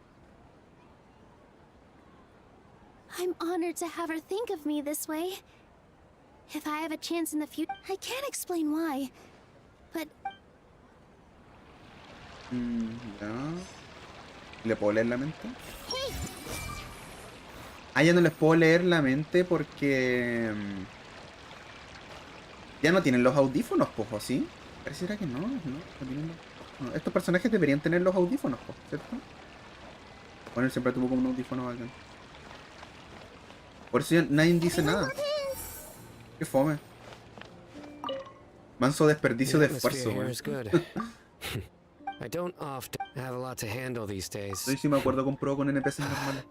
I'm honored to have her think of me this way. If I have a chance in the future... I can't explain why, but... No. ¿Le puedo leer la mente? Ah, ya no les puedo leer la mente porque... ya no tienen los audífonos, pues, ¿o sí? Pareciera que no, no tienen no. Estos personajes deberían tener los audífonos, pues, ¿cierto? Bueno, él siempre tuvo como un audífono bacán. Por eso ya nadie dice nada. Qué fome. Manso desperdicio de esfuerzo, güey. I don't often have a lot to handle these days. Sí, sí me acuerdo con Pro con NPCs normales.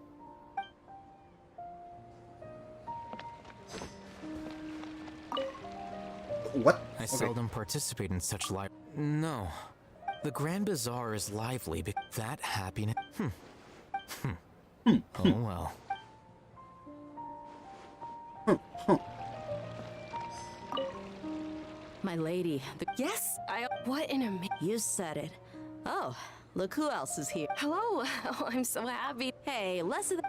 What? I seldom participate in such life. No. The Grand Bazaar is lively, but that happiness... Oh well. My lady, Yes, what in a You said it. Oh, look who else is here. Hello. Oh, I'm so happy. Hey, less of the...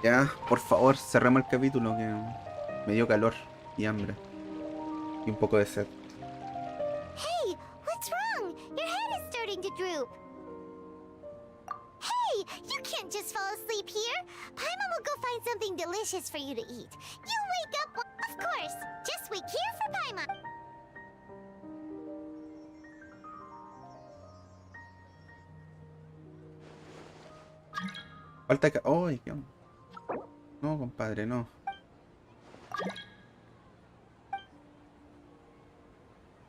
Ya, por favor, cerremos el capítulo que me dio calor y hambre. Y un poco de sed. Hey, what's wrong? Your head is starting to droop. Hey, you can't just fall asleep here. Paimon will go find something delicious for you to eat. You wake up, of course. Just wait here for Paimon. Falta que... ¡Ay! ¿Qué onda? No, compadre, no.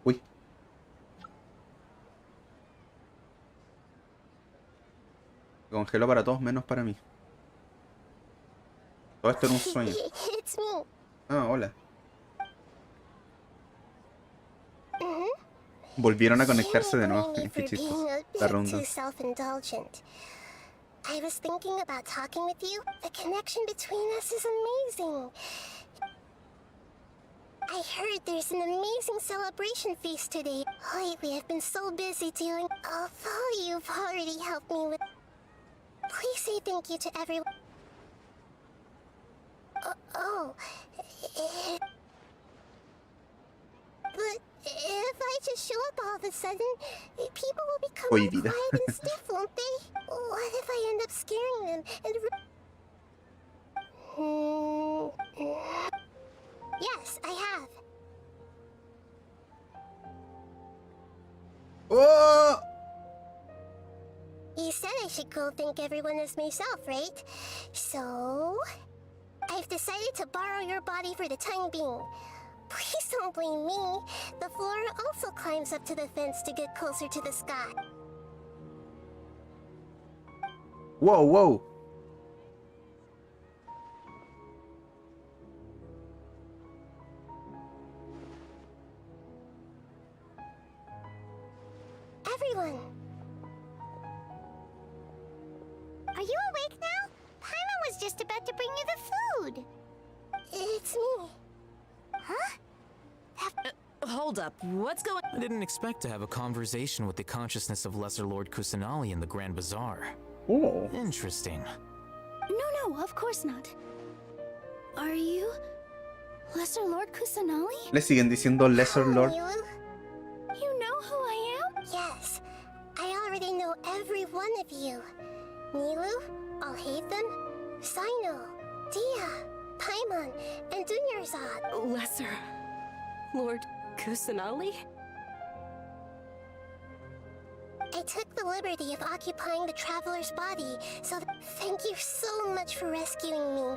Uy. Se congeló para todos menos para mí. Todo esto era un sueño. It's me. Ah, hola. Volvieron a conectarse de nuevo. Qué chistoso. La ronda. Self-indulgent. I was thinking about talking with you. The connection between us is amazing. I heard there's an amazing celebration feast today. Lately, I've been so busy doing... Although you've already helped me with... Please say thank you to everyone. But if I just show up all of a sudden, people will become all quiet and stiff, won't they? What if I end up scaring them and... Yes, I have. Oh! You said I should go thank everyone as myself, right? So... I've decided to borrow your body for the time being. Please don't blame me. The floor also climbs up to the fence to get closer to the sky. Whoa, whoa. Everyone. Are you awake now? Paimon was just about to bring you the food. It's me. Huh? Hold up, what's going... I didn't expect to have a conversation with the consciousness of Lesser Lord Kusanali in the Grand Bazaar. Oh. Interesting. No, of course not. Are you... Lesser Lord Kusanali? Le siguen diciendo Lesser Lord. You know who I am? Yes. I already know every one of you. Nilu, Alhaitham, Sino, Dia, Paimon, and Dunyarzad. Lesser Lord Kusanali? I took the liberty of occupying the traveler's body, so thank you so much for rescuing me.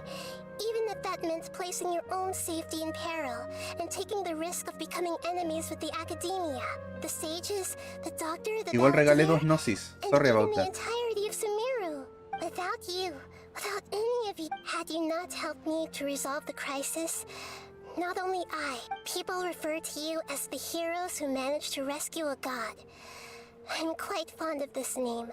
Even if that meant placing your own safety in peril, and taking the risk of becoming enemies with the academia, the sages, the doctor, the Igual regalé dos Valkyrie, gnosis. and Sorry even about the that. entirety of Sumeru. Without you, without any of you, had you not helped me to resolve the crisis, not only I, people refer to you as the heroes who managed to rescue a god. I'm quite fond of this name.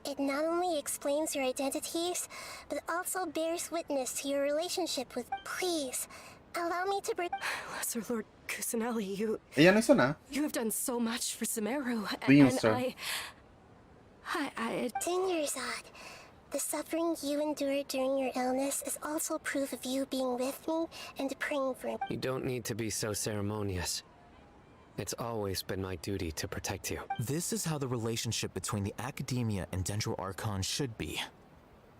It not only explains your identities, but also bears witness to your relationship with... Please, allow me to bring... Lesser Lord Kusanali, you... Ella no hizo nada. You have done so much for Sumeru, Bien, and sir. I... Dunyarzad, the suffering you endured during your illness is also proof of you being with me and praying for me. You don't need to be so ceremonious. It's always been my duty to protect you. This is how the relationship between the Academia and Dendro Archon should be.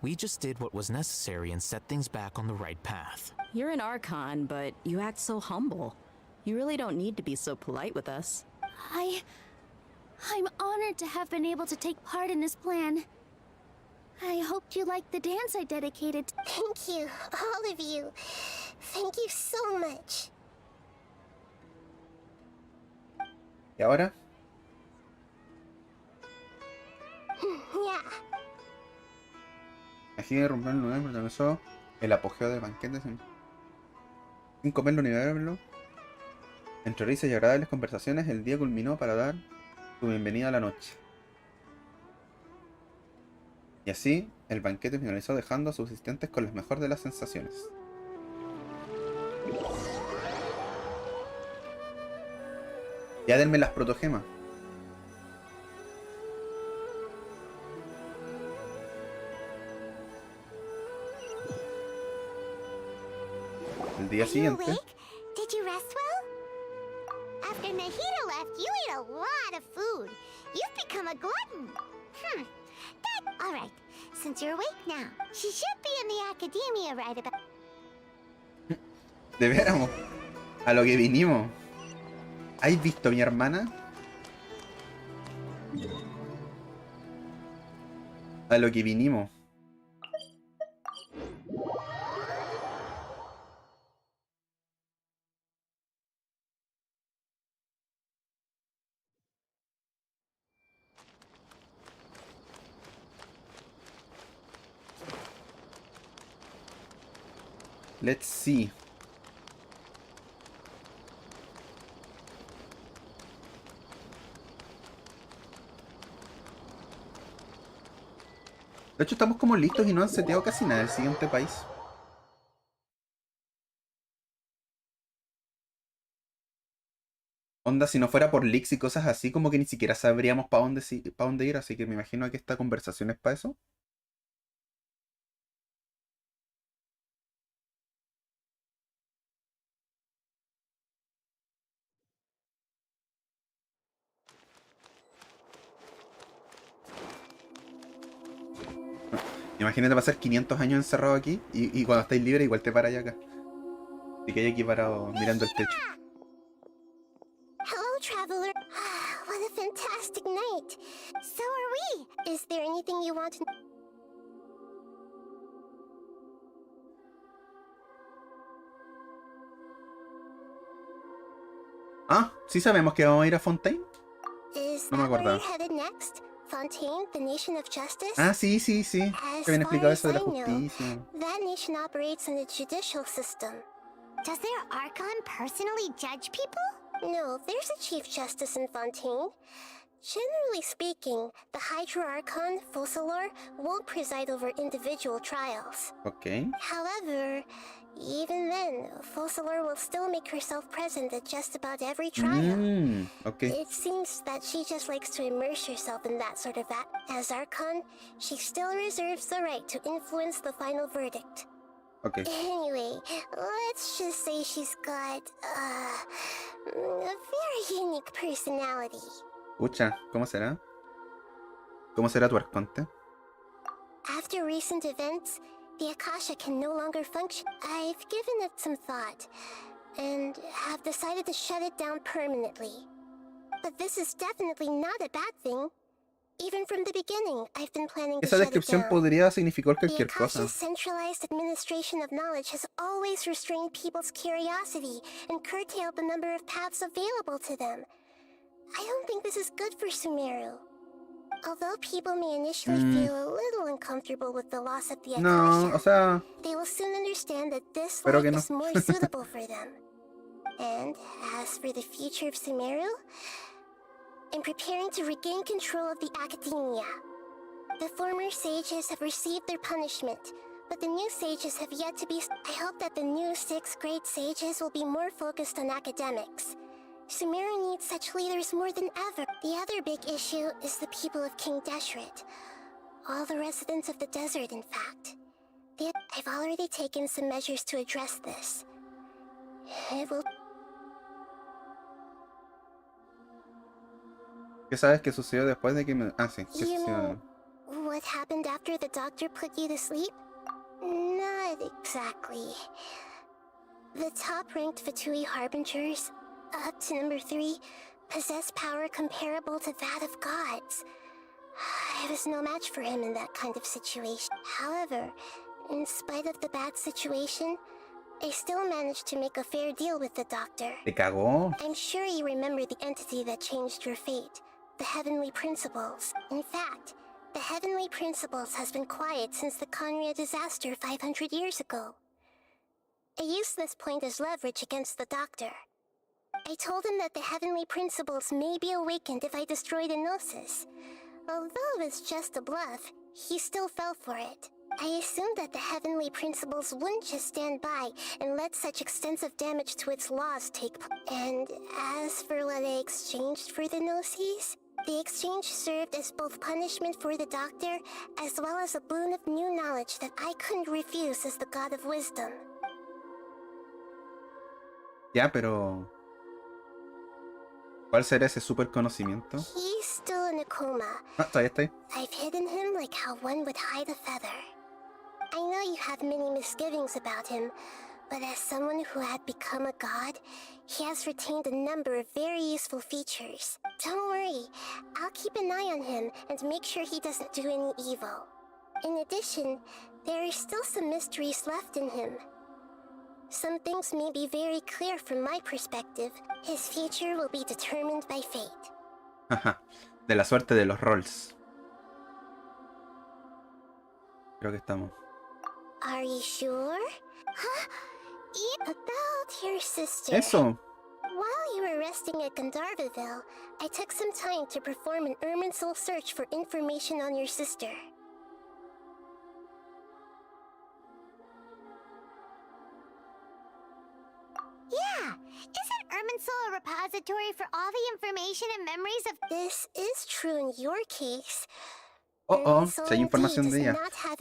We just did what was necessary and set things back on the right path. You're an Archon, but you act so humble. You really don't need to be so polite with us. I'm honored to have been able to take part in this plan. I hoped you liked the dance I dedicated. Thank you, all of you. Thank you so much. ¿Y ahora? Yeah. Así de romper el lugar protagonizó el apogeo del banquete. Sin comerlo ni beberlo. Entre risas y agradables conversaciones, el día culminó para dar su bienvenida a la noche. Y así, el banquete finalizó dejando a sus asistentes con las mejores de las sensaciones. Ya denme las protogemas. El día siguiente. Did you rest well? After Nahida left, you ate a lot of food. You've become a glutton. All right. Since you're awake now, she should be in the academia right about. De veras, a lo que vinimos. ¿Has visto a mi hermana? A lo que vinimos. Let's see. De hecho, estamos como listos y no han seteado casi nada el siguiente país. Onda, si no fuera por leaks y cosas así, como que ni siquiera sabríamos para dónde ir, así que me imagino que esta conversación es para eso. Imagínate pasar 500 años encerrado aquí y cuando estáis libres igual te paras acá. Así que hay aquí parado mirando el techo. Hello, traveler. What a fantastic night. So are we. Is there anything you want to... Ah, ¿sí sabemos que vamos a ir a Fontaine? No me acordaba. Fontaine, the nation of justice? Ah, sí. Que habían explicado eso de la justicia. That nation operates in the judicial system. Does their Archon personally judge people? No, there's a Chief Justice in Fontaine. Generally speaking, the Hydra Archon, Focalor, won't preside over individual trials. Okay. However, even then, Focalor will still make herself present at just about every trial. Okay. It seems that she just likes to immerse herself in that sort of act. As Archon, she still reserves the right to influence the final verdict. Okay. Anyway, let's just say she's got a very unique personality. Pucha, ¿cómo será? ¿Cómo será tu arconte? After recent events, the Akasha can no longer function. I've given it some thought, and have decided to shut it down permanently. But this is definitely not a bad thing. Even from the beginning, I've been planning to Esa shut it descripción down. podría significar cualquier The cosa. Akasha's centralized administration of knowledge has always restrained people's curiosity and curtailed the number of paths available to them. I don't think this is good for Sumeru. Although people may initially feel a little uncomfortable with the loss of the Akasha, No, o sea, they will soon understand that this pero life que no. is more suitable for them. And as for the future of Sumeru, I'm preparing to regain control of the academia. The former sages have received their punishment, but the new sages have yet to be... I hope that the new 6th grade sages will be more focused on academics. Sumeru needs such leaders more than ever. The other big issue is the people of King Deshret. All the residents of the desert, in fact. I've already taken some measures to address this. It will... ¿Qué sabes que sucedió después de que me... Ah, sí. ¿Qué You sucedió? know what happened after the doctor put you to sleep? Not exactly. The top-ranked Fatui Harbingers, up to number 3, possess power comparable to that of gods. I was no match for him in that kind of situation. However, in spite of the bad situation, I still managed to make a fair deal with the doctor. ¿Te cagó? I'm sure you remember the entity that changed your fate. The Heavenly Principles. In fact, the Heavenly Principles has been quiet since the Conria disaster 500 years ago. I used this point as leverage against the doctor. I told him that the heavenly principles may be awakened if I destroy the Gnosis. Although it was just a bluff, he still fell for it. I assumed that the heavenly principles wouldn't just stand by and let such extensive damage to its laws take place. And as for what I exchanged for the Gnosis, the exchange served as both punishment for the doctor, as well as a boon of new knowledge that I couldn't refuse as the god of wisdom. Ya, pero... ¿cuál será ese super conocimiento? He's still in a coma. Ah, todavía está ahí. I've hidden him like how one would hide a feather. I know you have many misgivings about him, but as someone who had become a god, he has retained a number of very useful features. Don't worry, I'll keep an eye on him and make sure he doesn't do any evil. In addition, there are still some mysteries left in him. Some things may be very clear from my perspective. His future will be determined by fate. Ajá, de la suerte de los rolls. Creo que estamos. Are you sure? Huh? About your sister. Eso. While you were resting at Gandharvaville, I took some time to perform an Irminsul search for information on your sister. Yeah! Isn't Irminsul a repository for all the information and memories of... This is true in your case. Oh, si hay información de ella.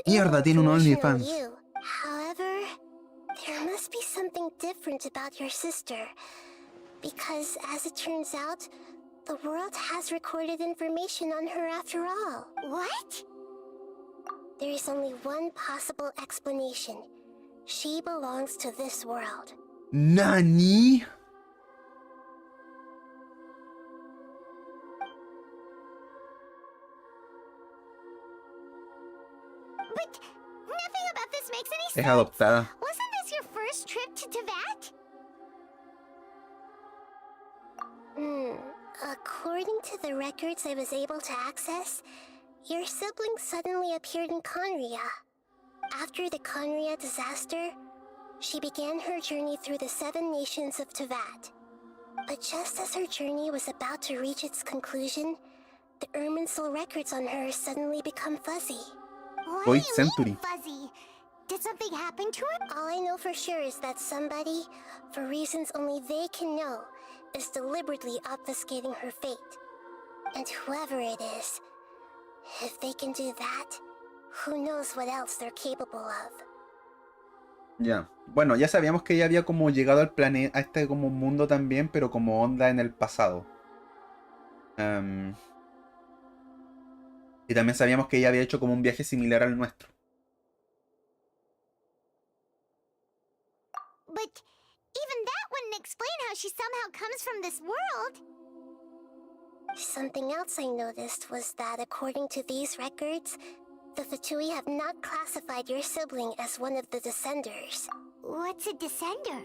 Mierda, tiene un OnlyFans. However, there must be something different about your sister. Because, as it turns out, the world has recorded information on her after all. What? There is only one possible explanation. She belongs to this world. ¿Nani? But nothing about this makes any Es sense. adoptada. Wasn't this your first trip to Teyvat? According to the records I was able to access, your sibling suddenly appeared in Conria. After the Conria disaster, she began her journey through the 7 nations of Teyvat. But just as her journey was about to reach its conclusion, the Irminsul records on her suddenly become fuzzy. What Void do you Century. mean fuzzy? Did something happen to her? All I know for sure is that somebody, for reasons only they can know, is deliberately obfuscating her fate. And whoever it is, if they can do that, who knows what else they're capable of. Ya. Bueno, ya sabíamos que ella había como llegado al planeta, a este como mundo también, pero como onda en el pasado. Y también sabíamos que ella había hecho como un viaje similar al nuestro. But even that wouldn't explain how she somehow comes from this world. Something else I noticed was that according to these records, the Fatui have not classified your sibling as one of the Descenders. What's a Descender?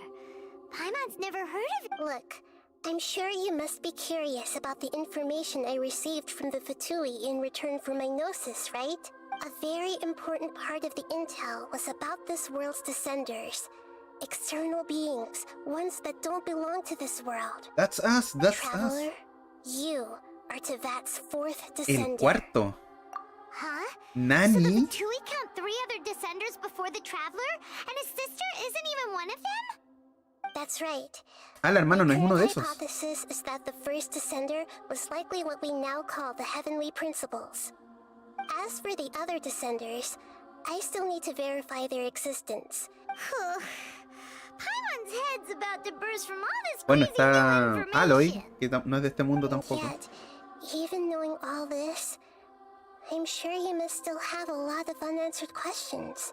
Paimon's never heard of it. Look, I'm sure you must be curious about the information I received from the Fatui in return for my Gnosis, right? A very important part of the intel was about this world's Descenders. External beings, ones that don't belong to this world. That's us, that's Traveler, us. you are Teyvat's 4th El Descender. cuarto. Huh? Nani? So the Fatui count 3 other Descenders before the Traveler, and his sister isn't even one of them? That's right. Ah, el hermano no es uno de My esos. hypothesis is that the first Descender was likely what we now call the Heavenly Principles. As for the other Descenders, I still need to verify their existence. Paimon's head's about to burst from all this Bueno, crazy está new Aloy, information. que no es de este mundo tampoco. Yet, even knowing all this, I'm sure you must still have a lot of unanswered questions.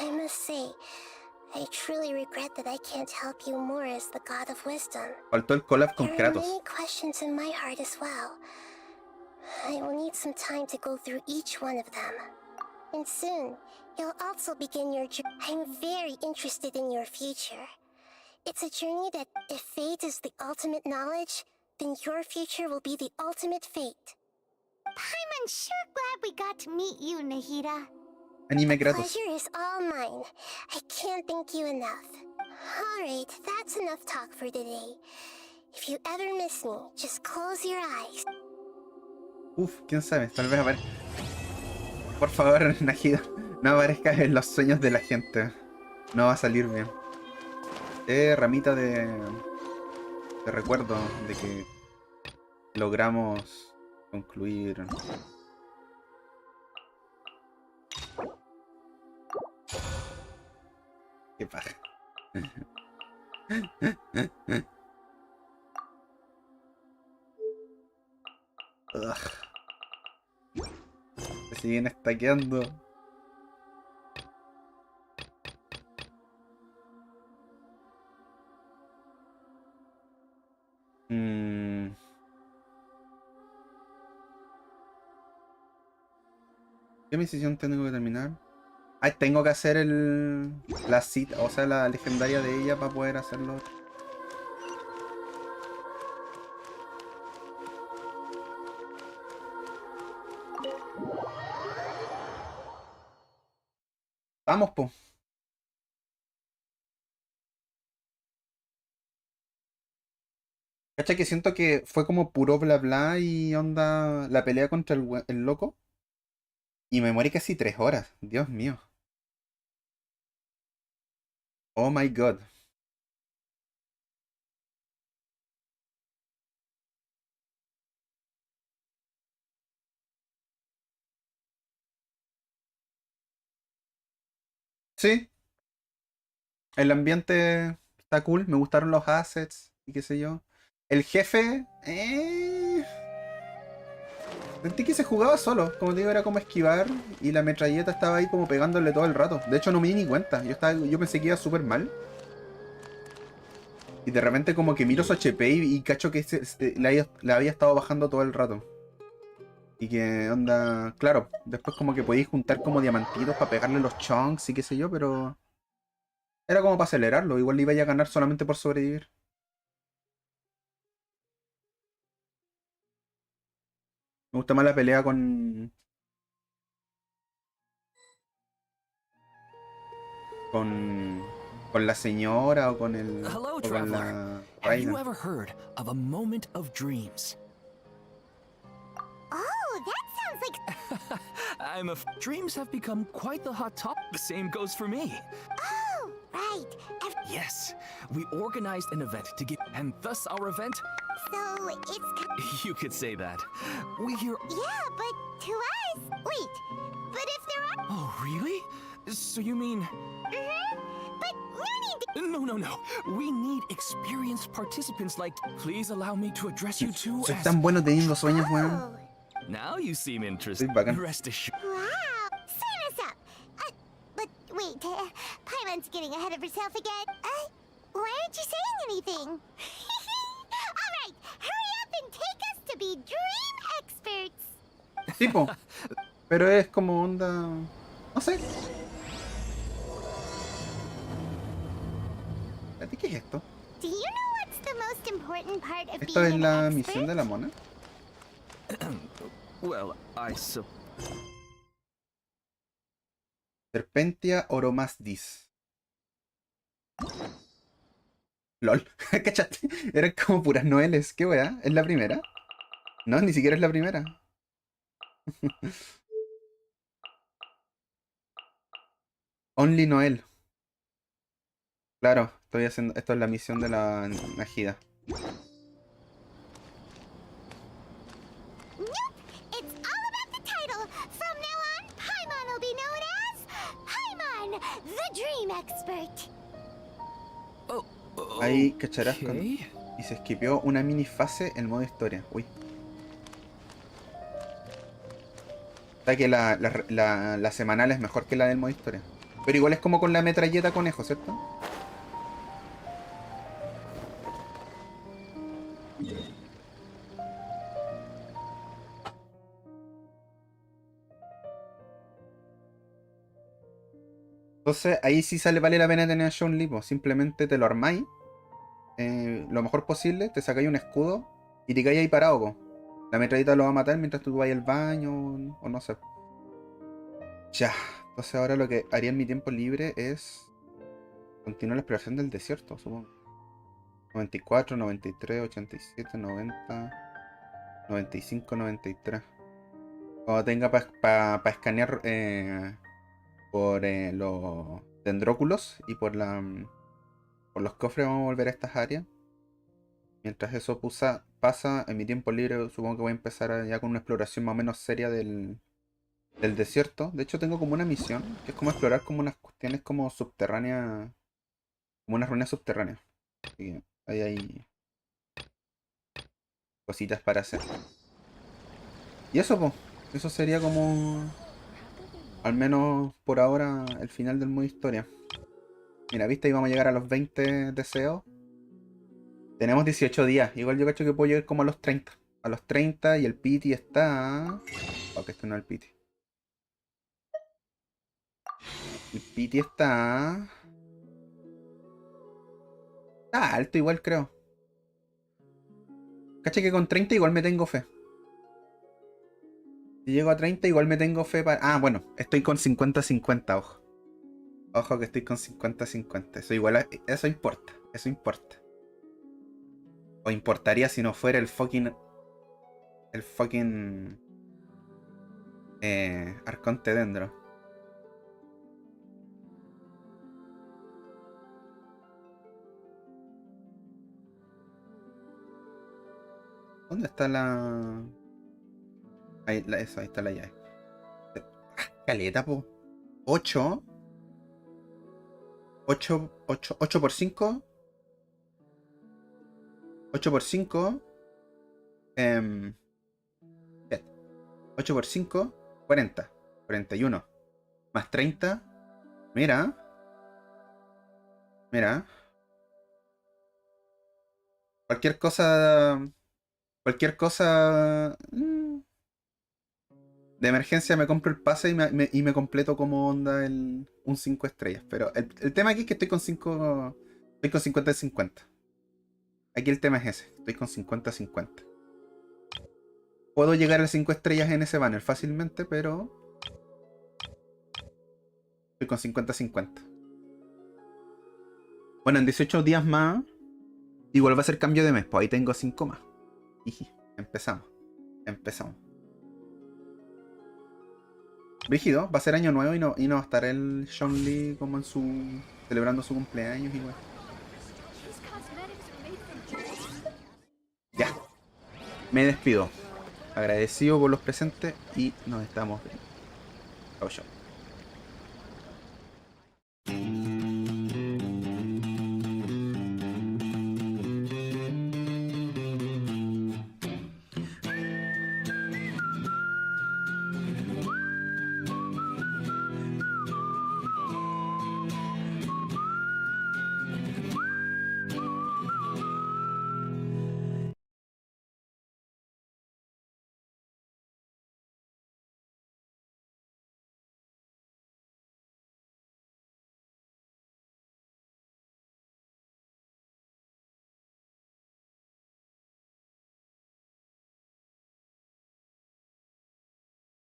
I must say, I truly regret that I can't help you more as the God of Wisdom. Faltó el collab con There are Kratos. many questions in my heart as well. I will need some time to go through each one of them. And soon, you'll also begin your journey. I'm very interested in your future. It's a journey that, if fate is the ultimate knowledge, then your future will be the ultimate fate. Paimon's sure glad we got to meet you, Nahida. Anime Kratos. Pleasure is all mine. I can't thank you enough. Alright, that's enough talk for today. If you ever miss me, just close your eyes. Uf, quién sabe, tal vez aparezca. Por favor, Najida, no aparezcas en los sueños de la gente. No va a salir bien. Ramita de recuerdo de que logramos concluir. Qué paja. Se siguen estaqueando. ¿Qué misión tengo que terminar? Ay, tengo que hacer la cita, o sea, la legendaria de ella para poder hacerlo. Vamos, po. ¿Cacha que siento que fue como puro bla bla y onda la pelea contra el loco? Y me morí casi 3 horas. Dios mío. Oh my god. Sí. El ambiente está cool. Me gustaron los assets y qué sé yo. El jefe... Sentí que se jugaba solo. Como te digo, era como esquivar. Y la metralleta estaba ahí como pegándole todo el rato. De hecho, no me di ni cuenta. Yo pensé que iba súper mal. Y de repente como que miro su HP y cacho que la había estado bajando todo el rato. Y que onda... Claro, después como que podéis juntar como diamantitos para pegarle los chunks y qué sé yo, pero... Era como para acelerarlo. Igual le iba a ganar solamente por sobrevivir. Me gusta más la pelea con la señora o con el... Hello, o con traveler. la Have you reina. ever heard of a moment of dreams? Oh, that sounds like... Dreams have become quite the hot topic. The same goes for me. Oh, right. Yes, we organized an event to give, and thus our event, So, it's... you could say that. We hear. Yeah, but to us... Wait, but if there are... Oh, really? So you mean? But no need to... No. We need experienced participants like. Please allow me to address you two Soy as. tan bueno teniendo sueños, weón. Now you seem interested. Soy bacán. Rest assured. Wow, sign us up. But wait, Paimon's getting ahead of herself again. Why aren't you saying anything? All right, hurry up and take us to be dream experts. Tipo. Pero es como onda... No sé. ¿Qué es esto? Do you know what's the most important part of ¿Esto being es la an misión de expert? la mona? Well, I sup. Serpentia oromasdis. LOL. ¿Cachaste? Eran como puras noeles. ¿Qué weá? ¿Es la primera? No, ni siquiera es la primera. Only Noel. Claro, estoy haciendo... Esto es la misión de la Najida. It's all about the title. From now on, Paimon will be known as Paimon, the Dream Expert. Ahí cacharás con... Y se esquipeó una mini fase en modo historia. Uy. Está que la semanal es mejor que la del modo historia. Pero igual es como con la metralleta conejo, ¿cierto? Entonces ahí sí vale la pena tener a Sean Lee, po. Simplemente te lo armáis lo mejor posible, te sacáis un escudo y te caes ahí parado, po. La metralleta lo va a matar mientras tú vayas al baño o no sé. Ya, Entonces ahora lo que haría en mi tiempo libre es continuar la exploración del desierto, supongo. 94, 93, 87, 90, 95, 93. Cuando tenga para escanear por los dendróculos y por los cofres, vamos a volver a estas áreas. Mientras eso pasa, en mi tiempo libre supongo que voy a empezar ya con una exploración más o menos seria del desierto. De hecho tengo como una misión, que es como explorar como unas cuestiones como subterráneas, como unas ruinas subterráneas. Así que ahí hay cositas para hacer. Y eso, pues, eso sería como, al menos por ahora, el final del modo historia. Mira, viste, ahí vamos a llegar a los 20 deseos. Tenemos 18 días. Igual yo cacho que puedo llegar como a los 30. A los 30 y el piti está... Oh, que este no es el piti. El piti está... Está alto igual, creo. Cacha que con 30 igual me tengo fe. Si llego a 30 igual me tengo fe para... Ah, bueno, estoy con 50-50, ojo. Ojo que estoy con 50-50. Eso igual... Eso importa. Eso importa. O importaría si no fuera el fucking... Arconte Dendro. ¿Dónde está la...? Ahí está la llave. Caleta, po. 8 por 5. 8 por 5. 8 por 5. 40. 41. Más 30. Mira. Mira. Cualquier cosa de emergencia me compro el pase y me completo como onda un 5 estrellas. Pero el tema aquí es que estoy con 50-50. Aquí el tema es ese. Estoy con 50-50. Puedo llegar a 5 estrellas en ese banner fácilmente, pero estoy con 50-50. Bueno, en 18 días más igual va a ser cambio de mes. Pues ahí tengo 5 más. Y empezamos. Rígido, va a ser año nuevo y no va a estar el Sean Lee como en celebrando su cumpleaños igual. Ya. Me despido. Agradecido por los presentes y nos estamos viendo. Chau, chau.